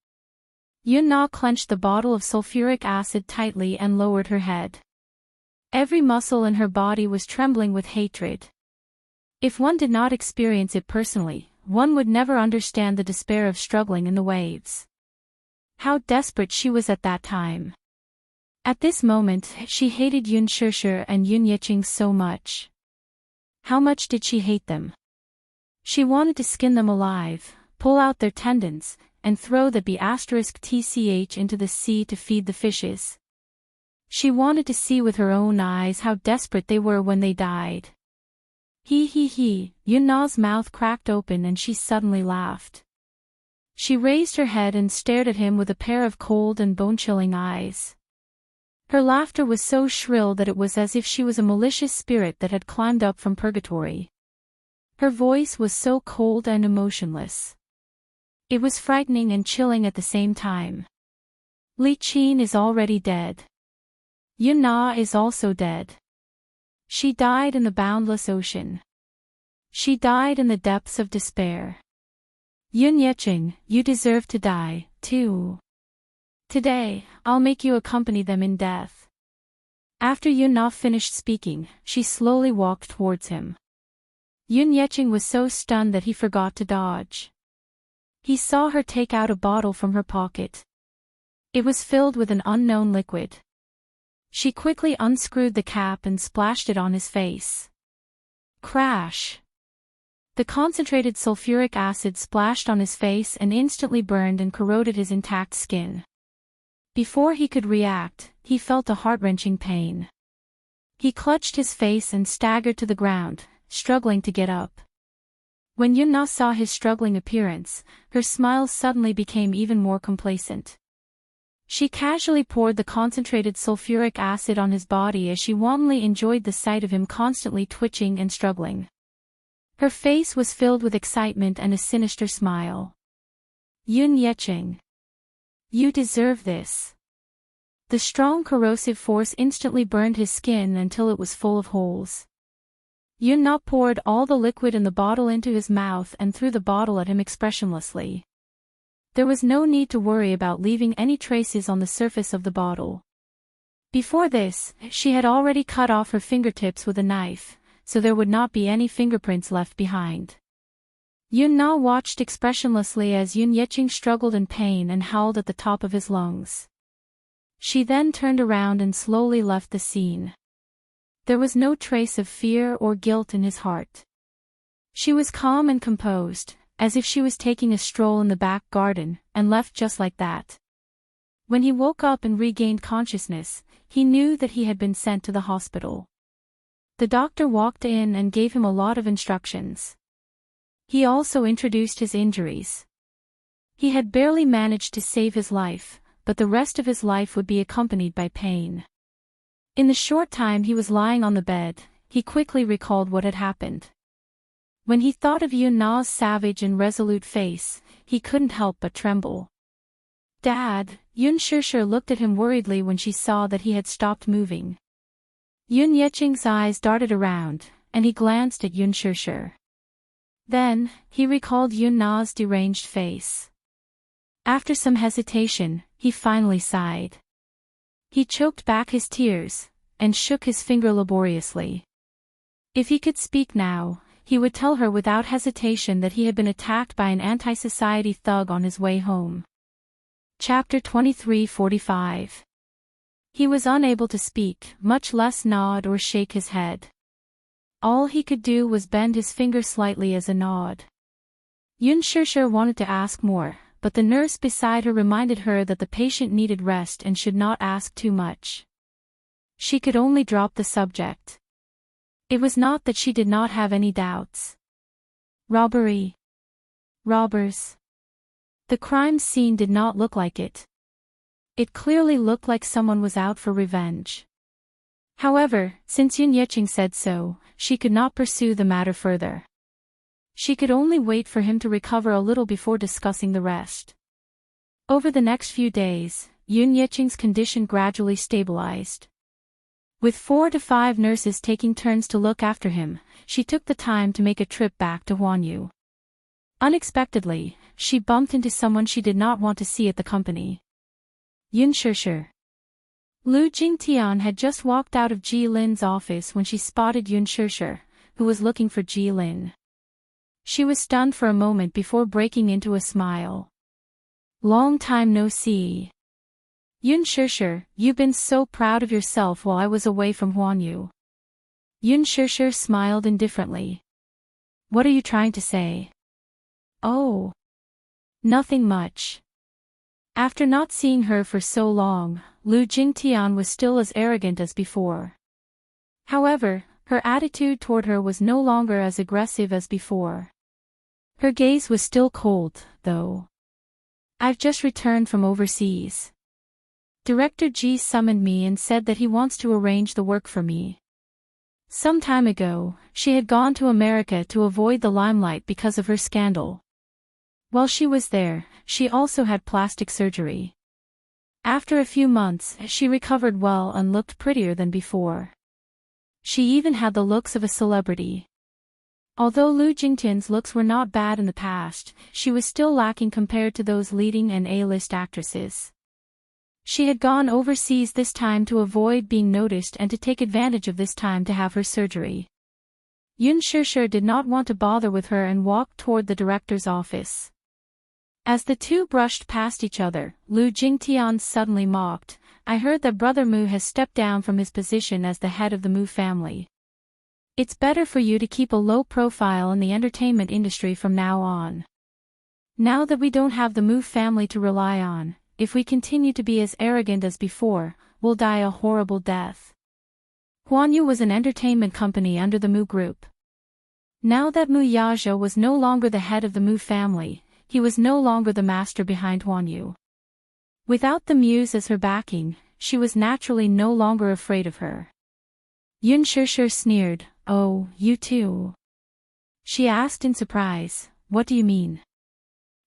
Speaker 1: Yun Na clenched the bottle of sulfuric acid tightly and lowered her head. Every muscle in her body was trembling with hatred. If one did not experience it personally, one would never understand the despair of struggling in the waves. How desperate she was at that time. At this moment, she hated Yun Shishir and Yun Yiqing so much. How much did she hate them? She wanted to skin them alive, pull out their tendons, and throw the B*TCH into the sea to feed the fishes. She wanted to see with her own eyes how desperate they were when they died. Yun Na's mouth cracked open and she suddenly laughed. She raised her head and stared at him with a pair of cold and bone-chilling eyes. Her laughter was so shrill that it was as if she was a malicious spirit that had climbed up from purgatory. Her voice was so cold and emotionless. It was frightening and chilling at the same time. Li Qin is already dead. Yun Na is also dead. She died in the boundless ocean. She died in the depths of despair. Yun Yiqing, you deserve to die, too. Today, I'll make you accompany them in death. After Yun Na finished speaking, she slowly walked towards him. Yun Yiqing was so stunned that he forgot to dodge. He saw her take out a bottle from her pocket. It was filled with an unknown liquid. She quickly unscrewed the cap and splashed it on his face. Crash! The concentrated sulfuric acid splashed on his face and instantly burned and corroded his intact skin. Before he could react, he felt a heart-wrenching pain. He clutched his face and staggered to the ground, struggling to get up. When Yun Na saw his struggling appearance, her smile suddenly became even more complacent. She casually poured the concentrated sulfuric acid on his body as she wantonly enjoyed the sight of him constantly twitching and struggling. Her face was filled with excitement and a sinister smile. Yun Yiqing. You deserve this. The strong corrosive force instantly burned his skin until it was full of holes. Yun Na poured all the liquid in the bottle into his mouth and threw the bottle at him expressionlessly. There was no need to worry about leaving any traces on the surface of the bottle. Before this, she had already cut off her fingertips with a knife, so there would not be any fingerprints left behind. Yun Na watched expressionlessly as Yun Yiqing struggled in pain and howled at the top of his lungs. She then turned around and slowly left the scene. There was no trace of fear or guilt in his heart. She was calm and composed, as if she was taking a stroll in the back garden, and left just like that. When he woke up and regained consciousness, he knew that he had been sent to the hospital. The doctor walked in and gave him a lot of instructions. He also introduced his injuries. He had barely managed to save his life, but the rest of his life would be accompanied by pain. In the short time he was lying on the bed, he quickly recalled what had happened. When he thought of Yun Na's savage and resolute face, he couldn't help but tremble. Dad, Yun Shishir looked at him worriedly when she saw that he had stopped moving. Yun Yiqing's eyes darted around, and he glanced at Yun Shishir. Then, he recalled Yun Na's deranged face. After some hesitation, he finally sighed. He choked back his tears, and shook his finger laboriously. If he could speak now, he would tell her without hesitation that he had been attacked by an anti-society thug on his way home. Chapter 23:45. He was unable to speak, much less nod or shake his head. All he could do was bend his finger slightly as a nod. Yun Shishir wanted to ask more, but the nurse beside her reminded her that the patient needed rest and should not ask too much. She could only drop the subject. It was not that she did not have any doubts. Robbery. Robbers. The crime scene did not look like it. It clearly looked like someone was out for revenge. However, since Yun Yiqing said so, she could not pursue the matter further. She could only wait for him to recover a little before discussing the rest. Over the next few days, Yun Yiqing's condition gradually stabilized. With 4 to 5 nurses taking turns to look after him, she took the time to make a trip back to Huanyu. Unexpectedly, she bumped into someone she did not want to see at the company. Yun Shishir. Lu Jingtian had just walked out of Ji Lin's office when she spotted Yun Shishir, who was looking for Ji Lin. She was stunned for a moment before breaking into a smile. Long time no see. Yun Shishir, you've been so proud of yourself while I was away from Huanyu. Yun Shishir smiled indifferently. What are you trying to say? Oh. Nothing much. After not seeing her for so long, Lu Jingtian was still as arrogant as before. However, her attitude toward her was no longer as aggressive as before. Her gaze was still cold, though. I've just returned from overseas. Director G summoned me and said that he wants to arrange the work for me. Some time ago, she had gone to America to avoid the limelight because of her scandal. While she was there, she also had plastic surgery. After a few months, she recovered well and looked prettier than before. She even had the looks of a celebrity. Although Lu Jingtian's looks were not bad in the past, she was still lacking compared to those leading and A-list actresses. She had gone overseas this time to avoid being noticed and to take advantage of this time to have her surgery. Yun Shishir did not want to bother with her and walked toward the director's office. As the two brushed past each other, Lu Jingtian suddenly mocked, I heard that Brother Mu has stepped down from his position as the head of the Mu family. It's better for you to keep a low profile in the entertainment industry from now on. Now that we don't have the Mu family to rely on, if we continue to be as arrogant as before, we'll die a horrible death. Huanyu was an entertainment company under the Mu group. Now that Mu Yazhou was no longer the head of the Mu family, he was no longer the master behind Huanyu. Without the Muse as her backing, she was naturally no longer afraid of her. Yun Shishir sneered, Oh, you too? She asked in surprise, What do you mean?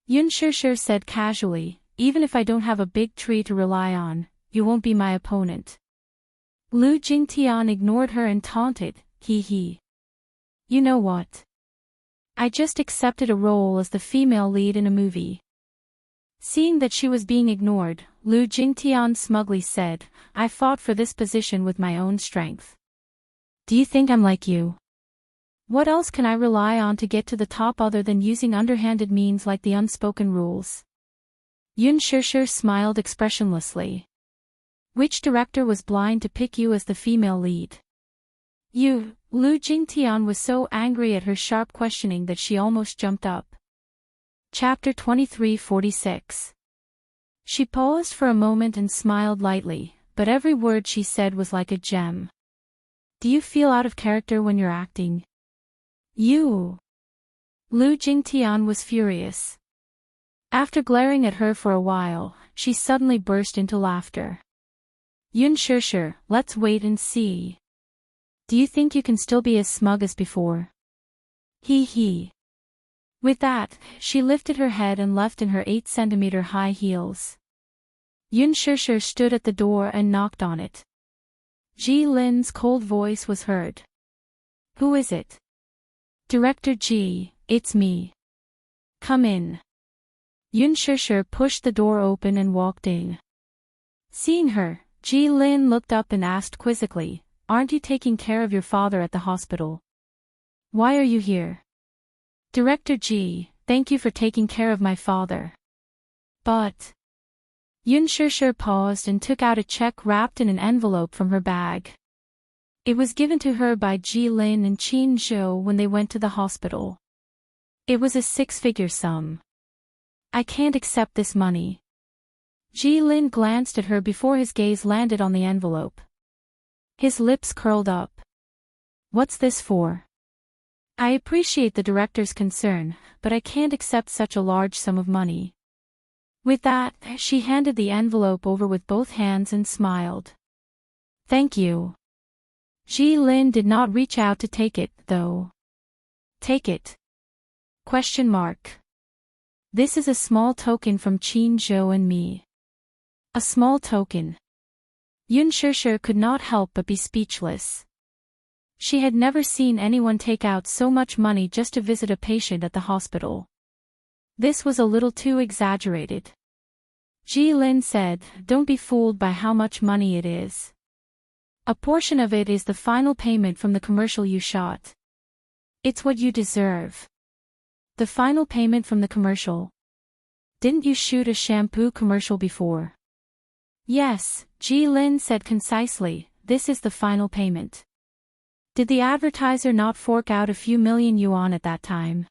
Speaker 1: Yun Shishir said casually, Even if I don't have a big tree to rely on, you won't be my opponent. Lu Jingtian ignored her and taunted, Hee hee. You know what? I just accepted a role as the female lead in a movie. Seeing that she was being ignored, Lu Jingtian smugly said, I fought for this position with my own strength. Do you think I'm like you? What else can I rely on to get to the top other than using underhanded means like the unspoken rules? Yun Shishir smiled expressionlessly. Which director was blind to pick you as the female lead? You, Lu Jingtian was so angry at her sharp questioning that she almost jumped up. Chapter 23:46. She paused for a moment and smiled lightly, but every word she said was like a gem. Do you feel out of character when you're acting? You. Lu Jingtian was furious. After glaring at her for a while, she suddenly burst into laughter. Yun Shishir, let's wait and see. Do you think you can still be as smug as before? Hee hee. With that, she lifted her head and left in her 8-centimeter high heels. Yun Shishir stood at the door and knocked on it. Ji Lin's cold voice was heard. Who is it? Director Ji, it's me. Come in. Yun Shishir pushed the door open and walked in. Seeing her, Ji Lin looked up and asked quizzically, Aren't you taking care of your father at the hospital? Why are you here? Director Ji, thank you for taking care of my father. But... Yun Shishir paused and took out a check wrapped in an envelope from her bag. It was given to her by Ji Lin and Qin Zhou when they went to the hospital. It was a 6-figure sum. I can't accept this money. Ji Lin glanced at her before his gaze landed on the envelope. His lips curled up. What's this for? I appreciate the director's concern, but I can't accept such a large sum of money. With that, she handed the envelope over with both hands and smiled. Thank you. Ji Lin did not reach out to take it, though. Take it? Question mark. This is a small token from Qin Zhou and me. A small token. Yun Shishir could not help but be speechless. She had never seen anyone take out so much money just to visit a patient at the hospital. This was a little too exaggerated. Ji Lin said, Don't be fooled by how much money it is. A portion of it is the final payment from the commercial you shot. It's what you deserve. The final payment from the commercial. Didn't you shoot a shampoo commercial before? Yes, Ji-Lin said concisely, this is the final payment. Did the advertiser not fork out a few million yuan at that time?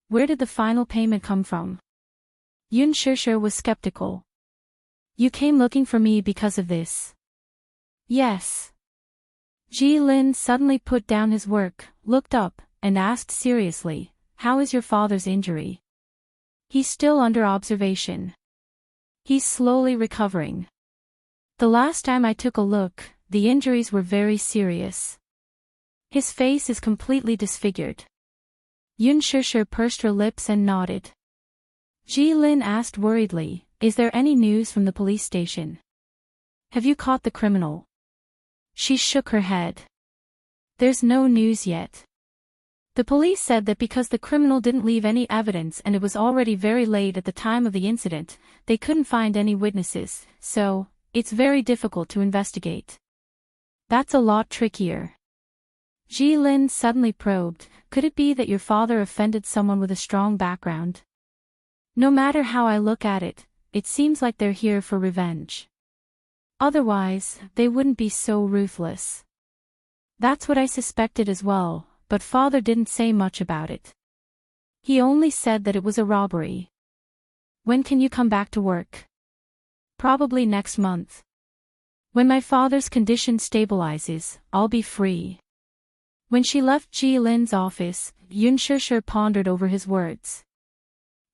Speaker 1: Where did the final payment come from? Yun Shishir was skeptical. You came looking for me because of this. Yes. Ji-Lin suddenly put down his work, looked up, and asked seriously, how is your father's injury? He's still under observation. He's slowly recovering. The last time I took a look, the injuries were very serious. His face is completely disfigured. Yun Shishir pursed her lips and nodded. Ji-Lin asked worriedly, is there any news from the police station? Have you caught the criminal? She shook her head. There's no news yet. The police said that because the criminal didn't leave any evidence and it was already very late at the time of the incident, they couldn't find any witnesses, so, it's very difficult to investigate. That's a lot trickier. Ji-Lin suddenly probed, could it be that your father offended someone with a strong background? No matter how I look at it, it seems like they're here for revenge. Otherwise, they wouldn't be so ruthless. That's what I suspected as well, but father didn't say much about it. He only said that it was a robbery. When can you come back to work? Probably next month. When my father's condition stabilizes, I'll be free. When she left Ji-Lin's office, Yun Shishir pondered over his words.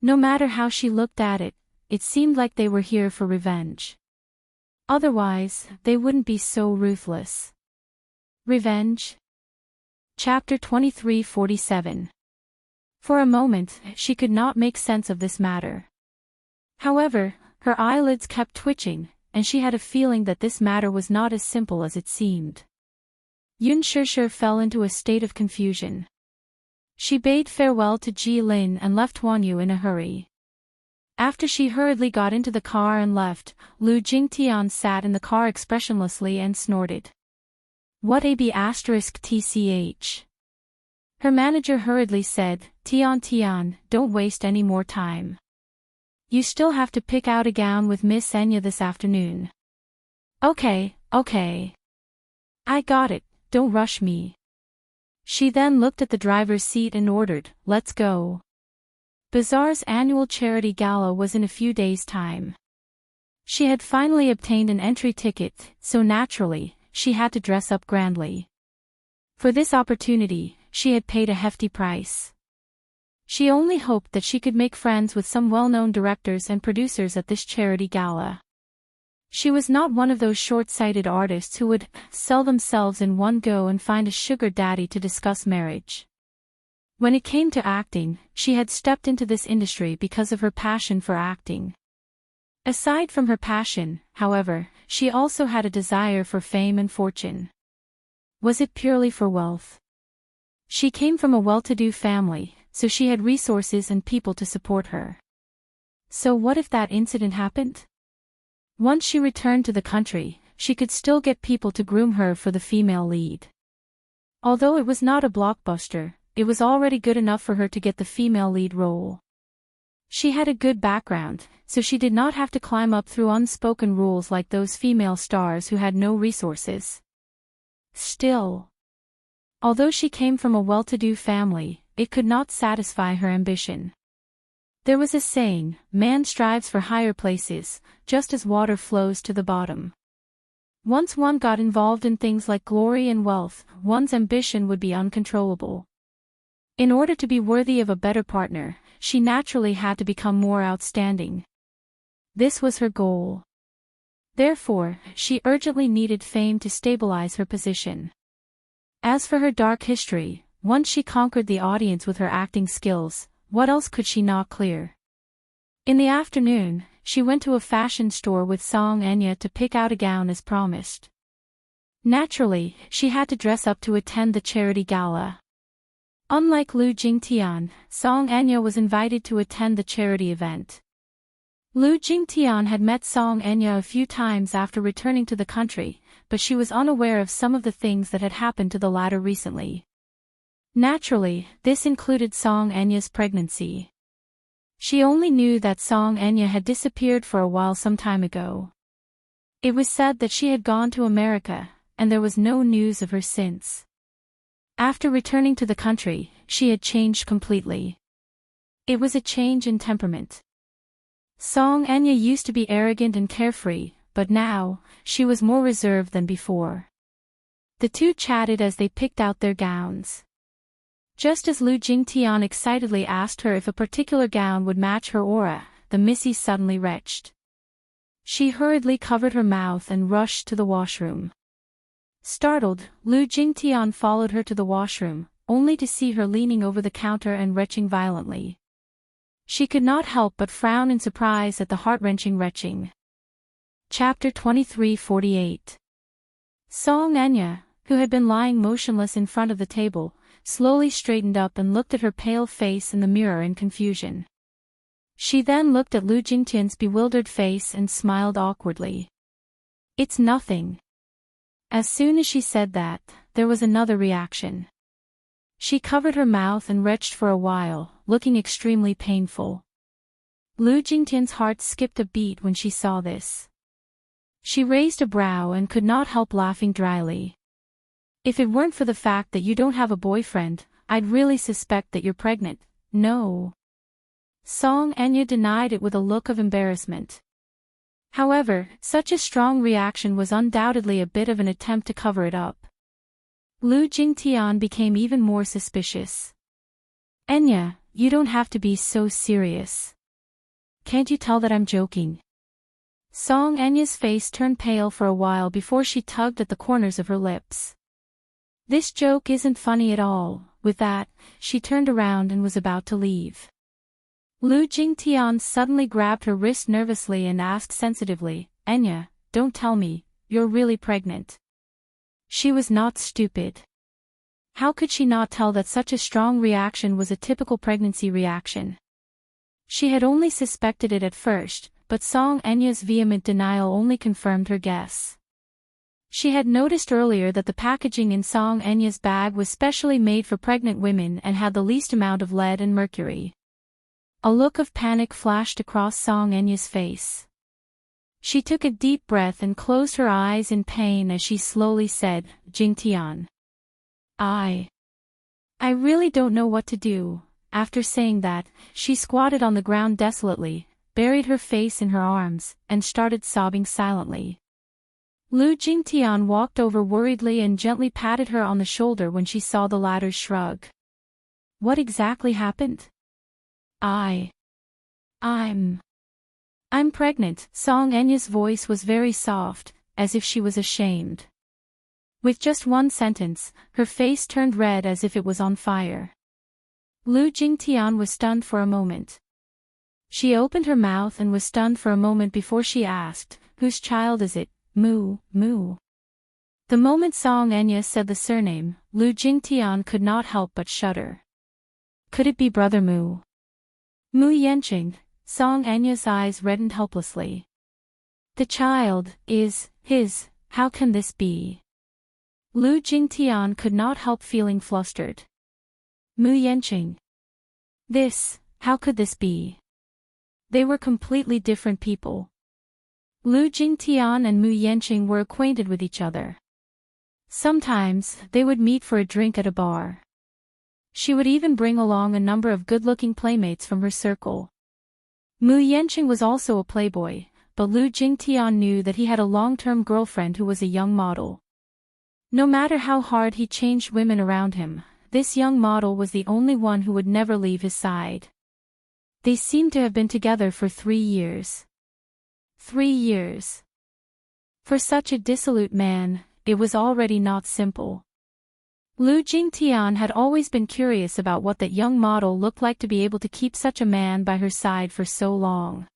Speaker 1: No matter how she looked at it, it seemed like they were here for revenge. Otherwise, they wouldn't be so ruthless. Revenge? Chapter 2347. For a moment, she could not make sense of this matter. However, her eyelids kept twitching, and she had a feeling that this matter was not as simple as it seemed. Yun Shishir fell into a state of confusion. She bade farewell to Ji-Lin and left Wanyu in a hurry. After she hurriedly got into the car and left, Lu Jingtian sat in the car expressionlessly and snorted. What a b***tch. Her manager hurriedly said, Tian, don't waste any more time. You still have to pick out a gown with Miss Enya this afternoon. Okay. I got it, don't rush me. She then looked at the driver's seat and ordered, let's go. Bazaar's annual charity gala was in a few days' time. She had finally obtained an entry ticket, so naturally, she had to dress up grandly. For this opportunity, she had paid a hefty price. She only hoped that she could make friends with some well-known directors and producers at this charity gala. She was not one of those short-sighted artists who would sell themselves in one go and find a sugar daddy to discuss marriage. When it came to acting, she had stepped into this industry because of her passion for acting. Aside from her passion, however, she also had a desire for fame and fortune. Was it purely for wealth? She came from a well-to-do family, so she had resources and people to support her. So what if that incident happened? Once she returned to the country, she could still get people to groom her for the female lead. Although it was not a blockbuster, it was already good enough for her to get the female lead role. She had a good background, so she did not have to climb up through unspoken rules like those female stars who had no resources. Still, although she came from a well-to-do family, it could not satisfy her ambition. There was a saying, man strives for higher places, just as water flows to the bottom. Once one got involved in things like glory and wealth, one's ambition would be uncontrollable. In order to be worthy of a better partner, she naturally had to become more outstanding. This was her goal. Therefore, she urgently needed fame to stabilize her position. As for her dark history, once she conquered the audience with her acting skills, what else could she not clear? In the afternoon, she went to a fashion store with Song Enya to pick out a gown as promised. Naturally, she had to dress up to attend the charity gala. Unlike Lu Jingtian, Song Enya was invited to attend the charity event. Lu Jingtian had met Song Enya a few times after returning to the country, but she was unaware of some of the things that had happened to the latter recently. Naturally, this included Song Enya's pregnancy. She only knew that Song Enya had disappeared for a while some time ago. It was said that she had gone to America, and there was no news of her since. After returning to the country, she had changed completely. It was a change in temperament. Song Enya used to be arrogant and carefree, but now, she was more reserved than before. The two chatted as they picked out their gowns. Just as Lu Jingtian excitedly asked her if a particular gown would match her aura, the Missy suddenly retched. She hurriedly covered her mouth and rushed to the washroom. Startled, Lu Jingtian followed her to the washroom, only to see her leaning over the counter and retching violently. She could not help but frown in surprise at the heart-wrenching retching. Chapter 23:48. Song Enya, who had been lying motionless in front of the table, slowly straightened up and looked at her pale face in the mirror in confusion. She then looked at Lu Jingtian's bewildered face and smiled awkwardly. "It's nothing." As soon as she said that, there was another reaction. She covered her mouth and retched for a while, looking extremely painful. Lu Jingtian's heart skipped a beat when she saw this. She raised a brow and could not help laughing dryly. "If it weren't for the fact that you don't have a boyfriend, I'd really suspect that you're pregnant." "No." Song Enya denied it with a look of embarrassment. However, such a strong reaction was undoubtedly a bit of an attempt to cover it up. Lu Jingtian became even more suspicious. "Enya, you don't have to be so serious. Can't you tell that I'm joking?" Song Enya's face turned pale for a while before she tugged at the corners of her lips. "This joke isn't funny at all." With that, she turned around and was about to leave. Lu Jingtian suddenly grabbed her wrist nervously and asked sensitively, "Enya, don't tell me, you're really pregnant." She was not stupid. How could she not tell that such a strong reaction was a typical pregnancy reaction? She had only suspected it at first, but Song Enya's vehement denial only confirmed her guess. She had noticed earlier that the packaging in Song Enya's bag was specially made for pregnant women and had the least amount of lead and mercury. A look of panic flashed across Song Enya's face. She took a deep breath and closed her eyes in pain as she slowly said, "Jingtian. I really don't know what to do." After saying that, she squatted on the ground desolately, buried her face in her arms, and started sobbing silently. Lu Jingtian walked over worriedly and gently patted her on the shoulder when she saw the latter's shrug. "What exactly happened?" I'm pregnant." Song Enya's voice was very soft, as if she was ashamed. With just one sentence, her face turned red as if it was on fire. Lu Jingtian was stunned for a moment. She opened her mouth and was stunned for a moment before she asked, "Whose child is it, Mu?" The moment Song Enya said the surname, Lu Jingtian could not help but shudder. Could it be Brother Mu? Mu Yanqing. Song Enya's eyes reddened helplessly. "The child is his. How can this be?" Lu Jingtian could not help feeling flustered. Mu Yanqing. How could this be? They were completely different people. Lu Jingtian and Mu Yanqing were acquainted with each other. Sometimes, they would meet for a drink at a bar. She would even bring along a number of good-looking playmates from her circle. Mu Yanqing was also a playboy, but Lu Jingtian knew that he had a long-term girlfriend who was a young model. No matter how hard he changed women around him, this young model was the only one who would never leave his side. They seemed to have been together for 3 years. 3 years. For such a dissolute man, it was already not simple. Lu Jingtian had always been curious about what that young model looked like to be able to keep such a man by her side for so long.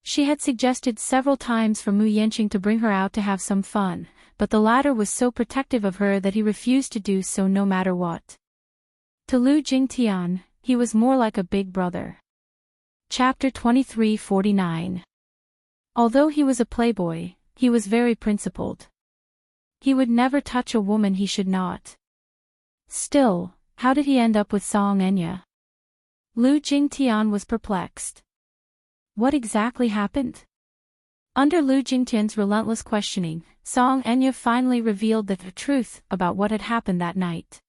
Speaker 1: She had suggested several times for Mu Yanqing to bring her out to have some fun, but the latter was so protective of her that he refused to do so no matter what. To Lu Jingtian, he was more like a big brother. Chapter 23:49. Although he was a playboy, he was very principled. He would never touch a woman he should not. Still, How did he end up with Song Enya? Lu Jingtian was perplexed. What exactly happened? Under Lu Jingtian's relentless questioning, Song Enya finally revealed the truth about what had happened that night.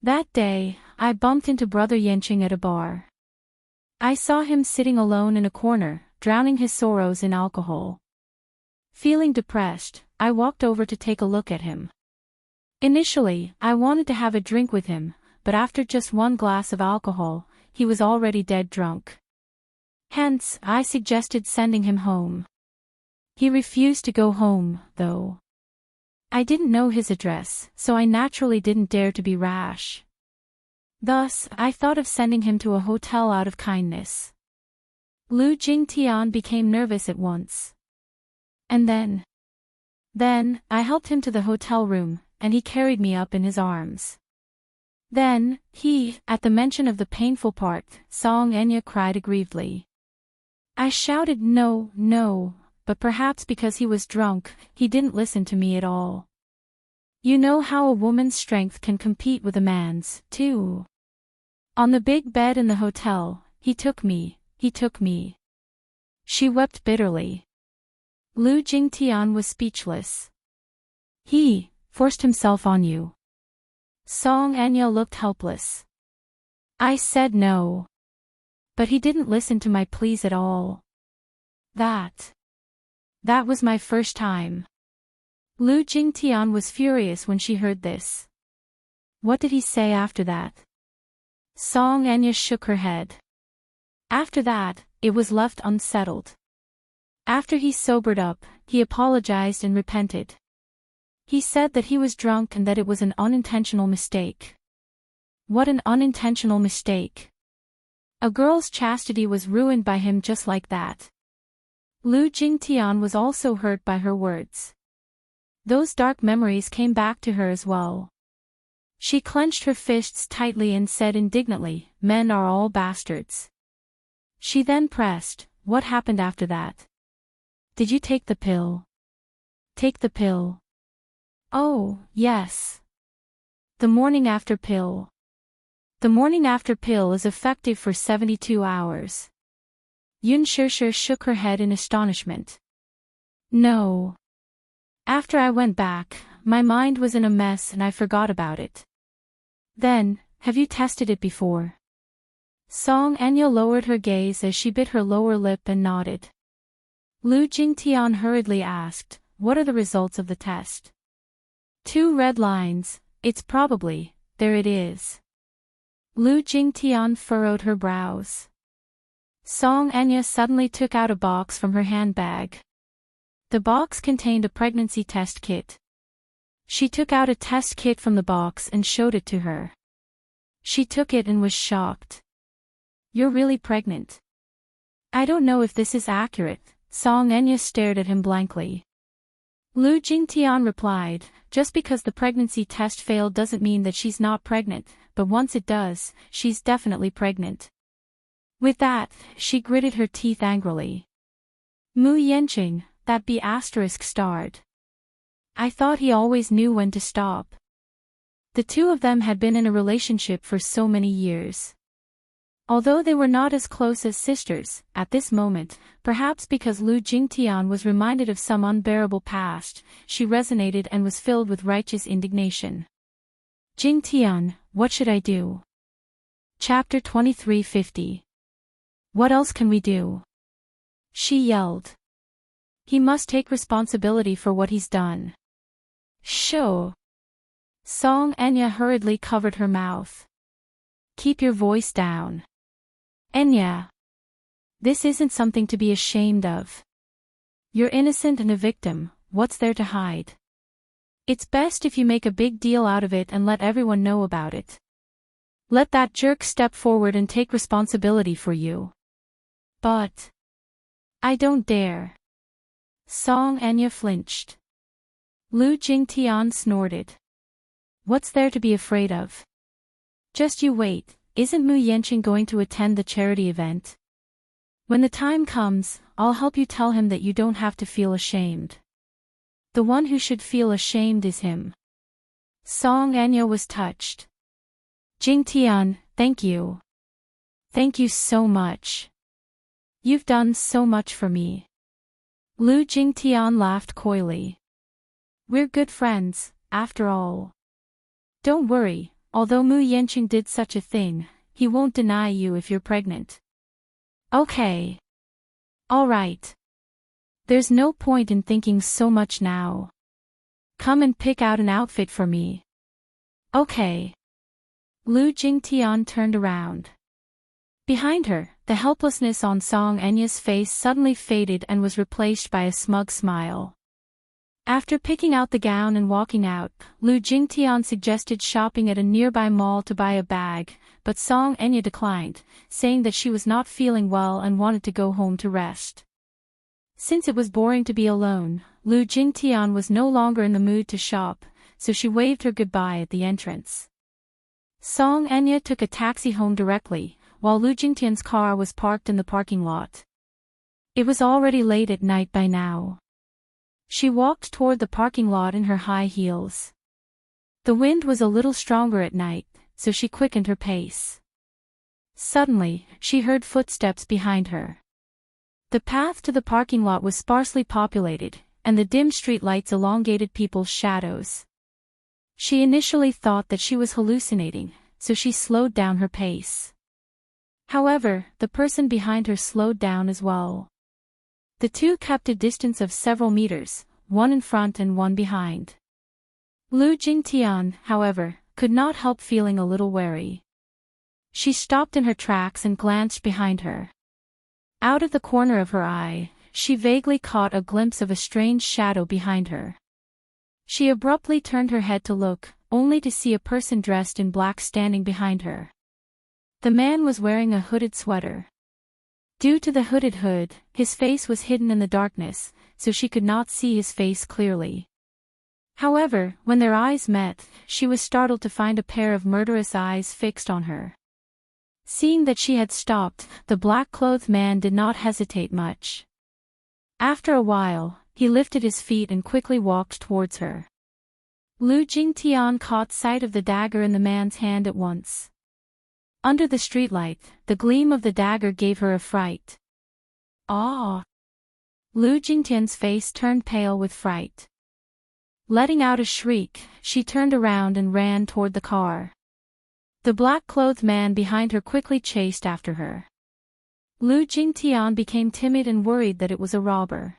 Speaker 1: That day, I bumped into Brother Yanqing at a bar. I saw him sitting alone in a corner, drowning his sorrows in alcohol. Feeling depressed, I walked over to take a look at him. Initially, I wanted to have a drink with him, but after just one glass of alcohol, he was already dead drunk. Hence, I suggested sending him home. He refused to go home, though. I didn't know his address, so I naturally didn't dare to be rash. Thus, I thought of sending him to a hotel out of kindness. Lu Jingtian became nervous at once. And then, I helped him to the hotel room, and he carried me up in his arms. Then, at the mention of the painful part, Song Enya cried aggrievedly. I shouted no, no, but perhaps because he was drunk, he didn't listen to me at all. You know how a woman's strength can compete with a man's, too. On the big bed in the hotel, he took me. She wept bitterly. Lu Jingtian was speechless. He forced himself on you. Song Enya looked helpless. I said no. But he didn't listen to my pleas at all. That was my first time. Lu Jingtian was furious when she heard this. What did he say after that? Song Enya shook her head. After that, it was left unsettled. After he sobered up, he apologized and repented. He said that he was drunk and that it was an unintentional mistake. What an unintentional mistake. A girl's chastity was ruined by him just like that. Lu Jingtian was also hurt by her words. Those dark memories came back to her as well. She clenched her fists tightly and said indignantly, men are all bastards. She then pressed, what happened after that? Did you take the pill? Take the pill? Oh, yes. The morning after pill. The morning after pill is effective for 72 hours. Yun Shishir shook her head in astonishment. No. After I went back, my mind was in a mess and I forgot about it. Then, have you tested it before? Song Enya lowered her gaze as she bit her lower lip and nodded. Lu Jingtian hurriedly asked, what are the results of the test? 2 red lines, it's probably, there it is. Lu Jingtian furrowed her brows. Song Enya suddenly took out a box from her handbag. The box contained a pregnancy test kit. She took out a test kit from the box and showed it to her. She took it and was shocked. You're really pregnant. I don't know if this is accurate. Song Enya stared at him blankly. Lu Jingtian replied, just because the pregnancy test failed doesn't mean that she's not pregnant, but once it does, she's definitely pregnant. With that, she gritted her teeth angrily. Mu Yanqing, that B** starred. I thought he always knew when to stop. The two of them had been in a relationship for so many years. Although they were not as close as sisters, at this moment, perhaps because Lu Jingtian was reminded of some unbearable past, she resonated and was filled with righteous indignation. Jingtian, what should I do? Chapter 2350. What else can we do? She yelled. He must take responsibility for what he's done. Sho. Song Enya hurriedly covered her mouth. Keep your voice down. Enya. This isn't something to be ashamed of. You're innocent and a victim, what's there to hide? It's best if you make a big deal out of it and let everyone know about it. Let that jerk step forward and take responsibility for you. But I don't dare. Song Enya flinched. Lu Jingtian snorted. What's there to be afraid of? Just you wait, isn't Mu Yanqing going to attend the charity event? When the time comes, I'll help you tell him that you don't have to feel ashamed. The one who should feel ashamed is him. Song Enya was touched. Jingtian, thank you. Thank you so much. You've done so much for me. Lu Jingtian laughed coyly. We're good friends, after all. Don't worry, although Mu Yanqing did such a thing, he won't deny you if you're pregnant. Okay. All right. There's no point in thinking so much now. Come and pick out an outfit for me. Okay. Lu Jingtian turned around. Behind her, the helplessness on Song Enya's face suddenly faded and was replaced by a smug smile. After picking out the gown and walking out, Lu Jingtian suggested shopping at a nearby mall to buy a bag, but Song Enya declined, saying that she was not feeling well and wanted to go home to rest. Since it was boring to be alone, Lu Jingtian was no longer in the mood to shop, so she waved her goodbye at the entrance. Song Enya took a taxi home directly, while Lu Jingtian's car was parked in the parking lot. It was already late at night by now. She walked toward the parking lot in her high heels. The wind was a little stronger at night, so she quickened her pace. Suddenly, she heard footsteps behind her. The path to the parking lot was sparsely populated, and the dim street lights elongated people's shadows. She initially thought that she was hallucinating, so she slowed down her pace. However, the person behind her slowed down as well. The two kept a distance of several meters, one in front and one behind. Lu Jingtian, however, could not help feeling a little wary. She stopped in her tracks and glanced behind her. Out of the corner of her eye, she vaguely caught a glimpse of a strange shadow behind her. She abruptly turned her head to look, only to see a person dressed in black standing behind her. The man was wearing a hooded sweater. Due to the hooded hood, his face was hidden in the darkness, so she could not see his face clearly. However, when their eyes met, she was startled to find a pair of murderous eyes fixed on her. Seeing that she had stopped, the black-clothed man did not hesitate much. After a while, he lifted his feet and quickly walked towards her. Lu Jingtian caught sight of the dagger in the man's hand at once. Under the streetlight, the gleam of the dagger gave her a fright. Ah! Lu Jingtian's face turned pale with fright. Letting out a shriek, she turned around and ran toward the car. The black-clothed man behind her quickly chased after her. Lu Jingtian became timid and worried that it was a robber.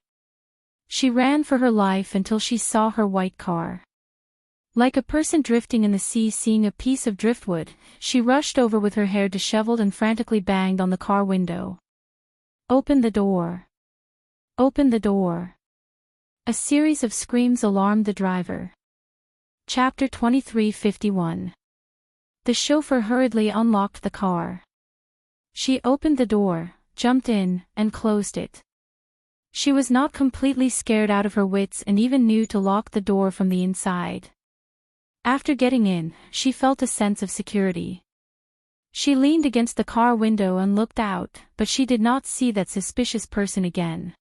Speaker 1: She ran for her life until she saw her white car. Like a person drifting in the sea seeing a piece of driftwood, she rushed over with her hair disheveled and frantically banged on the car window. Open the door. Open the door. A series of screams alarmed the driver. Chapter 23:51. The chauffeur hurriedly unlocked the car. She opened the door, jumped in, and closed it. She was not completely scared out of her wits and even knew to lock the door from the inside. After getting in, she felt a sense of security. She leaned against the car window and looked out, but she did not see that suspicious person again.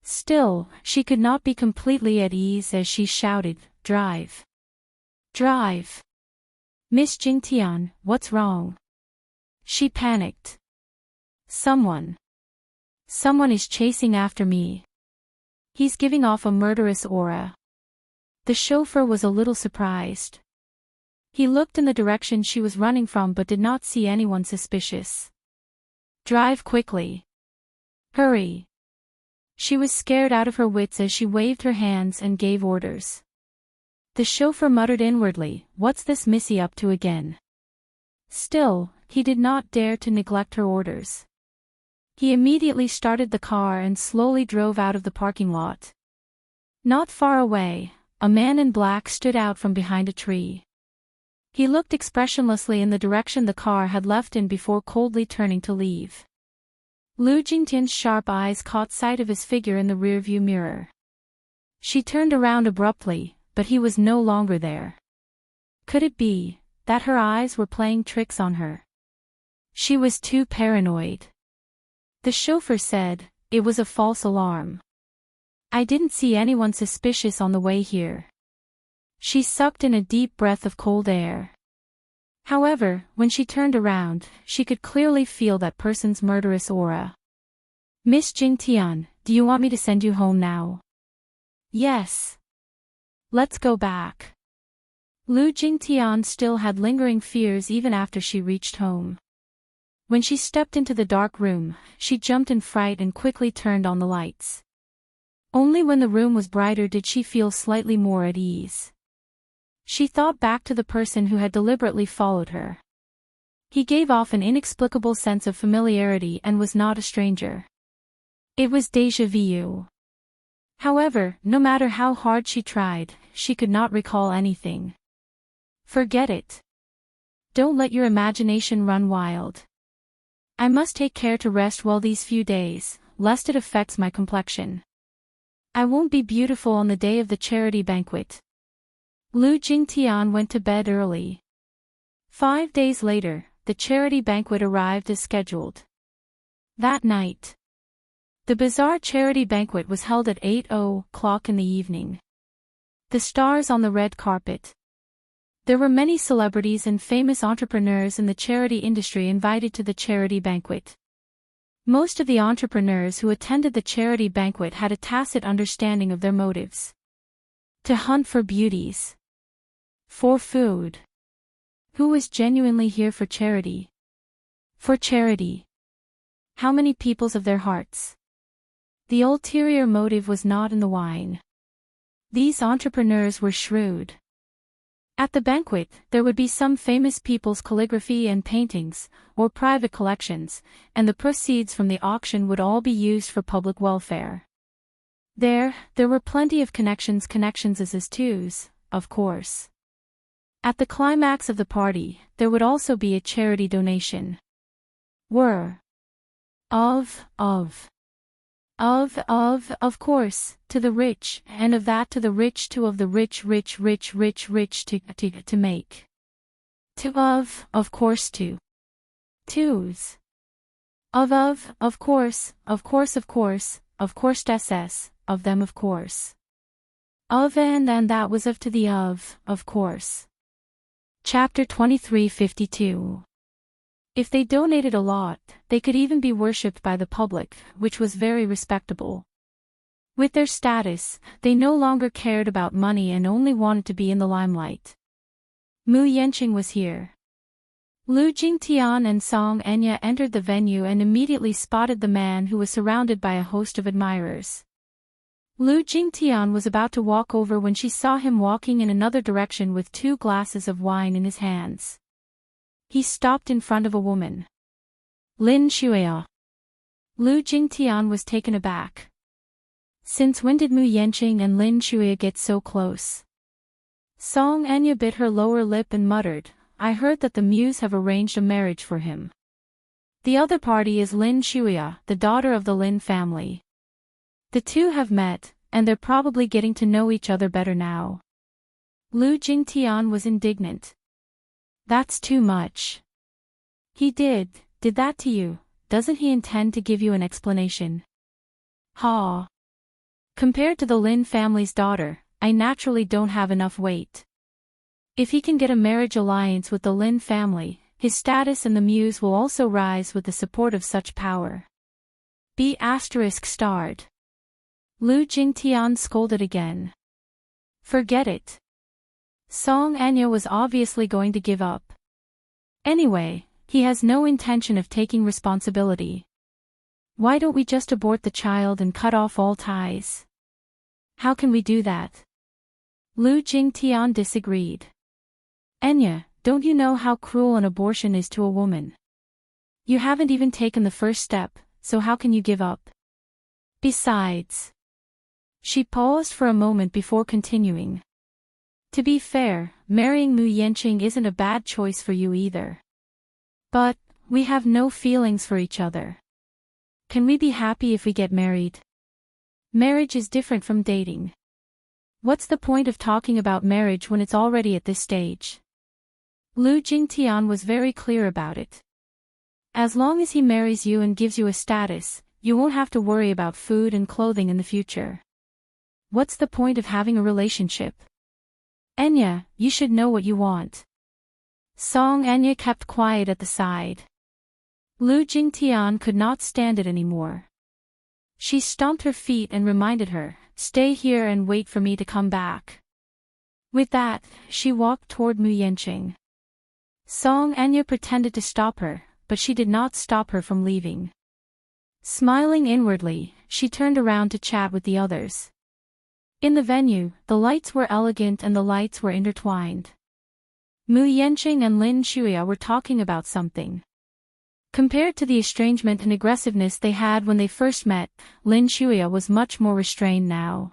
Speaker 1: Still, she could not be completely at ease as she shouted, "Drive! Drive! Miss Jingtian, what's wrong?" She panicked. Someone is chasing after me. He's giving off a murderous aura." The chauffeur was a little surprised. He looked in the direction she was running from but did not see anyone suspicious. "Drive quickly. Hurry." She was scared out of her wits as she waved her hands and gave orders. The chauffeur muttered inwardly, "What's this missy up to again?" Still, he did not dare to neglect her orders. He immediately started the car and slowly drove out of the parking lot. Not far away, a man in black stood out from behind a tree. He looked expressionlessly in the direction the car had left in before coldly turning to leave. Lu Jingtian's sharp eyes caught sight of his figure in the rearview mirror. She turned around abruptly, but he was no longer there. Could it be that her eyes were playing tricks on her? She was too paranoid. The chauffeur said, "It was a false alarm. I didn't see anyone suspicious on the way here." She sucked in a deep breath of cold air. However, when she turned around, she could clearly feel that person's murderous aura. Miss Jingtian, do you want me to send you home now? Yes. Let's go back. Lu Jingtian still had lingering fears even after she reached home. When she stepped into the dark room, she jumped in fright and quickly turned on the lights. Only when the room was brighter did she feel slightly more at ease. She thought back to the person who had deliberately followed her. He gave off an inexplicable sense of familiarity and was not a stranger. It was déjà vu. However, no matter how hard she tried, she could not recall anything. Forget it. Don't let your imagination run wild. I must take care to rest well these few days, lest it affects my complexion. I won't be beautiful on the day of the charity banquet. Lu Jingtian went to bed early. 5 days later, the charity banquet arrived as scheduled. That night, the bizarre charity banquet was held at 8:00 in the evening. The stars on the red carpet. There were many celebrities and famous entrepreneurs in the charity industry invited to the charity banquet. Most of the entrepreneurs who attended the charity banquet had a tacit understanding of their motives. To hunt for beauties. For food. Who was genuinely here for charity? For charity. How many peoples of their hearts? The ulterior motive was not in the wine. These entrepreneurs were shrewd. At the banquet, there would be some famous people's calligraphy and paintings, or private collections, and the proceeds from the auction would all be used for public welfare. There were plenty of connections as twos, of course. At the climax of the party, there would also be a charity donation. Of course, to the rich, and of that to the rich to of the rich to make. Of course to. Twos. Of course, SS, of them of course. Of and then that was of to the of course. Chapter 2352. If they donated a lot, they could even be worshipped by the public, which was very respectable. With their status, they no longer cared about money and only wanted to be in the limelight. Mu Yanqing was here. Lu Jingtian and Song Enya entered the venue and immediately spotted the man who was surrounded by a host of admirers. Lu Jingtian was about to walk over when she saw him walking in another direction with 2 glasses of wine in his hands. He stopped in front of a woman. Lin Shuya. Lu Jingtian was taken aback. Since when did Mu Yanqing and Lin Shuya get so close? Song Enya bit her lower lip and muttered, I heard that the Muse have arranged a marriage for him. The other party is Lin Shuya, the daughter of the Lin family. The two have met, and they're probably getting to know each other better now. Lu Jingtian was indignant. That's too much. He did that to you, doesn't he intend to give you an explanation? Ha! Compared to the Lin family's daughter, I naturally don't have enough weight. If he can get a marriage alliance with the Lin family, his status in the Muse will also rise with the support of such power. B*****. Lu Jingtian scolded again. Forget it. Song Enya was obviously going to give up. Anyway, he has no intention of taking responsibility. Why don't we just abort the child and cut off all ties? How can we do that? Lu Jingtian disagreed. Enya, don't you know how cruel an abortion is to a woman? You haven't even taken the first step, so how can you give up? Besides. She paused for a moment before continuing. To be fair, marrying Mu Yanqing isn't a bad choice for you either. But, we have no feelings for each other. Can we be happy if we get married? Marriage is different from dating. What's the point of talking about marriage when it's already at this stage? Lu Jingtian was very clear about it. As long as he marries you and gives you a status, you won't have to worry about food and clothing in the future. What's the point of having a relationship? Enya, you should know what you want. Song Anya kept quiet at the side. Lu Jingtian could not stand it anymore. She stomped her feet and reminded her, "Stay here and wait for me to come back." With that, she walked toward Mu Yanqing. Song Anya pretended to stop her, but she did not stop her from leaving. Smiling inwardly, she turned around to chat with the others. In the venue, the lights were elegant and the lights were intertwined. Mu Yanqing and Lin Shuya were talking about something. Compared to the estrangement and aggressiveness they had when they first met, Lin Shuya was much more restrained now.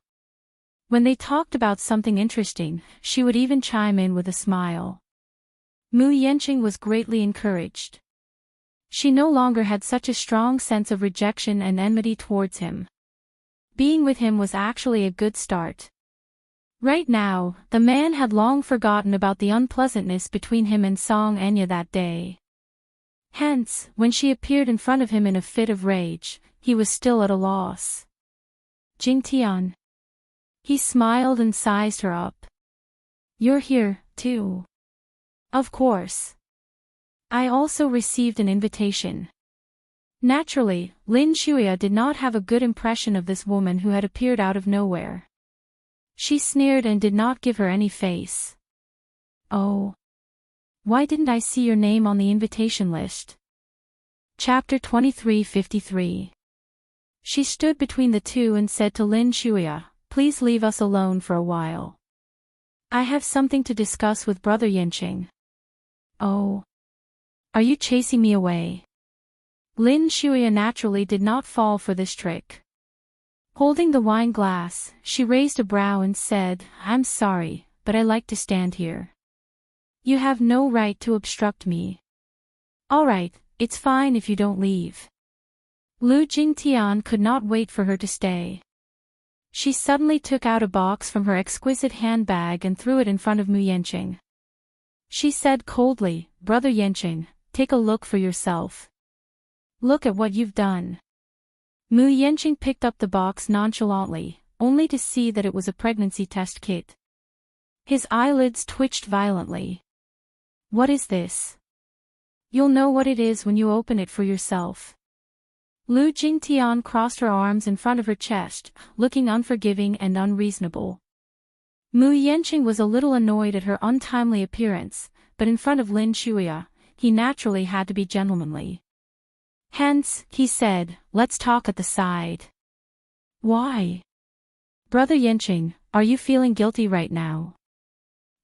Speaker 1: When they talked about something interesting, she would even chime in with a smile. Mu Yanqing was greatly encouraged. She no longer had such a strong sense of rejection and enmity towards him. Being with him was actually a good start. Right now, the man had long forgotten about the unpleasantness between him and Song Anya that day. Hence, when she appeared in front of him in a fit of rage, he was still at a loss. "Jingtian." He smiled and sized her up. "You're here, too." "Of course. I also received an invitation." Naturally, Lin Shuya did not have a good impression of this woman who had appeared out of nowhere. She sneered and did not give her any face. "Oh. Why didn't I see your name on the invitation list?" Chapter 23:53. She stood between the two and said to Lin Shuya, "Please leave us alone for a while. I have something to discuss with Brother Yanqing." "Oh. Are you chasing me away?" Lin Shuya naturally did not fall for this trick. Holding the wine glass, she raised a brow and said, "I'm sorry, but I like to stand here. You have no right to obstruct me." "All right, it's fine if you don't leave." Lu Jingtian could not wait for her to stay. She suddenly took out a box from her exquisite handbag and threw it in front of Mu Yanqing. She said coldly, "Brother Yanqing, take a look for yourself. Look at what you've done." Mu Yanqing picked up the box nonchalantly, only to see that it was a pregnancy test kit. His eyelids twitched violently. "What is this?" "You'll know what it is when you open it for yourself." Lu Jingtian crossed her arms in front of her chest, looking unforgiving and unreasonable. Mu Yanqing was a little annoyed at her untimely appearance, but in front of Lin Shuya, he naturally had to be gentlemanly. Hence, he said, "Let's talk at the side." "Why?" "Brother Yanqing, are you feeling guilty right now?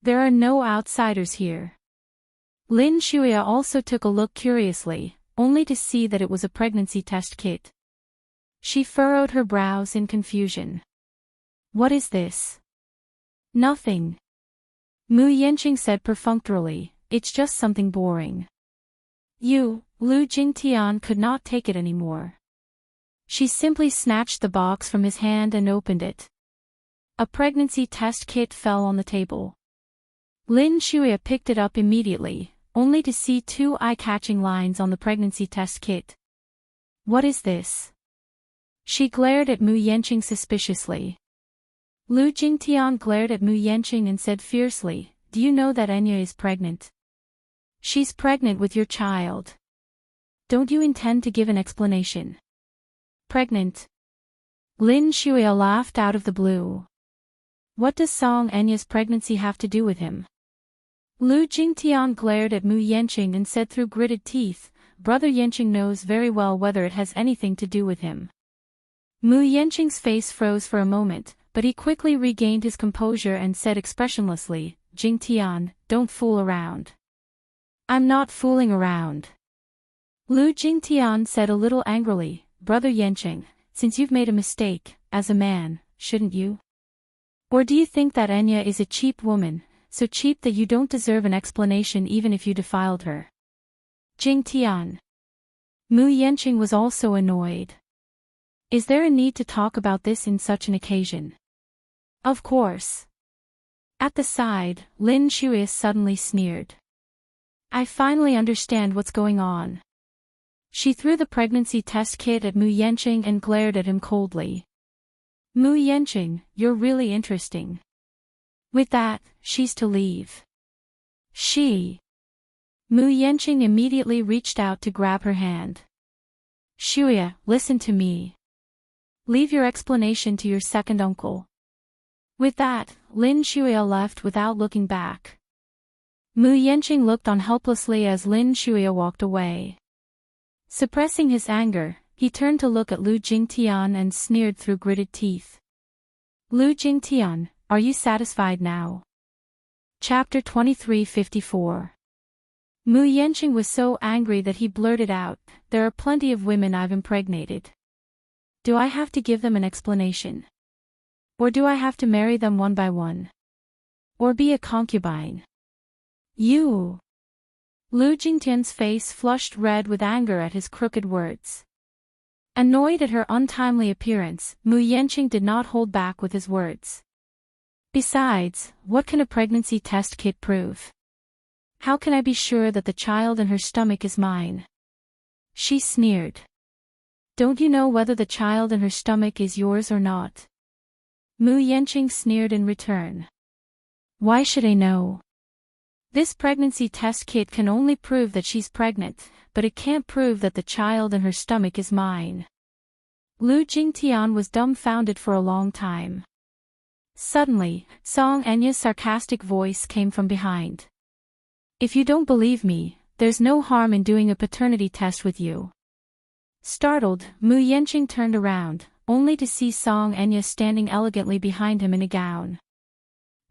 Speaker 1: There are no outsiders here." Lin Shuya also took a look curiously, only to see that it was a pregnancy test kit. She furrowed her brows in confusion. "What is this?" "Nothing." Mu Yanqing said perfunctorily, "It's just something boring." Lu Jingtian could not take it anymore. She simply snatched the box from his hand and opened it. A pregnancy test kit fell on the table. Lin Shuya picked it up immediately, only to see two eye-catching lines on the pregnancy test kit. "What is this?" She glared at Mu Yanqing suspiciously. Lu Jingtian glared at Mu Yanqing and said fiercely, "Do you know that Enya is pregnant? She's pregnant with your child. Don't you intend to give an explanation?" "Pregnant?" Lin Shuya laughed out of the blue. "What does Song Enya's pregnancy have to do with him?" Lu Jingtian glared at Mu Yanqing and said through gritted teeth, "Brother Yanqing knows very well whether it has anything to do with him." Mu Yanqing's face froze for a moment, but he quickly regained his composure and said expressionlessly, "Jingtian, don't fool around." "I'm not fooling around." Lu Jingtian said a little angrily, "Brother Yanqing, since you've made a mistake, as a man, shouldn't you? Or do you think that Enya is a cheap woman, so cheap that you don't deserve an explanation even if you defiled her?" "Jingtian." Mu Yanqing was also annoyed. "Is there a need to talk about this in such an occasion?" "Of course." At the side, Lin Shuya suddenly sneered. "I finally understand what's going on." She threw the pregnancy test kit at Mu Yanqing and glared at him coldly. "Mu Yanqing, you're really interesting." With that, she's to leave. She Mu Yanqing immediately reached out to grab her hand. Shuya, listen to me. Leave your explanation to your second uncle. With that, Lin Shuya left without looking back. Mu Yanqing looked on helplessly as Lin Shuya walked away. Suppressing his anger, he turned to look at Lu Jingtian and sneered through gritted teeth. Lu Jingtian, are you satisfied now? Chapter 2354. Mu Yanqing was so angry that he blurted out, there are plenty of women I've impregnated. Do I have to give them an explanation? Or do I have to marry them one by one? Or be a concubine? You! Lu Jingtian's face flushed red with anger at his crooked words. Annoyed at her untimely appearance, Mu Yanqing did not hold back with his words. Besides, what can a pregnancy test kit prove? How can I be sure that the child in her stomach is mine? She sneered. Don't you know whether the child in her stomach is yours or not? Mu Yanqing sneered in return. Why should I know? This pregnancy test kit can only prove that she's pregnant, but it can't prove that the child in her stomach is mine. Lu Jingtian was dumbfounded for a long time. Suddenly, Song Enya's sarcastic voice came from behind. If you don't believe me, there's no harm in doing a paternity test with you. Startled, Mu Yanqing turned around, only to see Song Enya standing elegantly behind him in a gown.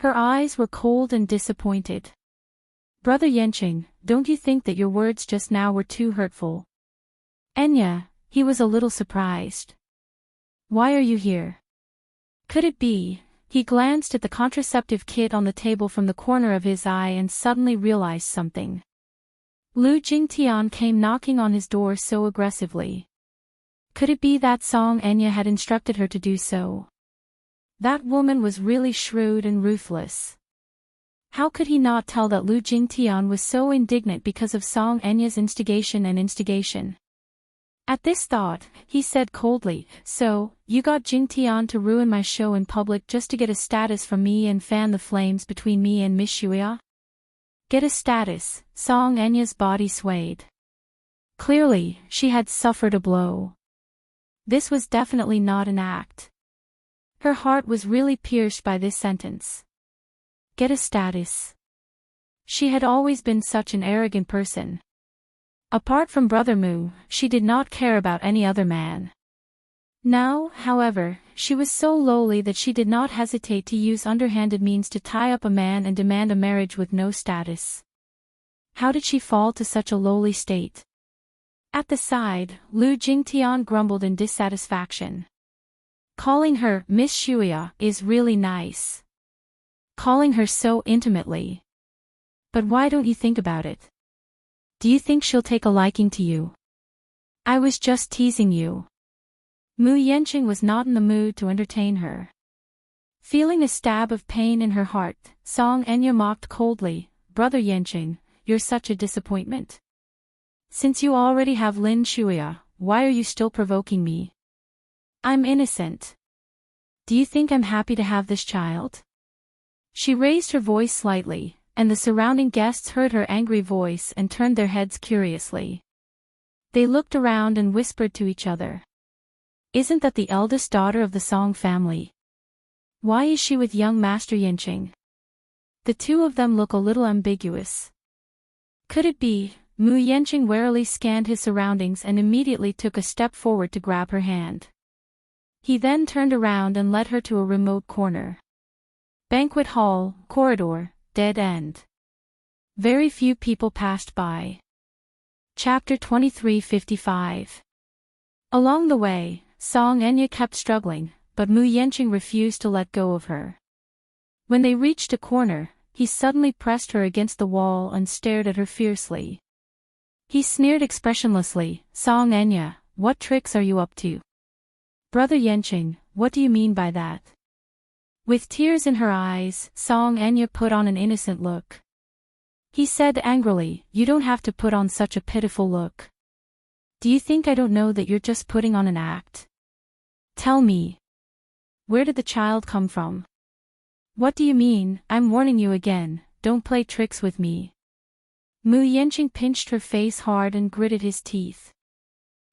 Speaker 1: Her eyes were cold and disappointed. Brother Yanqing, don't you think that your words just now were too hurtful? Enya, he was a little surprised. Why are you here? Could it be? He glanced at the contraceptive kit on the table from the corner of his eye and suddenly realized something. Lu Jingtian came knocking on his door so aggressively. Could it be that Song Enya had instructed her to do so? That woman was really shrewd and ruthless. How could he not tell that Lu Jingtian was so indignant because of Song Enya's instigation? At this thought, he said coldly, so, you got Jingtian to ruin my show in public just to get a status from me and fan the flames between me and Miss Shuya? Get a status, Song Enya's body swayed. Clearly, she had suffered a blow. This was definitely not an act. Her heart was really pierced by this sentence. Get a status. She had always been such an arrogant person. Apart from Brother Mu, she did not care about any other man. Now, however, she was so lowly that she did not hesitate to use underhanded means to tie up a man and demand a marriage with no status. How did she fall to such a lowly state? At the side, Lu Jingtian grumbled in dissatisfaction. Calling her Miss Shuya is really nice. Calling her so intimately. But why don't you think about it? Do you think she'll take a liking to you? I was just teasing you. Mu Yanqing was not in the mood to entertain her. Feeling a stab of pain in her heart, Song Enya mocked coldly, Brother Yanqing, you're such a disappointment. Since you already have Lin Shuya, why are you still provoking me? I'm innocent. Do you think I'm happy to have this child? She raised her voice slightly, and the surrounding guests heard her angry voice and turned their heads curiously. They looked around and whispered to each other. Isn't that the eldest daughter of the Song family? Why is she with young Master Yanqing? The two of them look a little ambiguous. Could it be? Mu Yanqing warily scanned his surroundings and immediately took a step forward to grab her hand. He then turned around and led her to a remote corner. Banquet hall, corridor, dead end. Very few people passed by. Chapter 2355. Along the way, Song Enya kept struggling, but Mu Yanqing refused to let go of her. When they reached a corner, he suddenly pressed her against the wall and stared at her fiercely. He sneered expressionlessly, Song Enya, what tricks are you up to? Brother Yanqing, what do you mean by that? With tears in her eyes, Song Enya put on an innocent look. He said angrily, you don't have to put on such a pitiful look. Do you think I don't know that you're just putting on an act? Tell me. Where did the child come from? What do you mean? I'm warning you again, don't play tricks with me. Mu Yanqing pinched her face hard and gritted his teeth.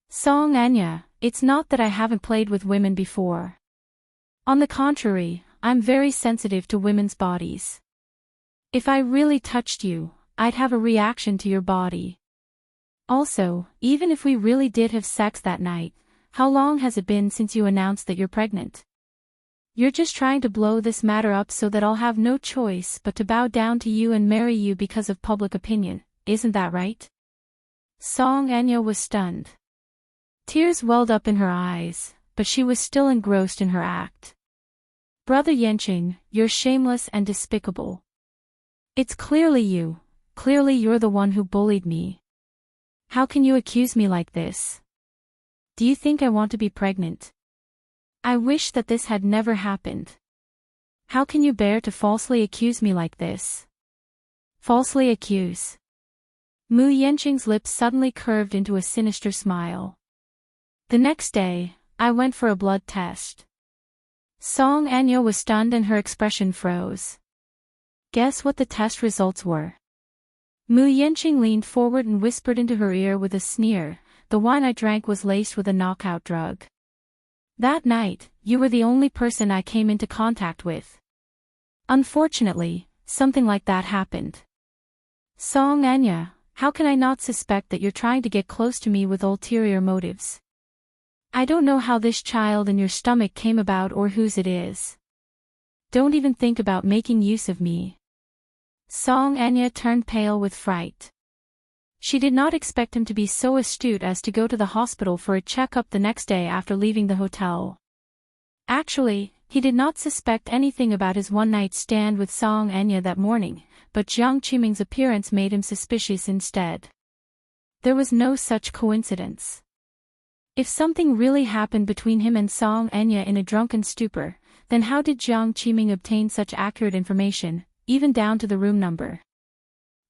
Speaker 1: Song Anya, it's not that I haven't played with women before. On the contrary, I'm very sensitive to women's bodies. If I really touched you, I'd have a reaction to your body. Also, even if we really did have sex that night, how long has it been since you announced that you're pregnant? You're just trying to blow this matter up so that I'll have no choice but to bow down to you and marry you because of public opinion, isn't that right? Song Anya was stunned. Tears welled up in her eyes, but she was still engrossed in her act. Brother Yanqing, you're shameless and despicable. It's clearly you're the one who bullied me. How can you accuse me like this? Do you think I want to be pregnant? I wish that this had never happened. How can you bear to falsely accuse me like this? Falsely accuse? Mu Yanqing's lips suddenly curved into a sinister smile. The next day, I went for a blood test. Song Anya was stunned and her expression froze. Guess what the test results were? Mu Yanqing leaned forward and whispered into her ear with a sneer, the wine I drank was laced with a knockout drug. That night, you were the only person I came into contact with. Unfortunately, something like that happened. Song Anya, how can I not suspect that you're trying to get close to me with ulterior motives? I don't know how this child in your stomach came about or whose it is. Don't even think about making use of me. Song Anya turned pale with fright. She did not expect him to be so astute as to go to the hospital for a checkup the next day after leaving the hotel. Actually, he did not suspect anything about his one-night stand with Song Anya that morning, but Jiang Qiming's appearance made him suspicious instead. There was no such coincidence. If something really happened between him and Song Anya in a drunken stupor, then how did Jiang Qiming obtain such accurate information, even down to the room number?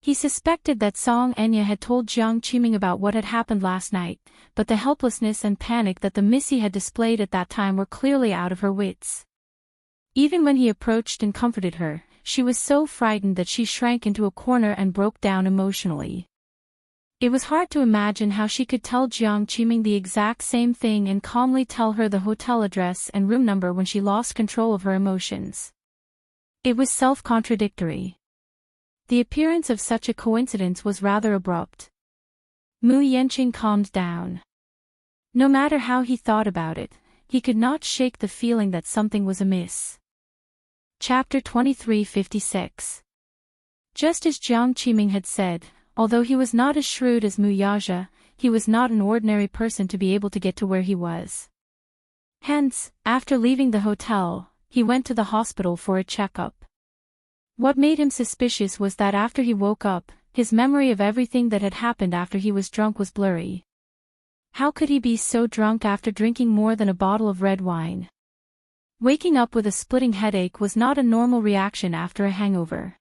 Speaker 1: He suspected that Song Anya had told Jiang Qiming about what had happened last night, but the helplessness and panic that the Missy had displayed at that time were clearly out of her wits. Even when he approached and comforted her, she was so frightened that she shrank into a corner and broke down emotionally. It was hard to imagine how she could tell Jiang Qiming the exact same thing and calmly tell her the hotel address and room number when she lost control of her emotions. It was self-contradictory. The appearance of such a coincidence was rather abrupt. Mu Yanqing calmed down. No matter how he thought about it, he could not shake the feeling that something was amiss. Chapter 2356. Just as Jiang Qiming had said, although he was not as shrewd as Mu Yaja, he was not an ordinary person to be able to get to where he was. Hence, after leaving the hotel, he went to the hospital for a checkup. What made him suspicious was that after he woke up, his memory of everything that had happened after he was drunk was blurry. How could he be so drunk after drinking more than a bottle of red wine? Waking up with a splitting headache was not a normal reaction after a hangover.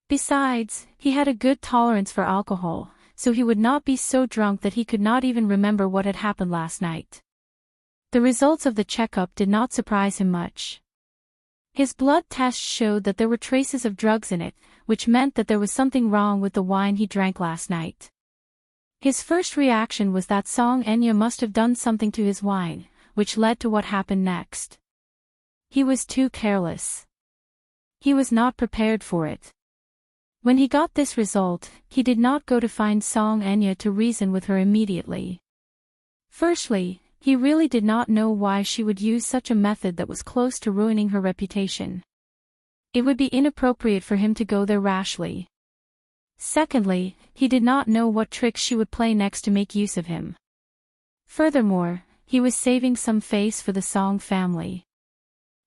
Speaker 1: Besides, he had a good tolerance for alcohol, so he would not be so drunk that he could not even remember what had happened last night. The results of the checkup did not surprise him much. His blood tests showed that there were traces of drugs in it, which meant that there was something wrong with the wine he drank last night. His first reaction was that Song Anya must have done something to his wine, which led to what happened next. He was too careless. He was not prepared for it. When he got this result, he did not go to find Song Anya to reason with her immediately. Firstly, he really did not know why she would use such a method that was close to ruining her reputation. It would be inappropriate for him to go there rashly. Secondly, he did not know what tricks she would play next to make use of him. Furthermore, he was saving some face for the Song family.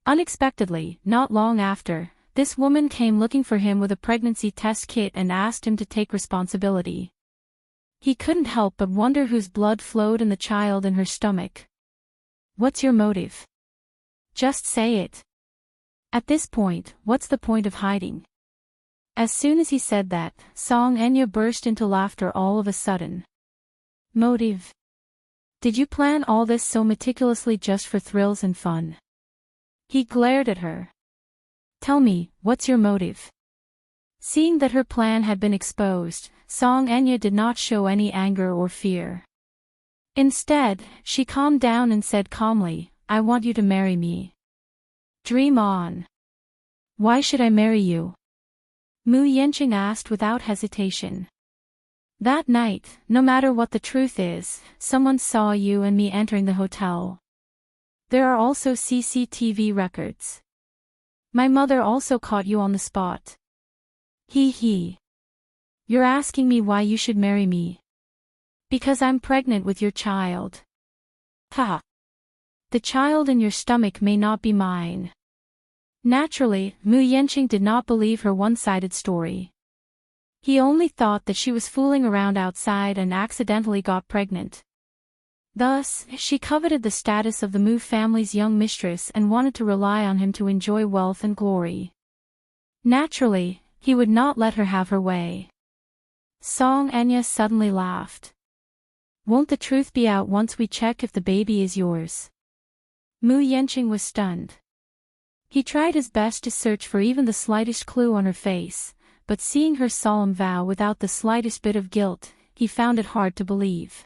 Speaker 1: Unexpectedly, not long after, this woman came looking for him with a pregnancy test kit and asked him to take responsibility. He couldn't help but wonder whose blood flowed in the child in her stomach. What's your motive? Just say it. At this point, what's the point of hiding? As soon as he said that, Song Anya burst into laughter all of a sudden. Motive? Did you plan all this so meticulously just for thrills and fun? He glared at her. Tell me, what's your motive? Seeing that her plan had been exposed, Song Enya did not show any anger or fear. Instead, she calmed down and said calmly, I want you to marry me. Dream on. Why should I marry you? Mu Yenqing asked without hesitation. That night, no matter what the truth is, someone saw you and me entering the hotel. There are also CCTV records. My mother also caught you on the spot. He. You're asking me why you should marry me. Because I'm pregnant with your child. Ha. The child in your stomach may not be mine. Naturally, Mu Yenqing did not believe her one-sided story. He only thought that she was fooling around outside and accidentally got pregnant. Thus, she coveted the status of the Mu family's young mistress and wanted to rely on him to enjoy wealth and glory. Naturally, he would not let her have her way. Song Enya suddenly laughed. Won't the truth be out once we check if the baby is yours? Mu Yenqing was stunned. He tried his best to search for even the slightest clue on her face, but seeing her solemn vow without the slightest bit of guilt, he found it hard to believe.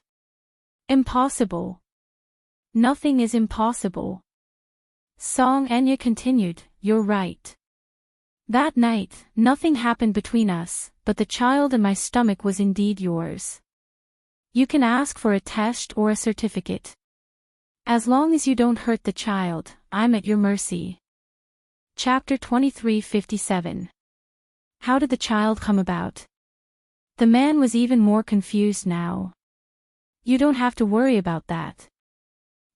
Speaker 1: Impossible. Nothing is impossible. Song Enya continued, You're right. That night, nothing happened between us, but the child in my stomach was indeed yours. You can ask for a test or a certificate. As long as you don't hurt the child, I'm at your mercy. Chapter 23:57. How did the child come about? The man was even more confused now. You don't have to worry about that.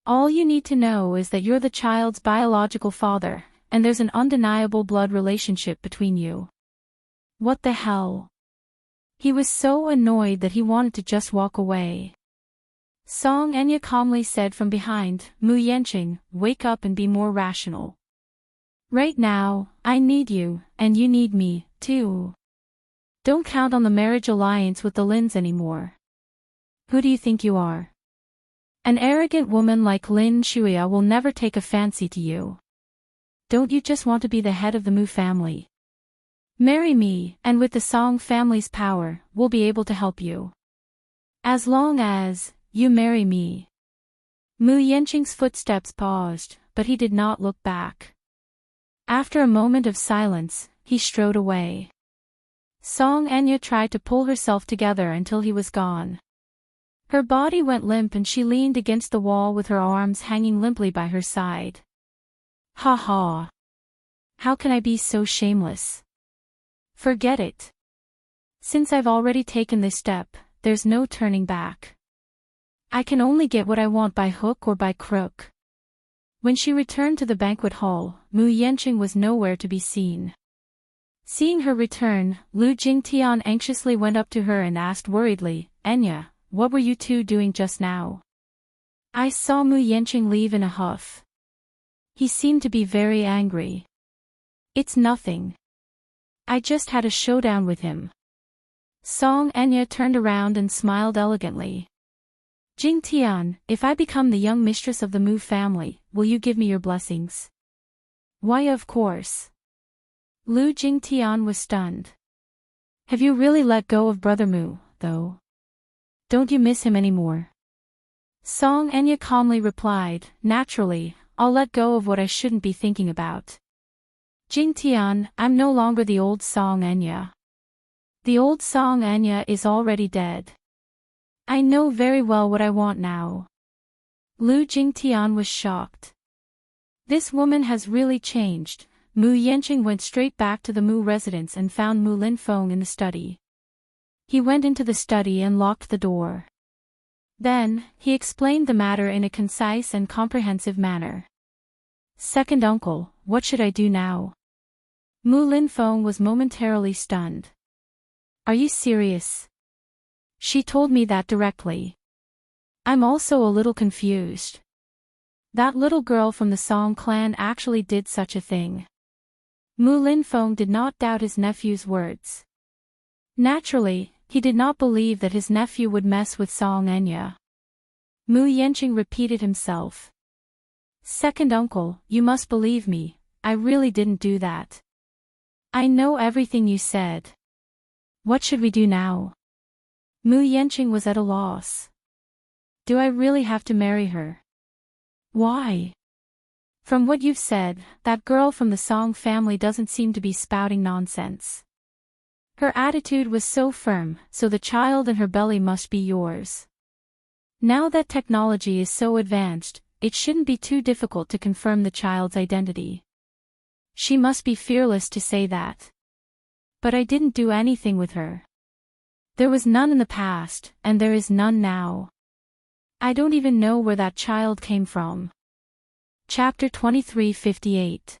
Speaker 1: All you need to know is that you're the child's biological father, and there's an undeniable blood relationship between you. What the hell? He was so annoyed that he wanted to just walk away. Song Enya calmly said from behind, Mu Yenqing, wake up and be more rational. Right now, I need you, and you need me, too. Don't count on the marriage alliance with the Lins anymore. Who do you think you are? An arrogant woman like Lin Shuya will never take a fancy to you. Don't you just want to be the head of the Mu family? Marry me, and with the Song family's power, we'll be able to help you. As long as you marry me. Mu Yenqing's footsteps paused, but he did not look back. After a moment of silence, he strode away. Song Enya tried to pull herself together until he was gone. Her body went limp and she leaned against the wall with her arms hanging limply by her side. Ha ha. How can I be so shameless? Forget it. Since I've already taken this step, there's no turning back. I can only get what I want by hook or by crook. When she returned to the banquet hall, Mu Yenqing was nowhere to be seen. Seeing her return, Lu Jingtian anxiously went up to her and asked worriedly, Enya, what were you two doing just now? I saw Mu Yenqing leave in a huff. He seemed to be very angry. It's nothing. I just had a showdown with him. Song Enya turned around and smiled elegantly. Jingtian, if I become the young mistress of the Mu family, will you give me your blessings? Why, of course. Lu Jingtian was stunned. Have you really let go of Brother Mu, though? Don't you miss him anymore? Song Enya calmly replied, Naturally, I'll let go of what I shouldn't be thinking about. Jingtian, I'm no longer the old Song Enya. The old Song Enya is already dead. I know very well what I want now. Lu Jingtian was shocked. This woman has really changed. Mu Yenqing went straight back to the Mu residence and found Mu Linfeng in the study. He went into the study and locked the door. Then, he explained the matter in a concise and comprehensive manner. Second uncle, what should I do now? Mu Linfeng was momentarily stunned. Are you serious? She told me that directly. I'm also a little confused. That little girl from the Song clan actually did such a thing. Mu Linfeng did not doubt his nephew's words. Naturally, he did not believe that his nephew would mess with Song Enya. Mu Yenqing repeated himself. Second uncle, you must believe me, I really didn't do that. I know everything you said. What should we do now? Mu Yanqing was at a loss. Do I really have to marry her? Why? From what you've said, that girl from the Song family doesn't seem to be spouting nonsense. Her attitude was so firm, so the child in her belly must be yours. Now that technology is so advanced, it shouldn't be too difficult to confirm the child's identity. She must be fearless to say that. But I didn't do anything with her. There was none in the past, and there is none now. I don't even know where that child came from. Chapter 23:58.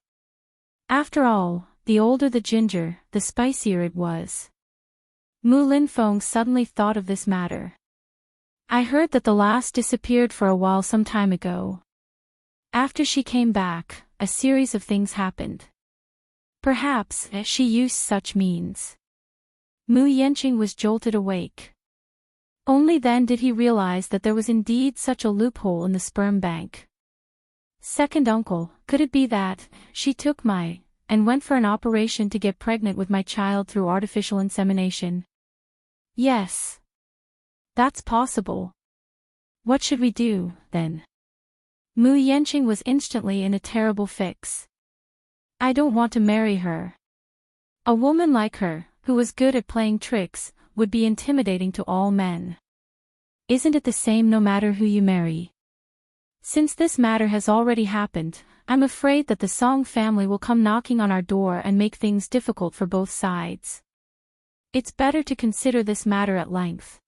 Speaker 1: After all, the older the ginger, the spicier it was. Mu Linfeng suddenly thought of this matter. I heard that the last disappeared for a while some time ago. After she came back, a series of things happened. Perhaps she used such means. Mu Yanqing was jolted awake. Only then did he realize that there was indeed such a loophole in the sperm bank. Second uncle, could it be that she took and went for an operation to get pregnant with my child through artificial insemination? Yes. That's possible. What should we do, then? Mu Yanqing was instantly in a terrible fix. I don't want to marry her. A woman like her, who was good at playing tricks, would be intimidating to all men. Isn't it the same no matter who you marry? Since this matter has already happened, I'm afraid that the Song family will come knocking on our door and make things difficult for both sides. It's better to consider this matter at length.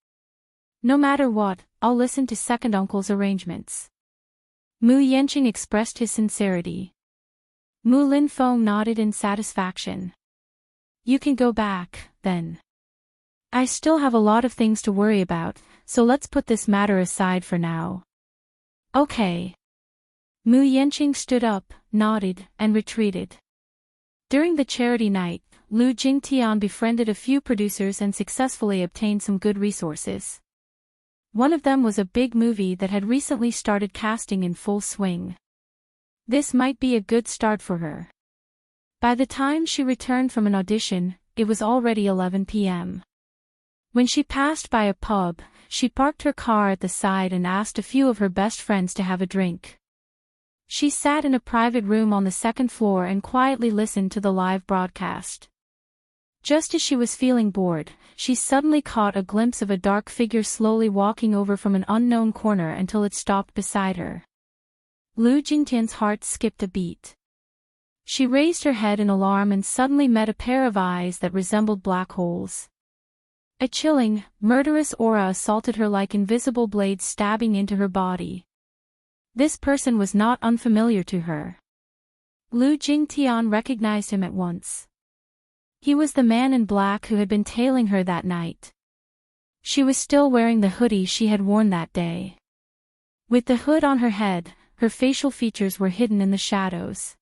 Speaker 1: No matter what, I'll listen to second uncle's arrangements. Mu Yanqing expressed his sincerity. Mu Linfeng nodded in satisfaction. You can go back, then. I still have a lot of things to worry about, so let's put this matter aside for now. Okay. Mu Yanqing stood up, nodded, and retreated. During the charity night, Lu Jingtian befriended a few producers and successfully obtained some good resources. One of them was a big movie that had recently started casting in full swing. This might be a good start for her. By the time she returned from an audition, it was already 11 p.m. When she passed by a pub, she parked her car at the side and asked a few of her best friends to have a drink. She sat in a private room on the second floor and quietly listened to the live broadcast. Just as she was feeling bored, she suddenly caught a glimpse of a dark figure slowly walking over from an unknown corner until it stopped beside her. Lu Jingtian's heart skipped a beat. She raised her head in alarm and suddenly met a pair of eyes that resembled black holes. A chilling, murderous aura assaulted her like invisible blades stabbing into her body. This person was not unfamiliar to her. Lu Jingtian recognized him at once. He was the man in black who had been tailing her that night. She was still wearing the hoodie she had worn that day. With the hood on her head, her facial features were hidden in the shadows.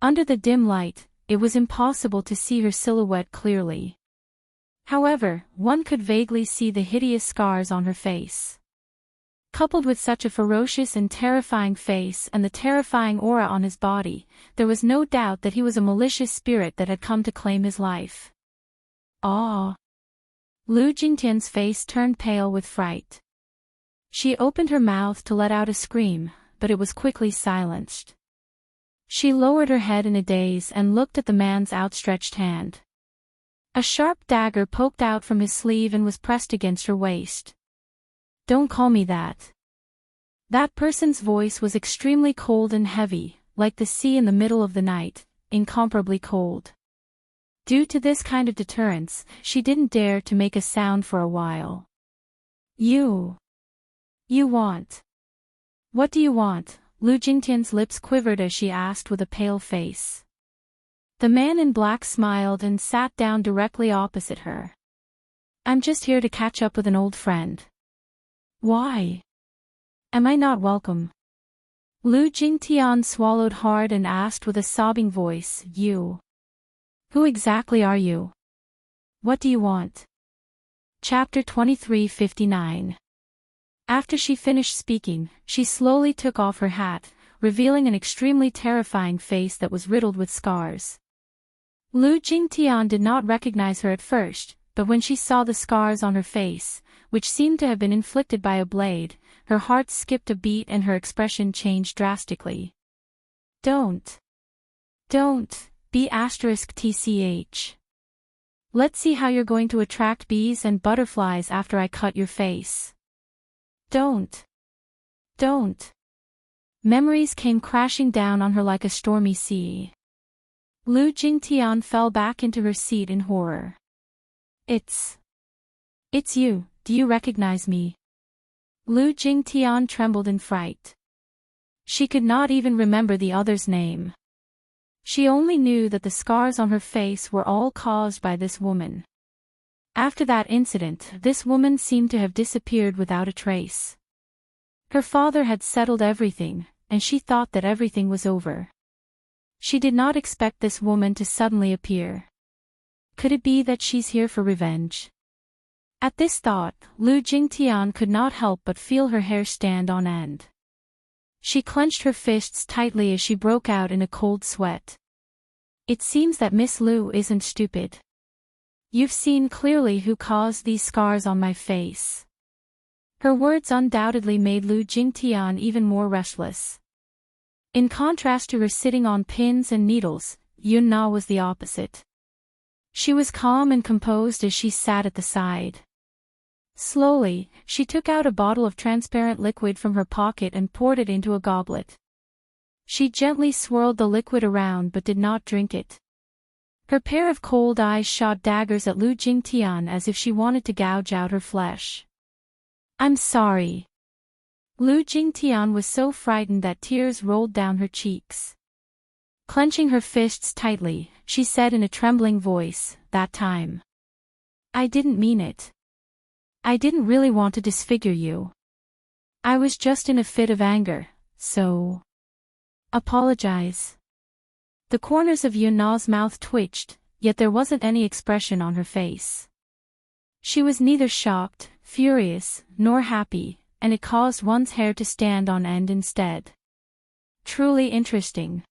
Speaker 1: Under the dim light, it was impossible to see her silhouette clearly. However, one could vaguely see the hideous scars on her face. Coupled with such a ferocious and terrifying face and the terrifying aura on his body, there was no doubt that he was a malicious spirit that had come to claim his life. Ah! Lu Jingtian's face turned pale with fright. She opened her mouth to let out a scream, but it was quickly silenced. She lowered her head in a daze and looked at the man's outstretched hand. A sharp dagger poked out from his sleeve and was pressed against her waist. Don't call me that. That person's voice was extremely cold and heavy, like the sea in the middle of the night, incomparably cold. Due to this kind of deterrence, she didn't dare to make a sound for a while. You want? What do you want? Lu Jingtian's lips quivered as she asked with a pale face. The man in black smiled and sat down directly opposite her. I'm just here to catch up with an old friend. Why? Am I not welcome? Lu Jingtian swallowed hard and asked with a sobbing voice, You? Who exactly are you? What do you want? Chapter 23:59. After she finished speaking, she slowly took off her hat, revealing an extremely terrifying face that was riddled with scars. Lu Jingtian did not recognize her at first, but when she saw the scars on her face, which seemed to have been inflicted by a blade, her heart skipped a beat and her expression changed drastically. Don't be *tch. Let's see how you're going to attract bees and butterflies after I cut your face. Don't. Memories came crashing down on her like a stormy sea. Lu Jingtian fell back into her seat in horror. It's you, do you recognize me? Lu Jingtian trembled in fright. She could not even remember the other's name. She only knew that the scars on her face were all caused by this woman. After that incident, this woman seemed to have disappeared without a trace. Her father had settled everything, and she thought that everything was over. She did not expect this woman to suddenly appear. Could it be that she's here for revenge? At this thought, Lu Jingtian could not help but feel her hair stand on end. She clenched her fists tightly as she broke out in a cold sweat. It seems that Miss Lu isn't stupid. You've seen clearly who caused these scars on my face. Her words undoubtedly made Lu Jingtian even more restless. In contrast to her sitting on pins and needles, Yun Na was the opposite. She was calm and composed as she sat at the side. Slowly, she took out a bottle of transparent liquid from her pocket and poured it into a goblet. She gently swirled the liquid around but did not drink it. Her pair of cold eyes shot daggers at Lu Jingtian as if she wanted to gouge out her flesh. I'm sorry. Lu Jingtian was so frightened that tears rolled down her cheeks. Clenching her fists tightly, she said in a trembling voice, that time. I didn't mean it. I didn't really want to disfigure you. I was just in a fit of anger, so... Apologize. The corners of Yun Na's mouth twitched, yet there wasn't any expression on her face. She was neither shocked, furious, nor happy, and it caused one's hair to stand on end instead. Truly interesting.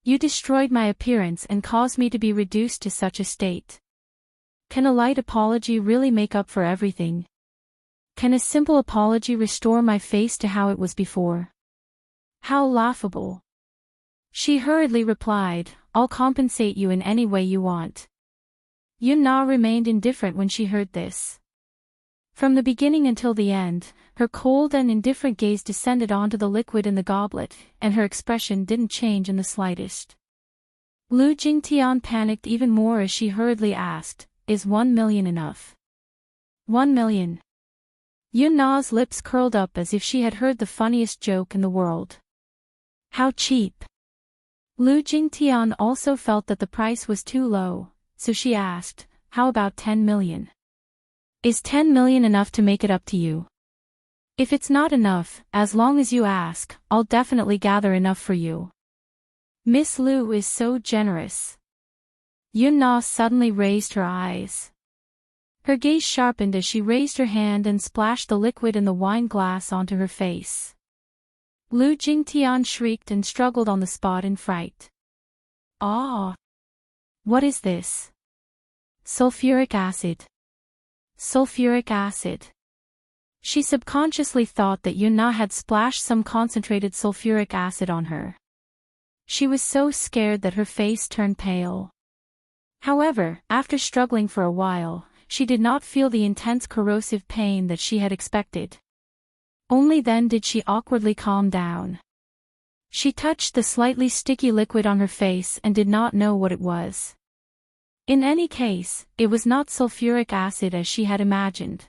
Speaker 1: You destroyed my appearance and caused me to be reduced to such a state. Can a light apology really make up for everything? Can a simple apology restore my face to how it was before? How laughable. She hurriedly replied, I'll compensate you in any way you want. Yun Na remained indifferent when she heard this. From the beginning until the end, her cold and indifferent gaze descended onto the liquid in the goblet, and her expression didn't change in the slightest. Lu Jingtian panicked even more as she hurriedly asked, Is 1 million enough? 1 million. Yun Na's lips curled up as if she had heard the funniest joke in the world. How cheap. Lu Jingtian also felt that the price was too low, so she asked, How about 10 million? Is 10 million enough to make it up to you? If it's not enough, as long as you ask, I'll definitely gather enough for you. Miss Lu is so generous. Yun Na suddenly raised her eyes. Her gaze sharpened as she raised her hand and splashed the liquid in the wine glass onto her face. Lu Jingtian shrieked and struggled on the spot in fright. Ah! What is this? Sulfuric acid. Sulfuric acid. She subconsciously thought that Yun Na had splashed some concentrated sulfuric acid on her. She was so scared that her face turned pale. However, after struggling for a while, she did not feel the intense corrosive pain that she had expected. Only then did she awkwardly calm down. She touched the slightly sticky liquid on her face and did not know what it was. In any case, it was not sulfuric acid as she had imagined.